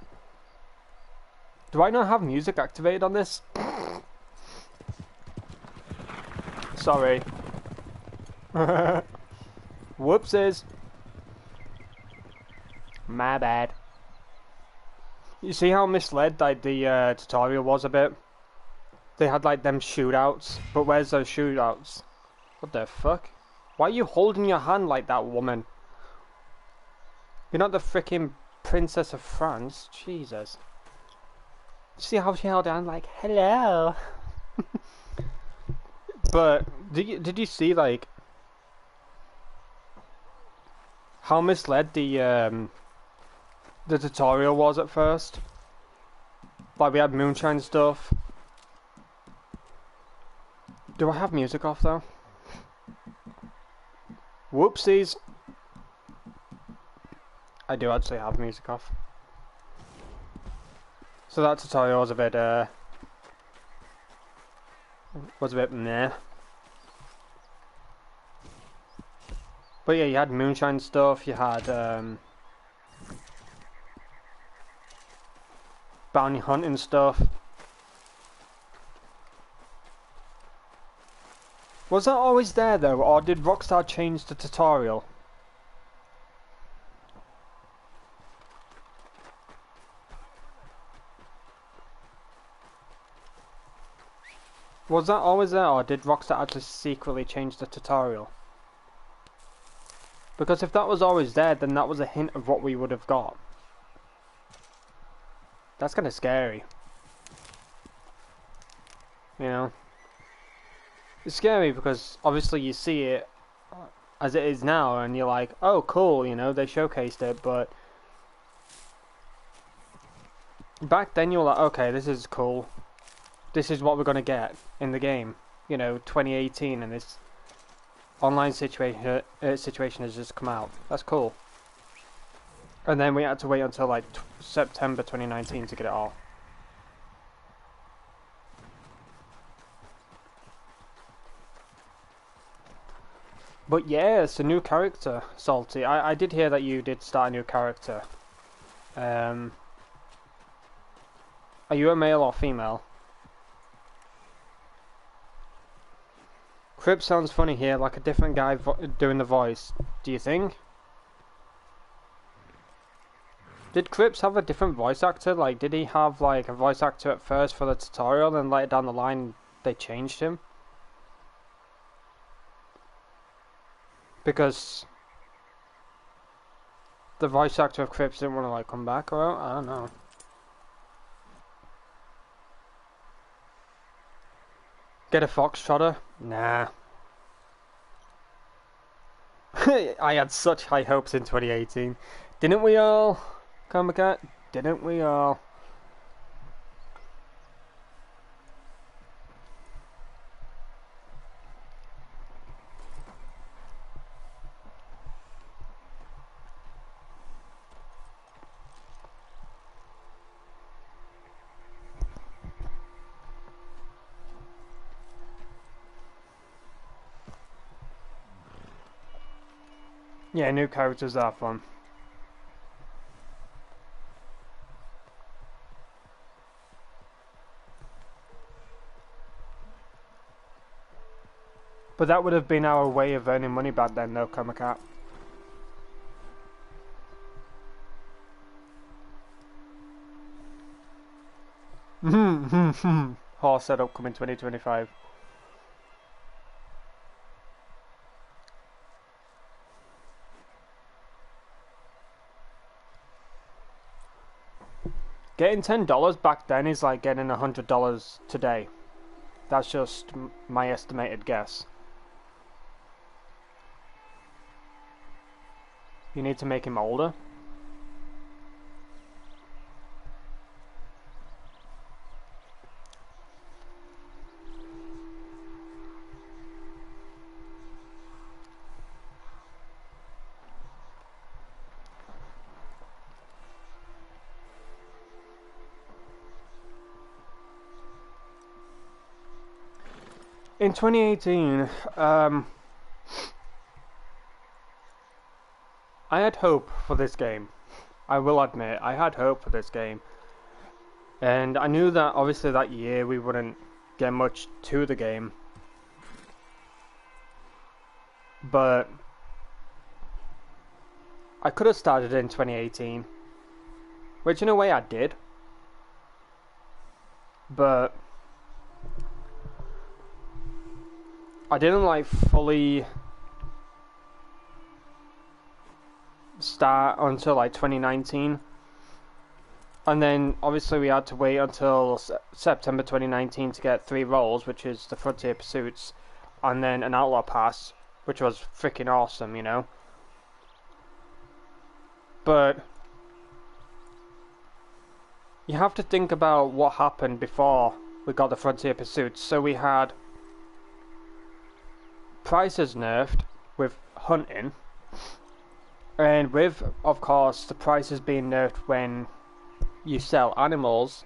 Do I not have music activated on this? Sorry. Whoopsies. My bad. You see how misled like the tutorial was a bit? They had like them shootouts, but where's those shootouts? What the fuck? Why are you holding your hand like that, woman? You're not the freaking Princess of France. Jesus. See how she held down like, hello. But did you see like how misled the tutorial was at first? Like we had moonshine stuff. Do I have music off though? Whoopsies. I do actually have music off. So that tutorial was a bit meh. But yeah, you had moonshine stuff, you had bounty hunting stuff. Was that always there though, or did Rockstar change the tutorial? Was that always there, or did Rockstar actually secretly change the tutorial? Because if that was always there, then that was a hint of what we would have got. That's kind of scary. You know? It's scary because obviously you see it as it is now and you're like, oh cool, you know, they showcased it, but back then you were like, okay, this is cool. This is what we're gonna get in the game. You know, 2018, and this online situation has just come out. That's cool. And then we had to wait until like September 2019 to get it all. But yeah, it's a new character, Salty. I did hear that you did start a new character. Are you a male or female? Crip sounds funny here, like a different guy doing the voice. Do you think? Did Crips have a different voice actor? Like, did he have like a voice actor at first for the tutorial, and later down the line they changed him? Because the voice actor of Crips didn't want to like come back, or I don't know. Get a foxtrotter? Nah. I had such high hopes in 2018. Didn't we all? Comicat? Didn't we all? Yeah, new characters are fun. But that would have been our way of earning money back then, though, Comicat. Horse set upcoming 2025. Getting $10 back then is like getting $100 today. That's just my estimated guess. You need to make him older. In 2018, I had hope for this game. I will admit, I had hope for this game. And I knew that obviously that year we wouldn't get much to the game. But I could have started in 2018. Which in a way I did. But I didn't like fully start until like 2019, and then obviously we had to wait until September 2019 to get 3 roles, which is the Frontier Pursuits and then an Outlaw Pass, which was freaking awesome, you know. But you have to think about what happened before we got the Frontier Pursuits. So we had prices nerfed with hunting, and with, of course, the prices being nerfed when you sell animals,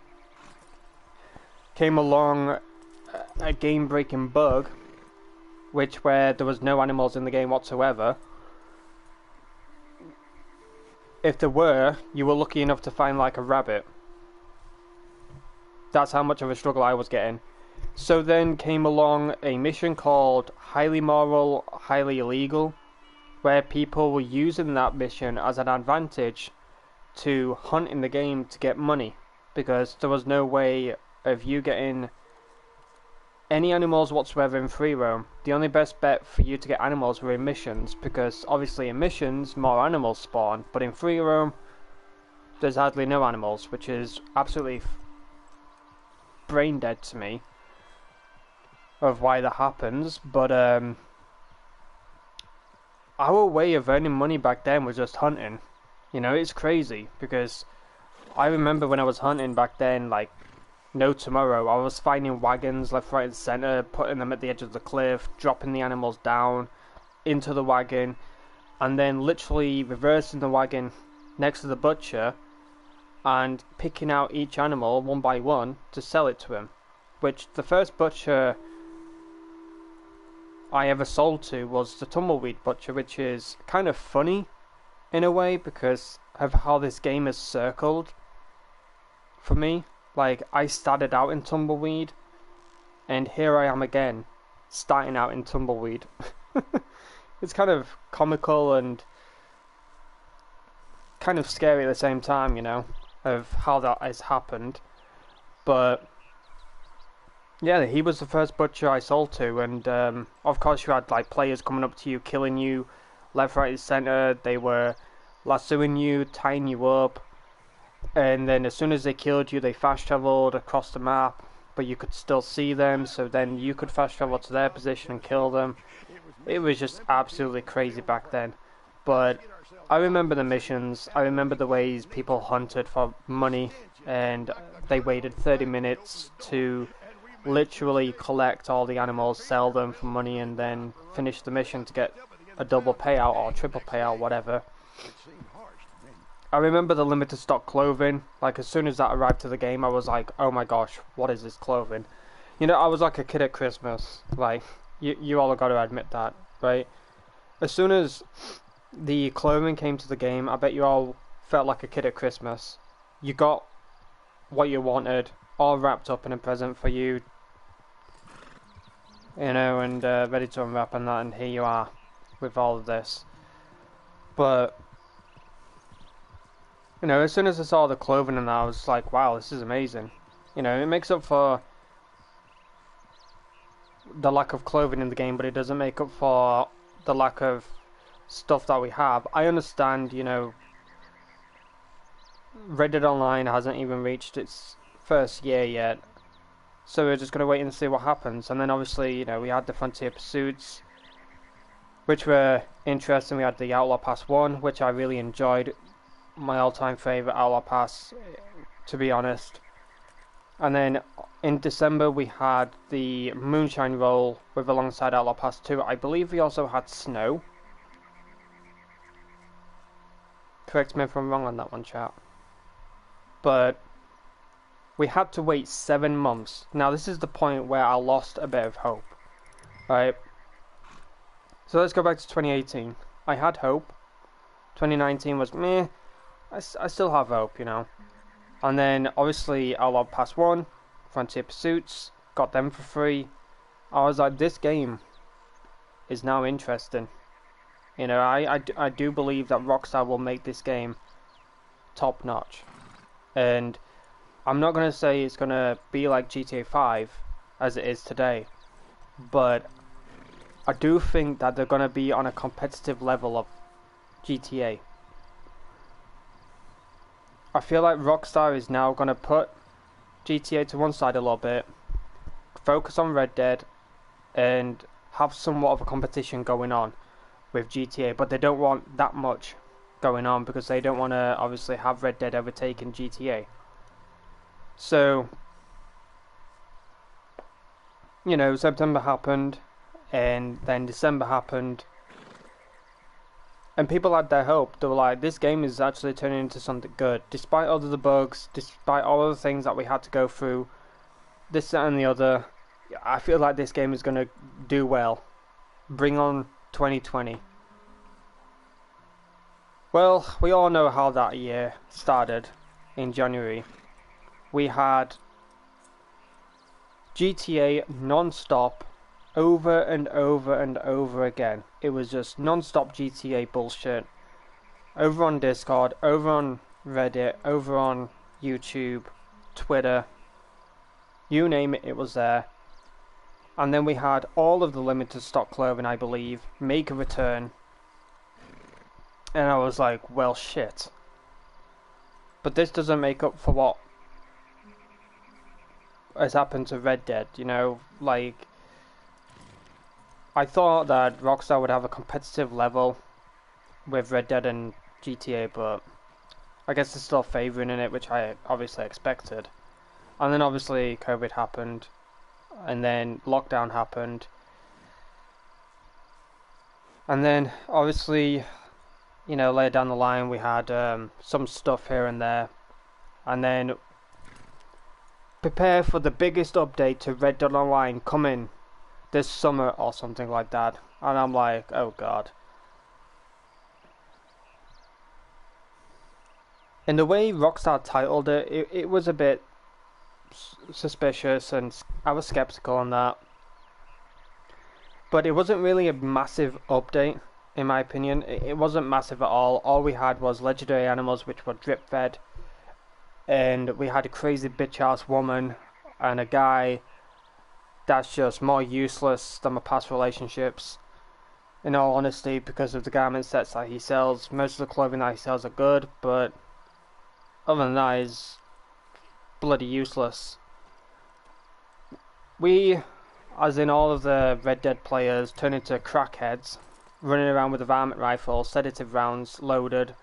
came along a game-breaking bug, which where there was no animals in the game whatsoever. If there were, you were lucky enough to find like a rabbit. That's how much of a struggle I was getting. So then came along a mission called Highly Moral, Highly Illegal, where people were using that mission as an advantage to hunt in the game to get money, because there was no way of you getting any animals whatsoever in free roam. The only best bet for you to get animals were in missions, because obviously in missions more animals spawn, but in free roam there's hardly no animals, which is absolutely brain dead to me of why that happens. But our way of earning money back then was just hunting. You know, it's crazy, because I remember when I was hunting back then, like no tomorrow, I was finding wagons left, right and centre, putting them at the edge of the cliff, dropping the animals down into the wagon, and then literally reversing the wagon next to the butcher and picking out each animal one by one to sell it to him. Which the first butcher I ever sold to was the Tumbleweed Butcher, which is kind of funny in a way because of how this game is circled for me. Like, I started out in Tumbleweed, and here I am again, starting out in Tumbleweed. It's kind of comical and kind of scary at the same time, you know, of how that has happened. But yeah, he was the first butcher I sold to, and of course you had like players coming up to you, killing you left, right and centre. They were lassoing you, tying you up, and then as soon as they killed you, they fast travelled across the map, but you could still see them, so then you could fast travel to their position and kill them. It was just absolutely crazy back then. But I remember the missions, I remember the ways people hunted for money, and they waited 30 minutes to literally collect all the animals, sell them for money, and then finish the mission to get a double payout or triple payout, whatever. I remember the limited stock clothing. Like, as soon as that arrived to the game, I was like, oh my gosh, what is this clothing? You know, I was like a kid at Christmas. Like, you all have got to admit that, right? As soon as the clothing came to the game, I bet you all felt like a kid at Christmas. You got what you wanted, all wrapped up in a present for you, you know, and ready to unwrap and that, and here you are with all of this. But you know, as soon as I saw the clothing and that, I was like, wow, this is amazing. You know, it makes up for the lack of clothing in the game, but it doesn't make up for the lack of stuff that we have. I understand, you know, Red Dead Online hasn't even reached its first year yet, so we're just going to wait and see what happens. And then obviously, you know, we had the Frontier Pursuits, which were interesting. We had the Outlaw Pass 1, which I really enjoyed. My all-time favourite Outlaw Pass, to be honest. And then in December we had the Moonshine Roll with alongside Outlaw Pass 2. I believe we also had Snow. Correct me if I'm wrong on that one, chat. But we had to wait 7 months. Now this is the point where I lost a bit of hope. Right. So let's go back to 2018. I had hope. 2019 was meh. I still have hope, you know. And then obviously Outlaw Pass 1, Frontier Pursuits, got them for free. I was like, this game is now interesting. You know, I do believe that Rockstar will make this game top notch. And I'm not going to say it's going to be like GTA 5 as it is today, but I do think that they're going to be on a competitive level of GTA. I feel like Rockstar is now going to put GTA to one side a little bit, focus on Red Dead, and have somewhat of a competition going on with GTA, but they don't want that much going on because they don't want to obviously have Red Dead overtaking GTA. So, you know, September happened, and then December happened, and people had their hope. They were like, this game is actually turning into something good. Despite all of the bugs, despite all of the things that we had to go through, this, that and the other, I feel like this game is going to do well. Bring on 2020. Well, we all know how that year started in January. We had GTA non-stop, over and over and over again. It was just non-stop GTA bullshit. Over on Discord, over on Reddit, over on YouTube, Twitter, you name it, it was there. And then we had all of the limited stock clothing, I believe, make a return. And I was like, well, shit. But this doesn't make up for what has happened to Red Dead, you know, like, I thought that Rockstar would have a competitive level with Red Dead and GTA, but I guess they're still favouring in it, which I obviously expected. And then obviously COVID happened, and then lockdown happened, and then obviously, you know, later down the line we had some stuff here and there, and then prepare for the biggest update to Red Dead Online coming this summer or something like that. And I'm like, oh god. In the way Rockstar titled it, it was a bit suspicious, and I was skeptical on that. But it wasn't really a massive update, in my opinion. It wasn't massive at all. All we had was legendary animals which were drip fed, and we had a crazy bitch ass woman and a guy that's just more useless than my past relationships, in all honesty, because of the garment sets that he sells. Most of the clothing that he sells are good, but other than that, he's bloody useless. We, as in all of the Red Dead players, turn into crackheads, running around with a varmint rifle, sedative rounds loaded,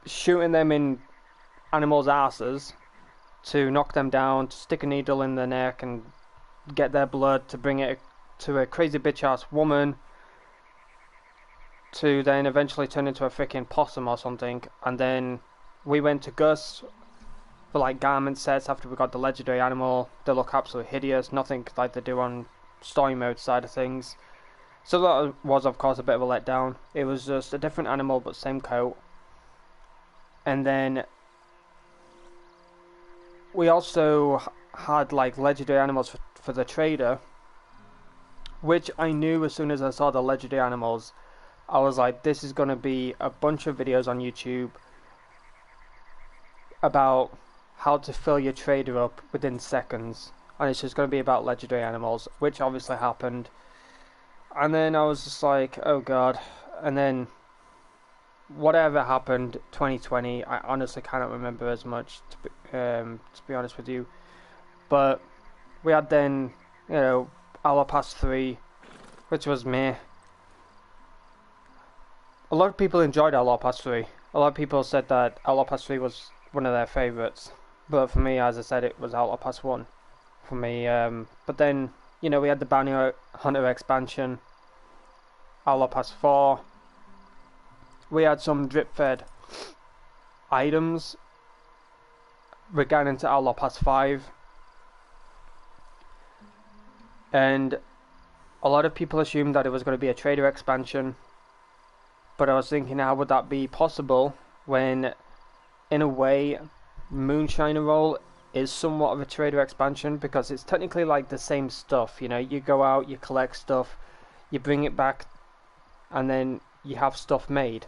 shooting them in animals' asses to knock them down, to stick a needle in their neck and get their blood, to bring it to a crazy bitch ass woman, to then eventually turn into a freaking possum or something. And then we went to Gus for like garment sets after we got the legendary animal. They look absolutely hideous, nothing like they do on story mode side of things. So that was of course a bit of a letdown. It was just a different animal but same coat. And then we also had like legendary animals for the trader, which I knew as soon as I saw the legendary animals. I was like, this is going to be a bunch of videos on YouTube about how to fill your trader up within seconds, and it's just going to be about legendary animals, which obviously happened. And then I was just like, oh god. And then whatever happened 2020, I honestly cannot remember as much, to be honest with you. But we had then, you know, Hour Pass 3, which was meh. A lot of people enjoyed Hour Pass 3. A lot of people said that Hour Pass 3 was one of their favourites. But for me, as I said, it was Hour Pass 1 for me. But then, you know, we had the Bounty Hunter expansion, Hour Pass 4. We had some drip-fed items. We're getting into Hour Pass 5. And a lot of people assumed that it was going to be a trader expansion. But I was thinking, how would that be possible when, in a way, Moonshiner Roll is somewhat of a trader expansion, because it's technically like the same stuff. You know, you go out, you collect stuff, you bring it back, and then you have stuff made.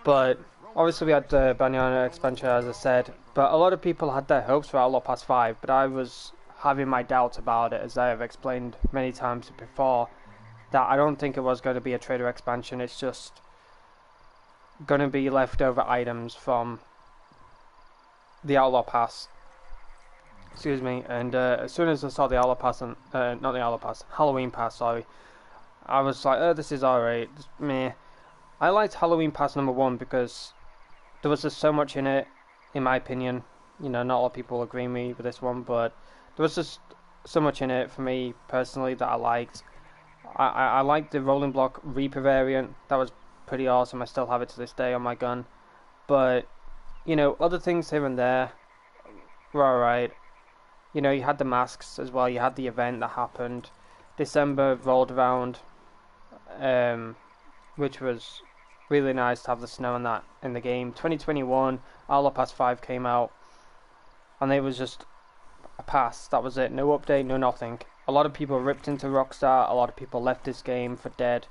But obviously we had the Bounty Hunter expansion, as I said, but a lot of people had their hopes for Outlaw Pass 5, but I was having my doubts about it, as I have explained many times before, that I don't think it was going to be a trader expansion. It's just going to be leftover items from the Outlaw Pass. Excuse me. And as soon as I saw the Outlaw Pass, and not the Outlaw Pass, Halloween Pass, sorry, I was like, oh, this is alright, meh. I liked Halloween Pass number 1 because there was just so much in it, in my opinion. You know, not a lot of people agree with me with this one, but there was just so much in it for me personally that I liked. I liked the Rolling Block Reaper variant. That was pretty awesome. I still have it to this day on my gun. But, you know, other things here and there were alright. You know, you had the masks as well. You had the event that happened. December rolled around, which was really nice to have the snow and that in the game. 2021, Outlaw Pass 5 came out, and it was just a pass. That was it. No update, no nothing. A lot of people ripped into Rockstar. A lot of people left this game for dead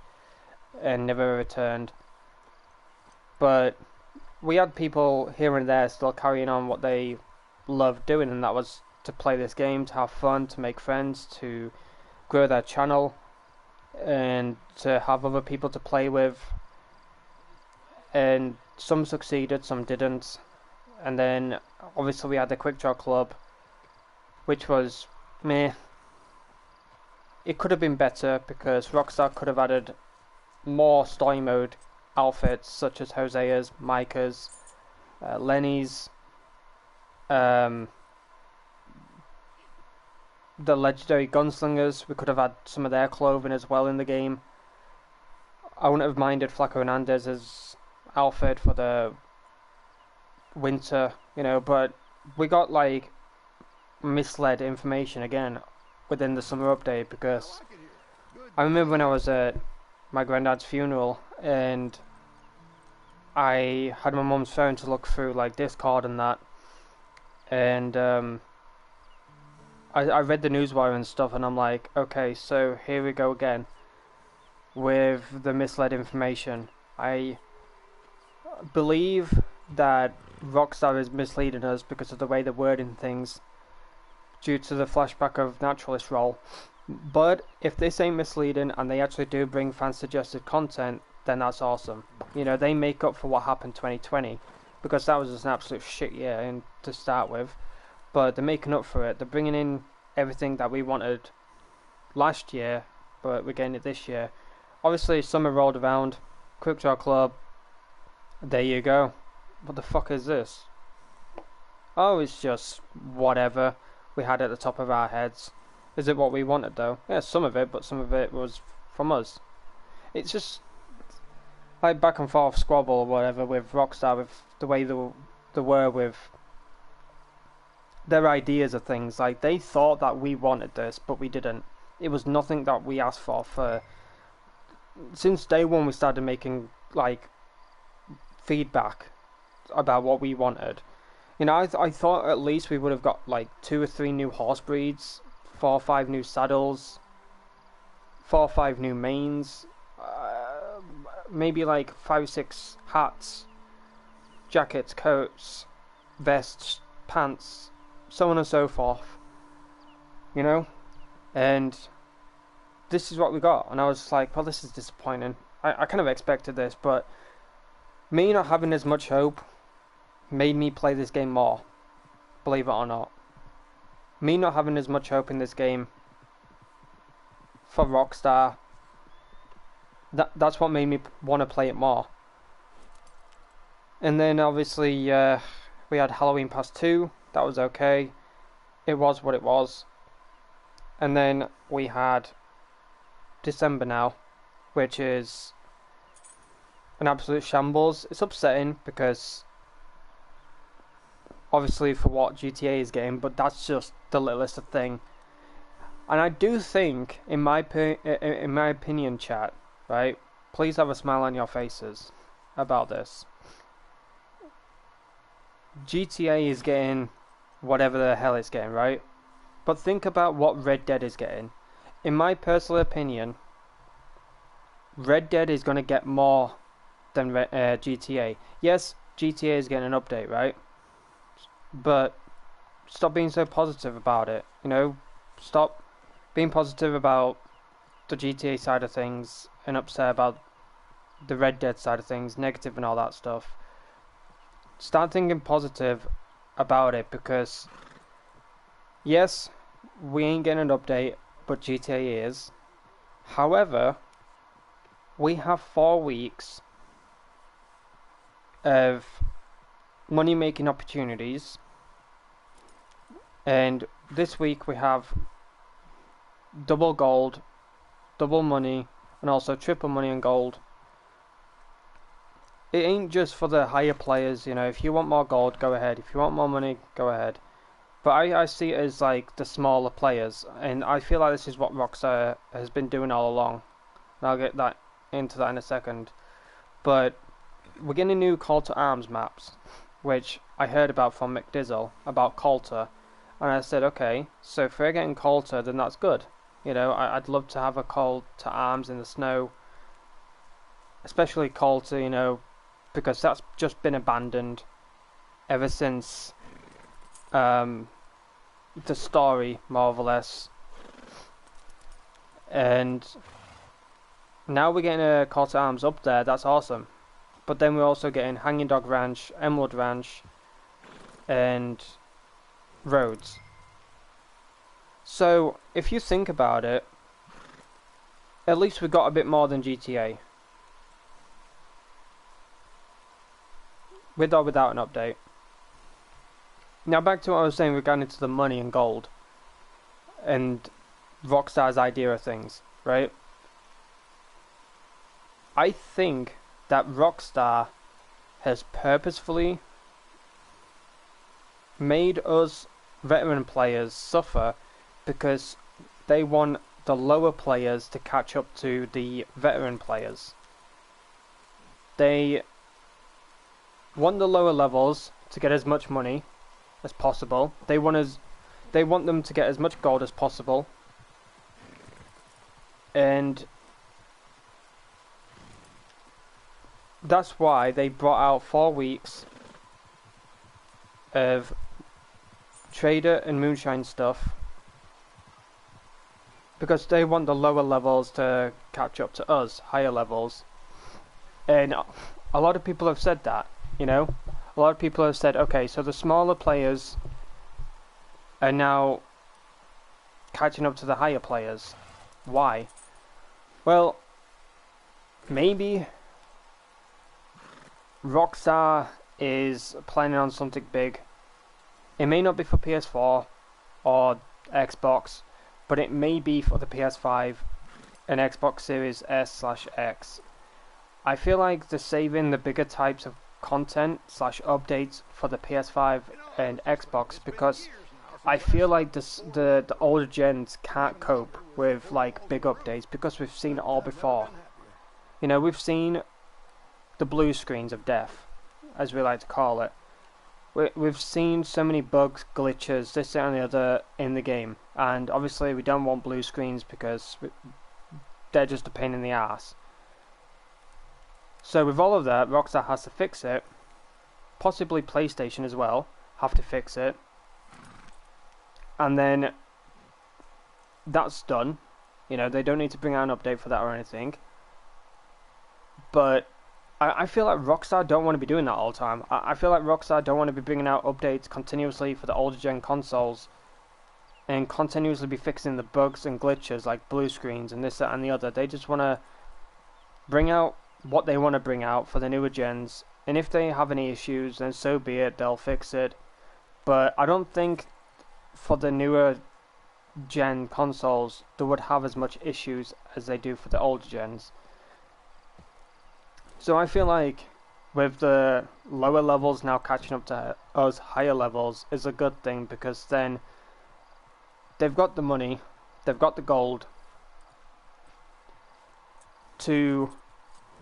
and never returned. But we had people here and there still carrying on what they loved doing, and that was to play this game, to have fun, to make friends, to grow their channel, and to have other people to play with. And some succeeded, some didn't. And then obviously we had the Quick Draw Club, which was meh. It could have been better, because Rockstar could have added more story mode outfits, such as Hosea's, Micah's, Lenny's, the legendary gunslingers. We could have had some of their clothing as well in the game. I wouldn't have minded Flaco Hernandez's outfit for the winter, you know, but we got like misled information again within the summer update, because I remember when I was at my granddad's funeral and I had my mum's phone to look through like Discord and that, and I read the newswire and stuff, and I'm like, okay, so here we go again with the misled information. I believe that Rockstar is misleading us because of the way they're wording things due to the flashback of Naturalist role. But if this ain't misleading and they actually do bring fan suggested content, then that's awesome. You know, they make up for what happened 2020, because that was just an absolute shit year and to start with. But they're making up for it. They're bringing in everything that we wanted last year, but we're getting it this year. Obviously, summer rolled around. Quick Draw Club. There you go. What the fuck is this? Oh, it's just whatever we had at the top of our heads. Is it what we wanted though? Yeah, some of it, but some of it was from us. It's just like back and forth squabble or whatever with Rockstar, with the way they were with their ideas of things. Like, they thought that we wanted this, but we didn't. It was nothing that we asked for. Since day one, we started making like feedback about what we wanted. You know, I thought at least we would have got like 2 or 3 new horse breeds, 4 or 5 new saddles, 4 or 5 new mains, maybe like 5 or 6 hats, jackets, coats, vests, pants, so on and so forth. You know? And this is what we got. And I was just like, well, this is disappointing. I kind of expected this, but me not having as much hope made me play this game more, believe it or not. Me not having as much hope in this game for Rockstar, that's what made me want to play it more. And then obviously we had Halloween Pass 2, that was okay. It was what it was. And then we had December now, which is an absolute shambles. It's upsetting because obviously for what GTA is getting, but that's just the littlest of thing. And I do think, in my opinion, chat, right? Please have a smile on your faces about this. GTA is getting whatever the hell it's getting, right? But think about what Red Dead is getting. In my personal opinion, Red Dead is going to get more than GTA. Yes, GTA is getting an update, right? But stop being so positive about it. You know, stop being positive about the GTA side of things and upset about the Red Dead side of things, negative and all that stuff. Start thinking positive about it, because yes, we ain't getting an update, but GTA is. However, we have 4 weeks of money making opportunities, and this week we have double gold, double money, and also triple money and gold. It ain't just for the higher players, you know. If you want more gold, go ahead. If you want more money, go ahead. But I see it as like the smaller players, and I feel like this is what Rockstar has been doing all along. And I'll get into that in a second. But we're getting new Call to Arms maps, which I heard about from McDizzle, about Coulter. And I said, okay, so if we're getting Coulter, then that's good. You know, I'd love to have a Call to Arms in the snow. Especially Coulter, you know, because that's just been abandoned ever since the story, more or less. And now we're getting a Call to Arms up there, that's awesome. But then we're also getting Hanging Dog Ranch, Emerald Ranch, and Rhodes. So, if you think about it, at least we got a bit more than GTA. With or without an update. Now back to what I was saying regarding to the money and gold. And Rockstar's idea of things, right? I think that Rockstar has purposefully made us veteran players suffer because they want the lower players to catch up to the veteran players. They want the lower levels to get as much money as possible. They want them to get as much gold as possible. And that's why they brought out 4 weeks of trader and moonshine stuff, because they want the lower levels to catch up to us, higher levels. And a lot of people have said that, you know? A lot of people have said, okay, so the smaller players are now catching up to the higher players. Why? Well, maybe Rockstar is planning on something big. It may not be for PS4 or Xbox, but it may be for the PS5 and Xbox Series S/X. I feel like they're saving the bigger types of content / updates for the PS5 and Xbox, because I feel like the older gens can't cope with like big updates, because we've seen it all before. You know, we've seen the blue screens of death, as we like to call it. We've seen so many bugs, glitches, this, that and the other in the game, and obviously we don't want blue screens because they're just a pain in the ass. So with all of that, Rockstar has to fix it. Possibly PlayStation as well have to fix it. And then that's done. You know, they don't need to bring out an update for that or anything. But I feel like Rockstar don't want to be doing that all the time. I feel like Rockstar don't want to be bringing out updates continuously for the older gen consoles and continuously be fixing the bugs and glitches like blue screens and this, that and the other. They just want to bring out what they want to bring out for the newer gens, and if they have any issues, then so be it, they'll fix it. But I don't think for the newer gen consoles they would have as much issues as they do for the older gens. So I feel like with the lower levels now catching up to us higher levels is a good thing, because then they've got the money, they've got the gold to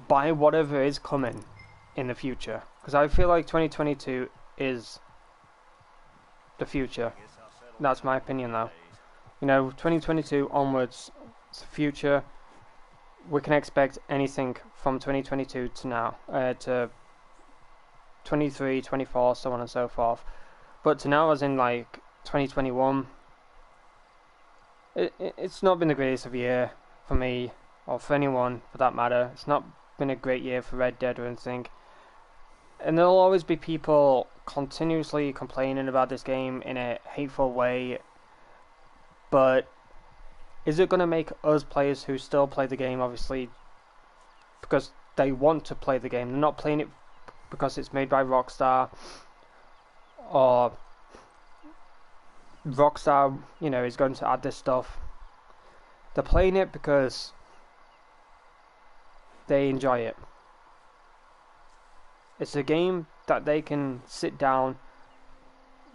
buy whatever is coming in the future. Because I feel like 2022 is the future. That's my opinion though. You know, 2022 onwards, it's the future. We can expect anything from 2022 to now, to 23, 24, so on and so forth. But to now, as in like 2021, it's not been the greatest of year for me, or for anyone for that matter. It's not been a great year for Red Dead or anything. And there'll always be people continuously complaining about this game in a hateful way. But is it going to make us players who still play the game, obviously, because they want to play the game, they're not playing it because it's made by Rockstar, or Rockstar, you know, is going to add this stuff. They're playing it because they enjoy it. It's a game that they can sit down,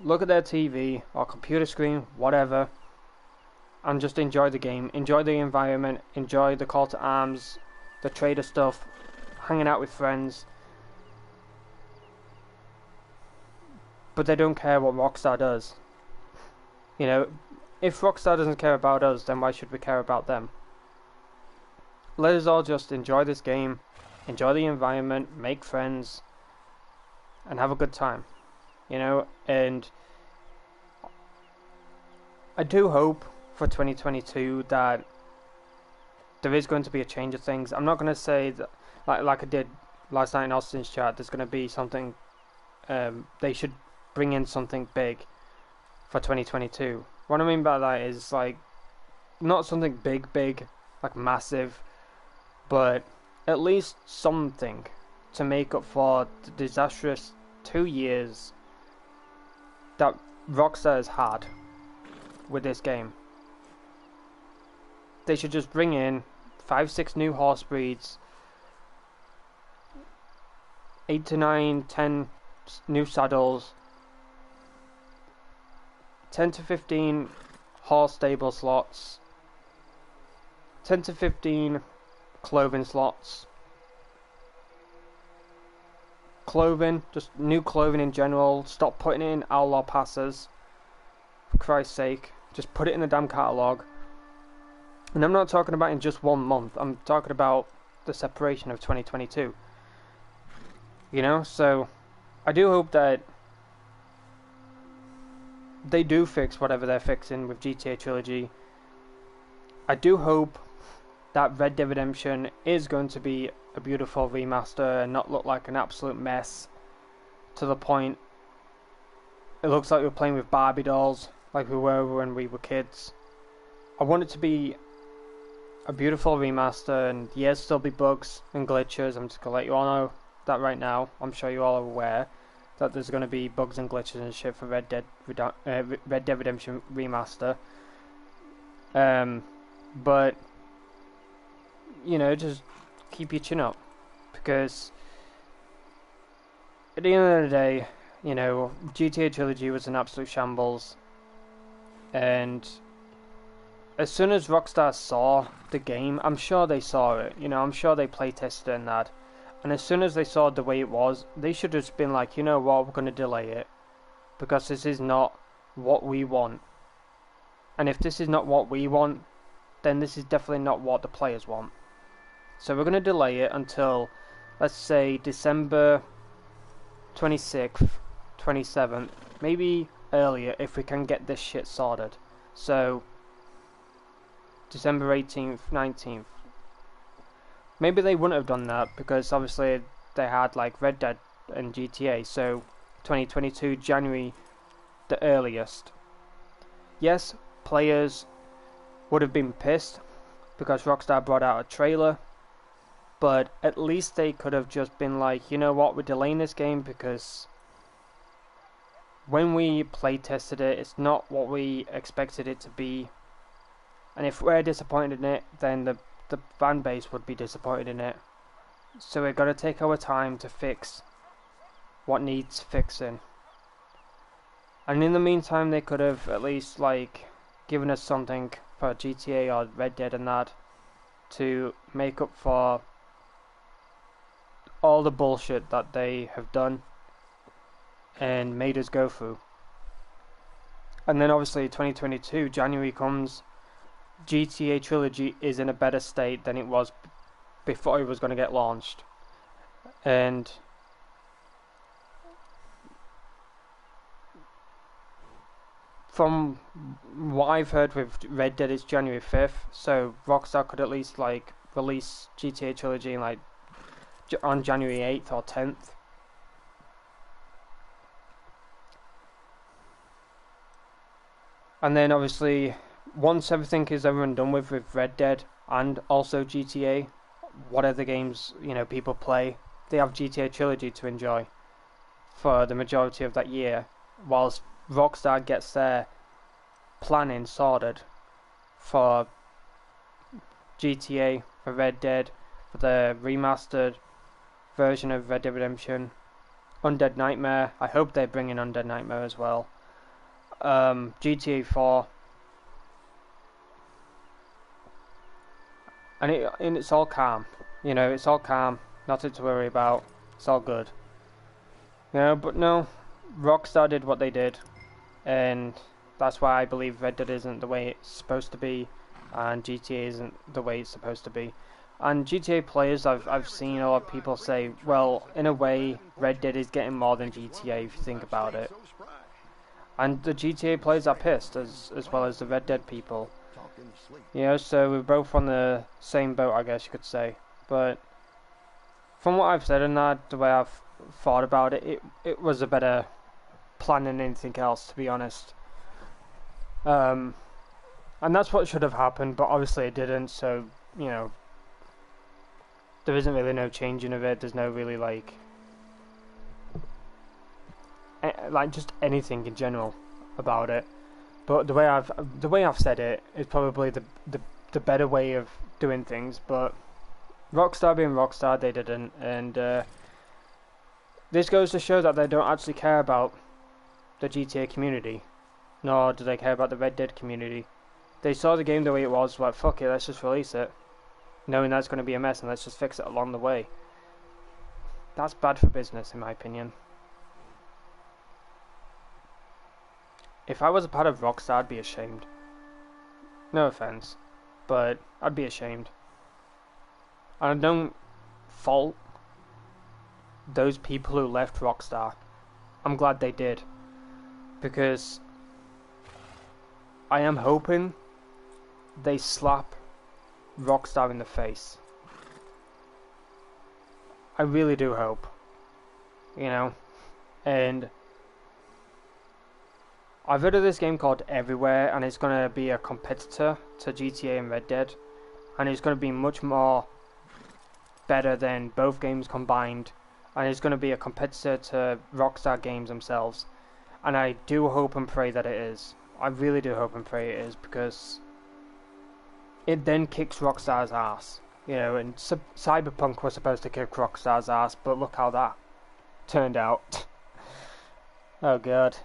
look at their TV or computer screen, whatever, and just enjoy the game, enjoy the environment, enjoy the call to arms, the trader stuff, hanging out with friends. But they don't care what Rockstar does. You know, if Rockstar doesn't care about us, then why should we care about them? Let us all just enjoy this game, enjoy the environment, make friends, and have a good time. You know, and I do hope for 2022 that there is going to be a change of things. I'm not going to say that, like I did last night in Austin's chat, there's going to be something, they should bring in something big for 2022. What I mean by that is, like, not something big, like massive, but at least something to make up for the disastrous 2 years that Rockstar has had with this game. They should just bring in 5-6 new horse breeds, 8 to 9, 10 new saddles, 10 to 15 horse stable slots, 10 to 15 clothing slots, clothing, just new clothing in general. Stop putting it in outlaw passes, for Christ's sake. Just put it in the damn catalogue. And I'm not talking about in just 1 month, I'm talking about the separation of 2022. You know, so I do hope that they do fix whatever they're fixing with GTA Trilogy. I do hope that Red Dead Redemption is going to be a beautiful remaster and not look like an absolute mess to the point it looks like we're playing with Barbie dolls like we were when we were kids. I want it to be a beautiful remaster, and yes, there'll be bugs and glitches. I'm just gonna let you all know that right now. I'm sure you all are aware that there's gonna be bugs and glitches and shit for Red Dead Redemption remaster. But you know, just keep your chin up, because at the end of the day, you know, GTA Trilogy was an absolute shambles, and as soon as Rockstar saw the game, I'm sure they saw it, you know, I'm sure they playtested it and that, and as soon as they saw the way it was, they should have just been like, you know what, we're going to delay it, because this is not what we want. And if this is not what we want, then this is definitely not what the players want. So we're going to delay it until, let's say, December 26th, 27th, maybe earlier if we can get this shit sorted. So December 18th, 19th. Maybe they wouldn't have done that because obviously they had like Red Dead and GTA, so 2022 January the earliest. Yes, players would have been pissed because Rockstar brought out a trailer, but at least they could have just been like, you know what, we're delaying this game because when we play tested it, it's not what we expected it to be, and if we're disappointed in it, then the fan base would be disappointed in it. So we've got to take our time to fix what needs fixing. And in the meantime, they could have at least like given us something for GTA or Red Dead and that to make up for all the bullshit that they have done and made us go through. And then obviously 2022 January comes, GTA Trilogy is in a better state than it was before it was going to get launched, and from what I've heard with Red Dead, it's January 5th, so Rockstar could at least like release GTA Trilogy in, like on January 8th or 10th. And then obviously once everything is over and done with Red Dead and also GTA, whatever games, you know, people play, they have GTA Trilogy to enjoy for the majority of that year, whilst Rockstar gets their planning sorted for GTA, for Red Dead, for the remastered version of Red Dead Redemption, Undead Nightmare. I hope they bring in Undead Nightmare as well. GTA 4. And it's all calm, you know, it's all calm, nothing to worry about, it's all good. You know, but no, Rockstar did what they did, and that's why I believe Red Dead isn't the way it's supposed to be, and GTA isn't the way it's supposed to be. And GTA players, I've seen a lot of people say, well, in a way, Red Dead is getting more than GTA if you think about it. And the GTA players are pissed, as well as the Red Dead people. You know, so we're both on the same boat, I guess you could say. But from what I've said and that, the way I've thought about it, it was a better plan than anything else, to be honest. And that's what should have happened, but obviously it didn't, so, you know, there isn't really no changing of it. There's no really like just anything in general about it. But the way I've said it is probably the better way of doing things. But Rockstar being Rockstar, they didn't, and this goes to show that they don't actually care about the GTA community, nor do they care about the Red Dead community. They saw the game the way it was, like, fuck it, let's just release it, knowing that's going to be a mess, and let's just fix it along the way. That's bad for business, in my opinion. If I was a part of Rockstar, I'd be ashamed. No offense, but I'd be ashamed. And I don't fault those people who left Rockstar. I'm glad they did, because I am hoping they slap Rockstar in the face. I really do hope, you know. And I've heard of this game called Everywhere, and it's going to be a competitor to GTA and Red Dead, and it's going to be much more better than both games combined, and it's going to be a competitor to Rockstar Games themselves, and I do hope and pray that it is. I really do hope and pray it is, because it then kicks Rockstar's ass, you know. And Cyberpunk was supposed to kick Rockstar's ass, but look how that turned out. Oh god.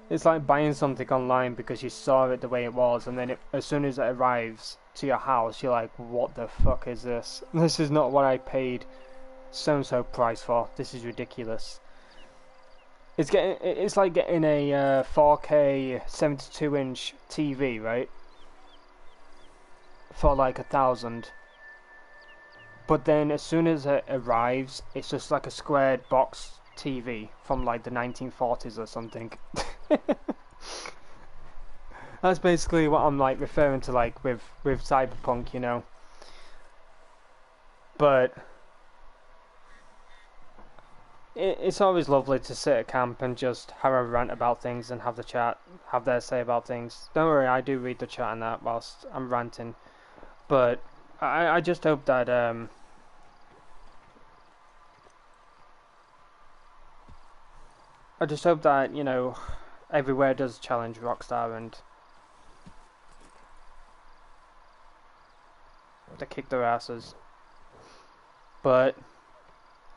It's like buying something online because you saw it the way it was, and then as soon as it arrives to your house, you're like, what the fuck is this? This is not what I paid so-and-so price for. This is ridiculous. It's like getting a 4K 72-inch TV, right? For like $1,000. But then as soon as it arrives, it's just like a squared box TV from like the 1940s or something. That's basically what I'm like referring to, like with Cyberpunk, you know. But it's always lovely to sit at camp and just have a rant about things and have the chat have their say about things. Don't worry, I do read the chat and that whilst I'm ranting. But I just hope that I just hope that, you know, Everywhere does challenge Rockstar and they kick their asses. But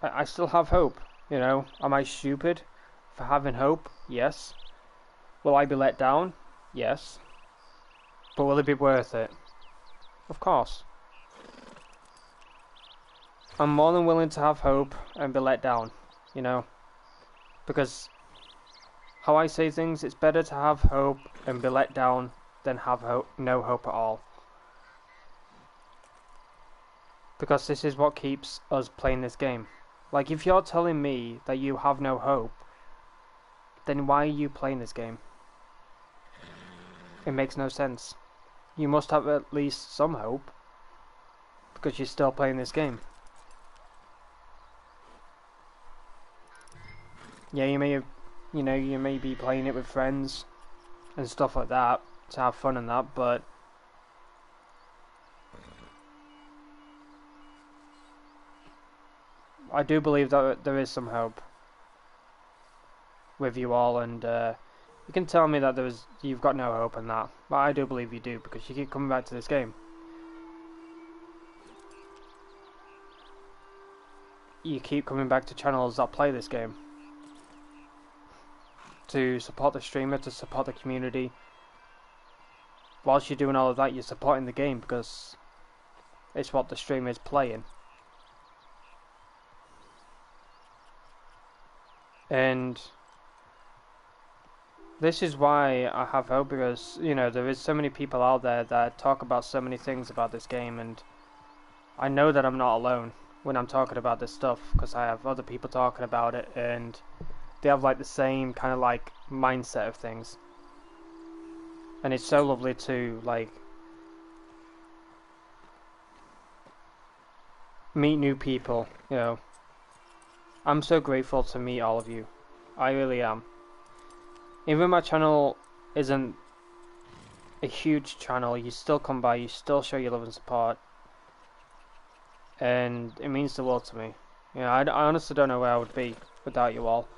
I still have hope, you know. Am I stupid for having hope? Yes. Will I be let down? Yes. But will it be worth it? Of course. I'm more than willing to have hope and be let down, you know. Because how I say things, it's better to have hope and be let down than have no hope at all. Because this is what keeps us playing this game. Like, if you're telling me that you have no hope, then why are you playing this game? It makes no sense. You must have at least some hope, because you're still playing this game. Yeah, you may have, you know, you may be playing it with friends and stuff like that to have fun and that, but I do believe that there is some hope with you all, and you can tell me that you've got no hope in that, but I do believe you do, because you keep coming back to this game. You keep coming back to channels that play this game to support the streamer, to support the community. Whilst you're doing all of that, you're supporting the game because it's what the streamer is playing. And this is why I have hope, because, you know, there is so many people out there that talk about so many things about this game, and I know that I'm not alone when I'm talking about this stuff, because I have other people talking about it, and they have like the same kind of like mindset of things. And it's so lovely to like meet new people, you know. I'm so grateful to meet all of you. I really am. Even my channel isn't a huge channel, you still come by, you still show your love and support. And it means the world to me. You know, I honestly don't know where I would be without you all.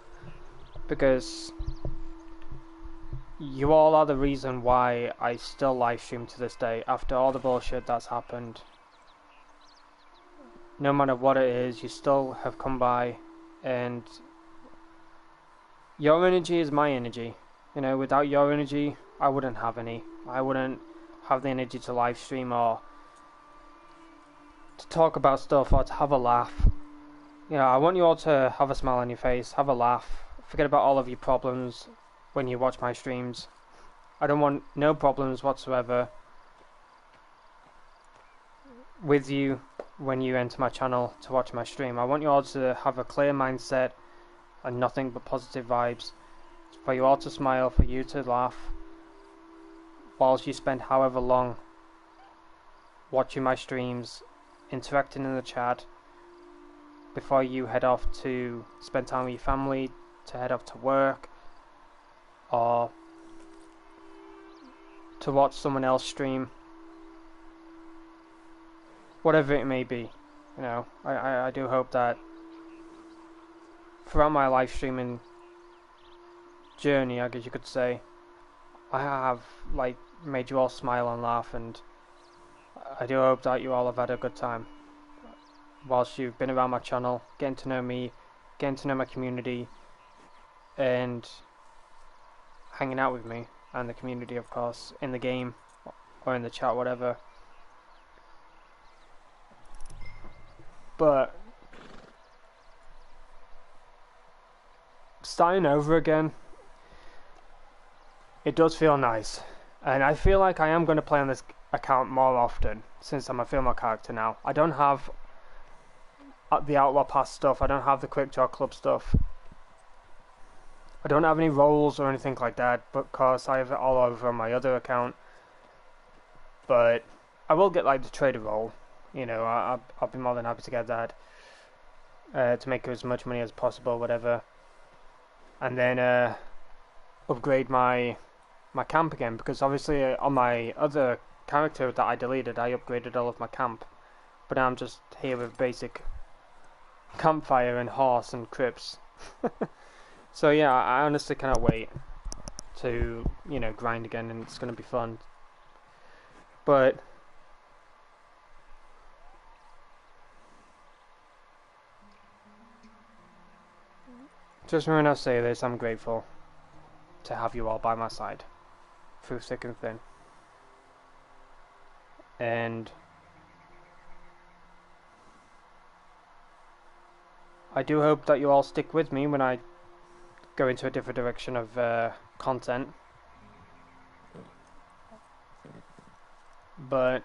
Because you all are the reason why I still live stream to this day, after all the bullshit that's happened. No matter what it is, you still have come by and your energy is my energy. You know, without your energy, I wouldn't have any. I wouldn't have the energy to live stream or to talk about stuff or to have a laugh. You know, I want you all to have a smile on your face, have a laugh, forget about all of your problems when you watch my streams. I don't want no problems whatsoever with you when you enter my channel to watch my stream. I want you all to have a clear mindset and nothing but positive vibes. For you all to smile, for you to laugh, whilst you spend however long watching my streams, interacting in the chat, before you head off to spend time with your family, to head off to work, or to watch someone else stream. Whatever it may be, you know, I do hope that throughout my live streaming journey, I guess you could say, I have like made you all smile and laugh, and I do hope that you all have had a good time whilst you've been around my channel, getting to know me, getting to know my community, and hanging out with me and the community, of course, in the game or in the chat, whatever. But starting over again, it does feel nice, and I feel like I am going to play on this account more often since I'm a female character now. I don't have the Outlaw Pass stuff, I don't have the Quick Draw Club stuff, I don't have any roles or anything like that, but of course I have it all over on my other account. But I will get like the trader role, you know, I'll be more than happy to get that, to make as much money as possible, whatever, and then upgrade my camp again, because obviously on my other character that I deleted, I upgraded all of my camp, but now I'm just here with basic campfire and horse and crips. So yeah, I honestly cannot wait to, you know, grind again, and it's going to be fun. But just when I say this, I'm grateful to have you all by my side through thick and thin. And I do hope that you all stick with me when I go into a different direction of content. But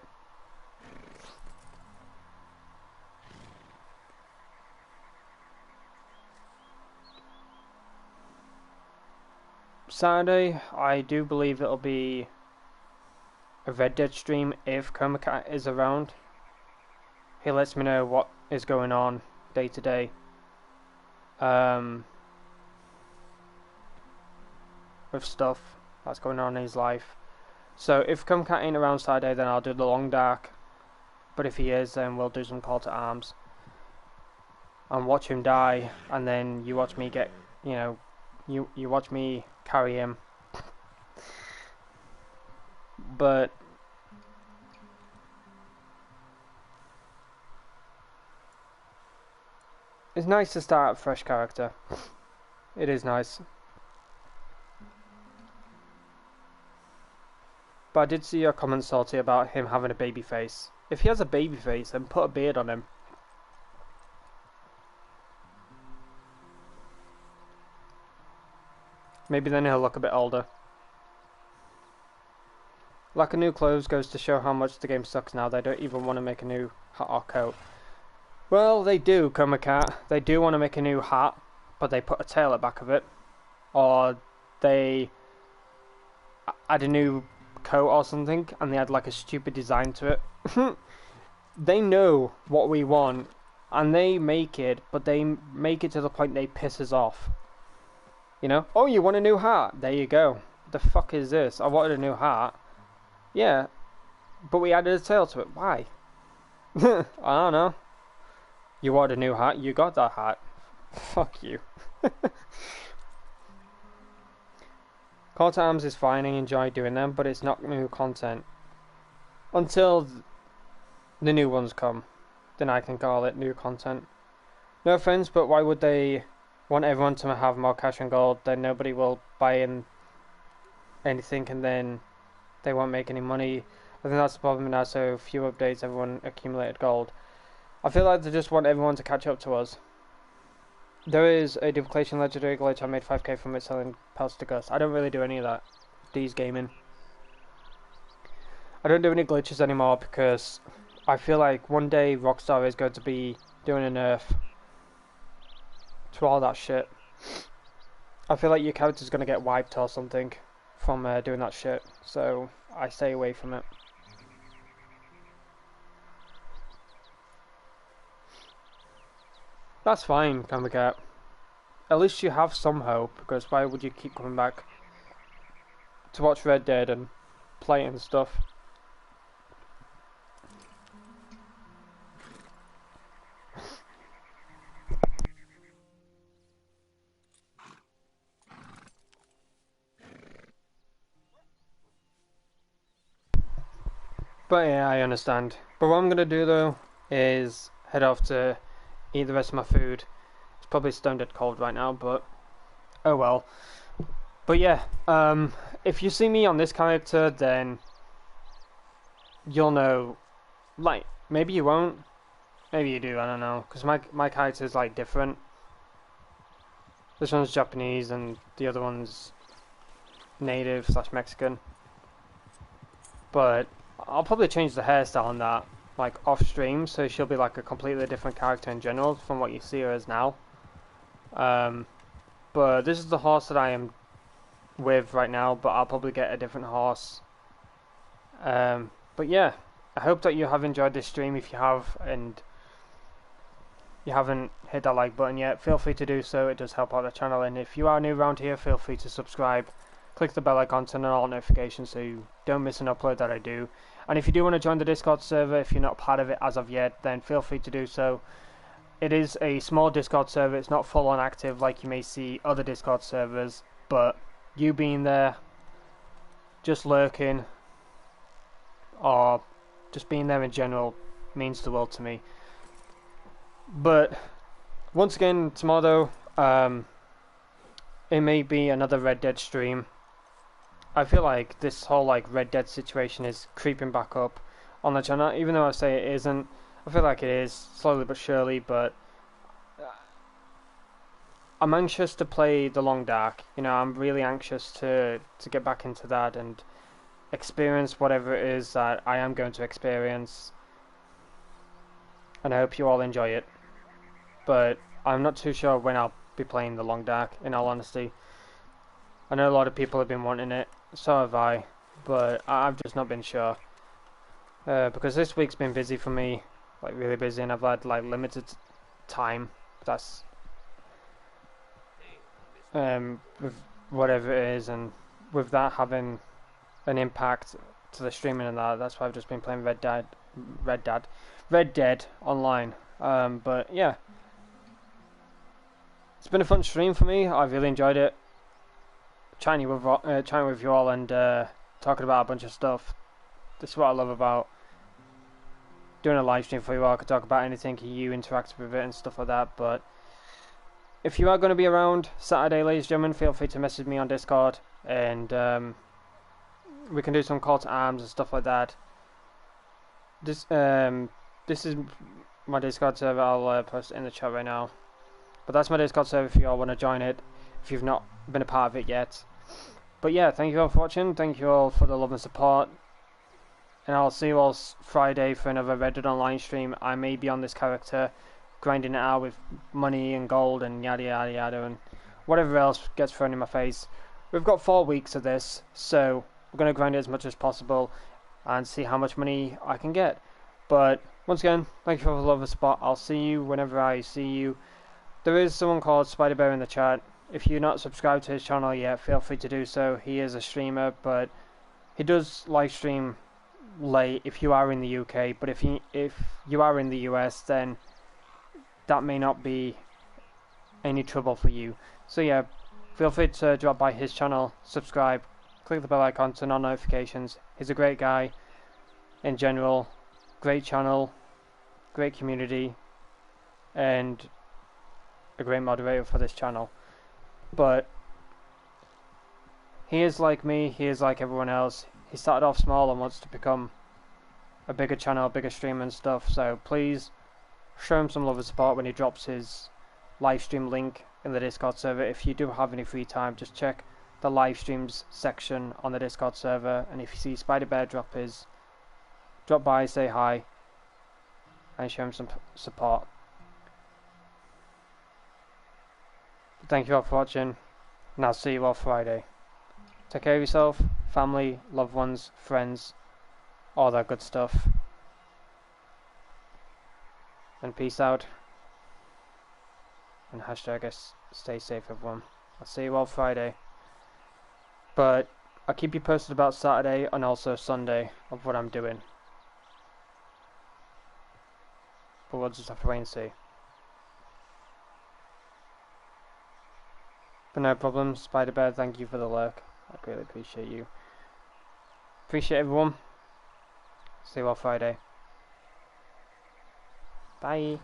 Saturday, I do believe it'll be a Red Dead stream if Coma Cat is around. He lets me know what is going on day to day. With stuff that's going on in his life. So if Coma Cat ain't around Saturday, then I'll do the Long Dark. But if he is, then we'll do some Call to Arms and watch him die, and then you watch me get, you know, you watch me carry him. But it's nice to start a fresh character. It is nice. But I did see your comment, Salty, about him having a baby face. If he has a baby face, then put a beard on him. Maybe then he'll look a bit older. Lack of new clothes goes to show how much the game sucks now. They don't even want to make a new hat or coat. Well, they do, Coma Cat. They do want to make a new hat, but they put a tail at the back of it. Or they add a new coat or something, and they add like a stupid design to it. They know what we want, and they make it, but they make it to the point they piss us off. You know? Oh, you want a new hat? There you go. The fuck is this? I wanted a new hat. Yeah, but we added a tail to it. Why? I don't know. You wanted a new hat, you got that hat. Fuck you. Call to Arms is fine, I enjoy doing them, but it's not new content. Until the new ones come, then I can call it new content. No offense, but why would they want everyone to have more cash and gold? Then nobody will buy in anything, and then they won't make any money. I think that's the problem now. So few updates, everyone accumulated gold. I feel like they just want everyone to catch up to us. There is a duplication legendary glitch. I made 5k from it selling pals to Gus. I don't really do any of that. D's gaming. I don't do any glitches anymore because I feel like one day Rockstar is going to be doing a nerf to all that shit. I feel like your character's going to get wiped or something from doing that shit, so I stay away from it. That's fine, Kamagat. At least you have some hope, because why would you keep coming back to watch Red Dead and play it and stuff? But yeah, I understand. But what I'm going to do though is head off to eat the rest of my food. It's probably stone dead cold right now, but oh well. But yeah, if you see me on this character, then you'll know. Like, maybe you won't. Maybe you do, I don't know. Because my character's like different. This one's Japanese and the other one's native / Mexican. But I'll probably change the hairstyle on that, like off stream, so she'll be like a completely different character in general from what you see her as now. But this is the horse that I am with right now, but I'll probably get a different horse. But yeah, I hope that you have enjoyed this stream. If you have, and you haven't hit that like button yet, feel free to do so. It does help out the channel, and if you are new around here, feel free to subscribe. Click the bell icon to turn on all notifications so you don't miss an upload that I do. And if you do want to join the Discord server, if you're not part of it as of yet, then feel free to do so. It is a small Discord server. It's not full on active like you may see other Discord servers, but you being there, just lurking, or just being there in general means the world to me. But once again, tomorrow, it may be another Red Dead stream. I feel like this whole like Red Dead situation is creeping back up on the channel, even though I say it isn't. I feel like it is, slowly but surely, but I'm anxious to play The Long Dark. You know, I'm really anxious to get back into that and experience whatever it is that I am going to experience. And I hope you all enjoy it. But I'm not too sure when I'll be playing The Long Dark, in all honesty. I know a lot of people have been wanting it, so have I, but I've just not been sure. Because this week's been busy for me, like really busy, and I've had like limited time. That's with whatever it is, and with that having an impact to the streaming and that's why I've just been playing Red Dead online. But yeah, it's been a fun stream for me. I've really enjoyed it. Chatting with you all and talking about a bunch of stuff. This is what I love about doing a live stream for you all. I could talk about anything, you interact with it and stuff like that. But if you are going to be around Saturday, ladies and gentlemen, feel free to message me on Discord, and we can do some call to arms and stuff like that. This is my Discord server. I'll post it in the chat right now. But that's my Discord server if you all want to join it, if you've not been a part of it yet. But yeah, thank you all for watching. Thank you all for the love and support. And I'll see you all Friday for another Red Dead Online stream. I may be on this character, grinding it out with money and gold and yada yada yada and whatever else gets thrown in my face. We've got 4 weeks of this, so we're going to grind it as much as possible and see how much money I can get. But once again, thank you for the love and support. I'll see you whenever I see you. There is someone called Spider Bear in the chat. If you're not subscribed to his channel yet, feel free to do so. He is a streamer, but he does live stream late if you are in the UK. But if you are in the US, then that may not be any trouble for you. So yeah, feel free to drop by his channel, subscribe, click the bell icon, turn on notifications. He's a great guy in general, great channel, great community, and a great moderator for this channel. But he is like me, he is like everyone else. He started off small and wants to become a bigger channel, a bigger streamer and stuff. So please show him some love and support when he drops his live stream link in the Discord server. If you do have any free time, just check the live streams section on the Discord server, and if you see Spider Bear drop by, say hi, and show him some support. Thank you all for watching, and I'll see you all Friday. Take care of yourself, family, loved ones, friends, all that good stuff. And peace out. And hashtag stay safe, everyone. I'll see you all Friday. But I'll keep you posted about Saturday and also Sunday of what I'm doing. But we'll just have to wait and see. But no problem, Spider Bear, thank you for the lurk. I really appreciate you. Appreciate everyone. See you all Friday. Bye.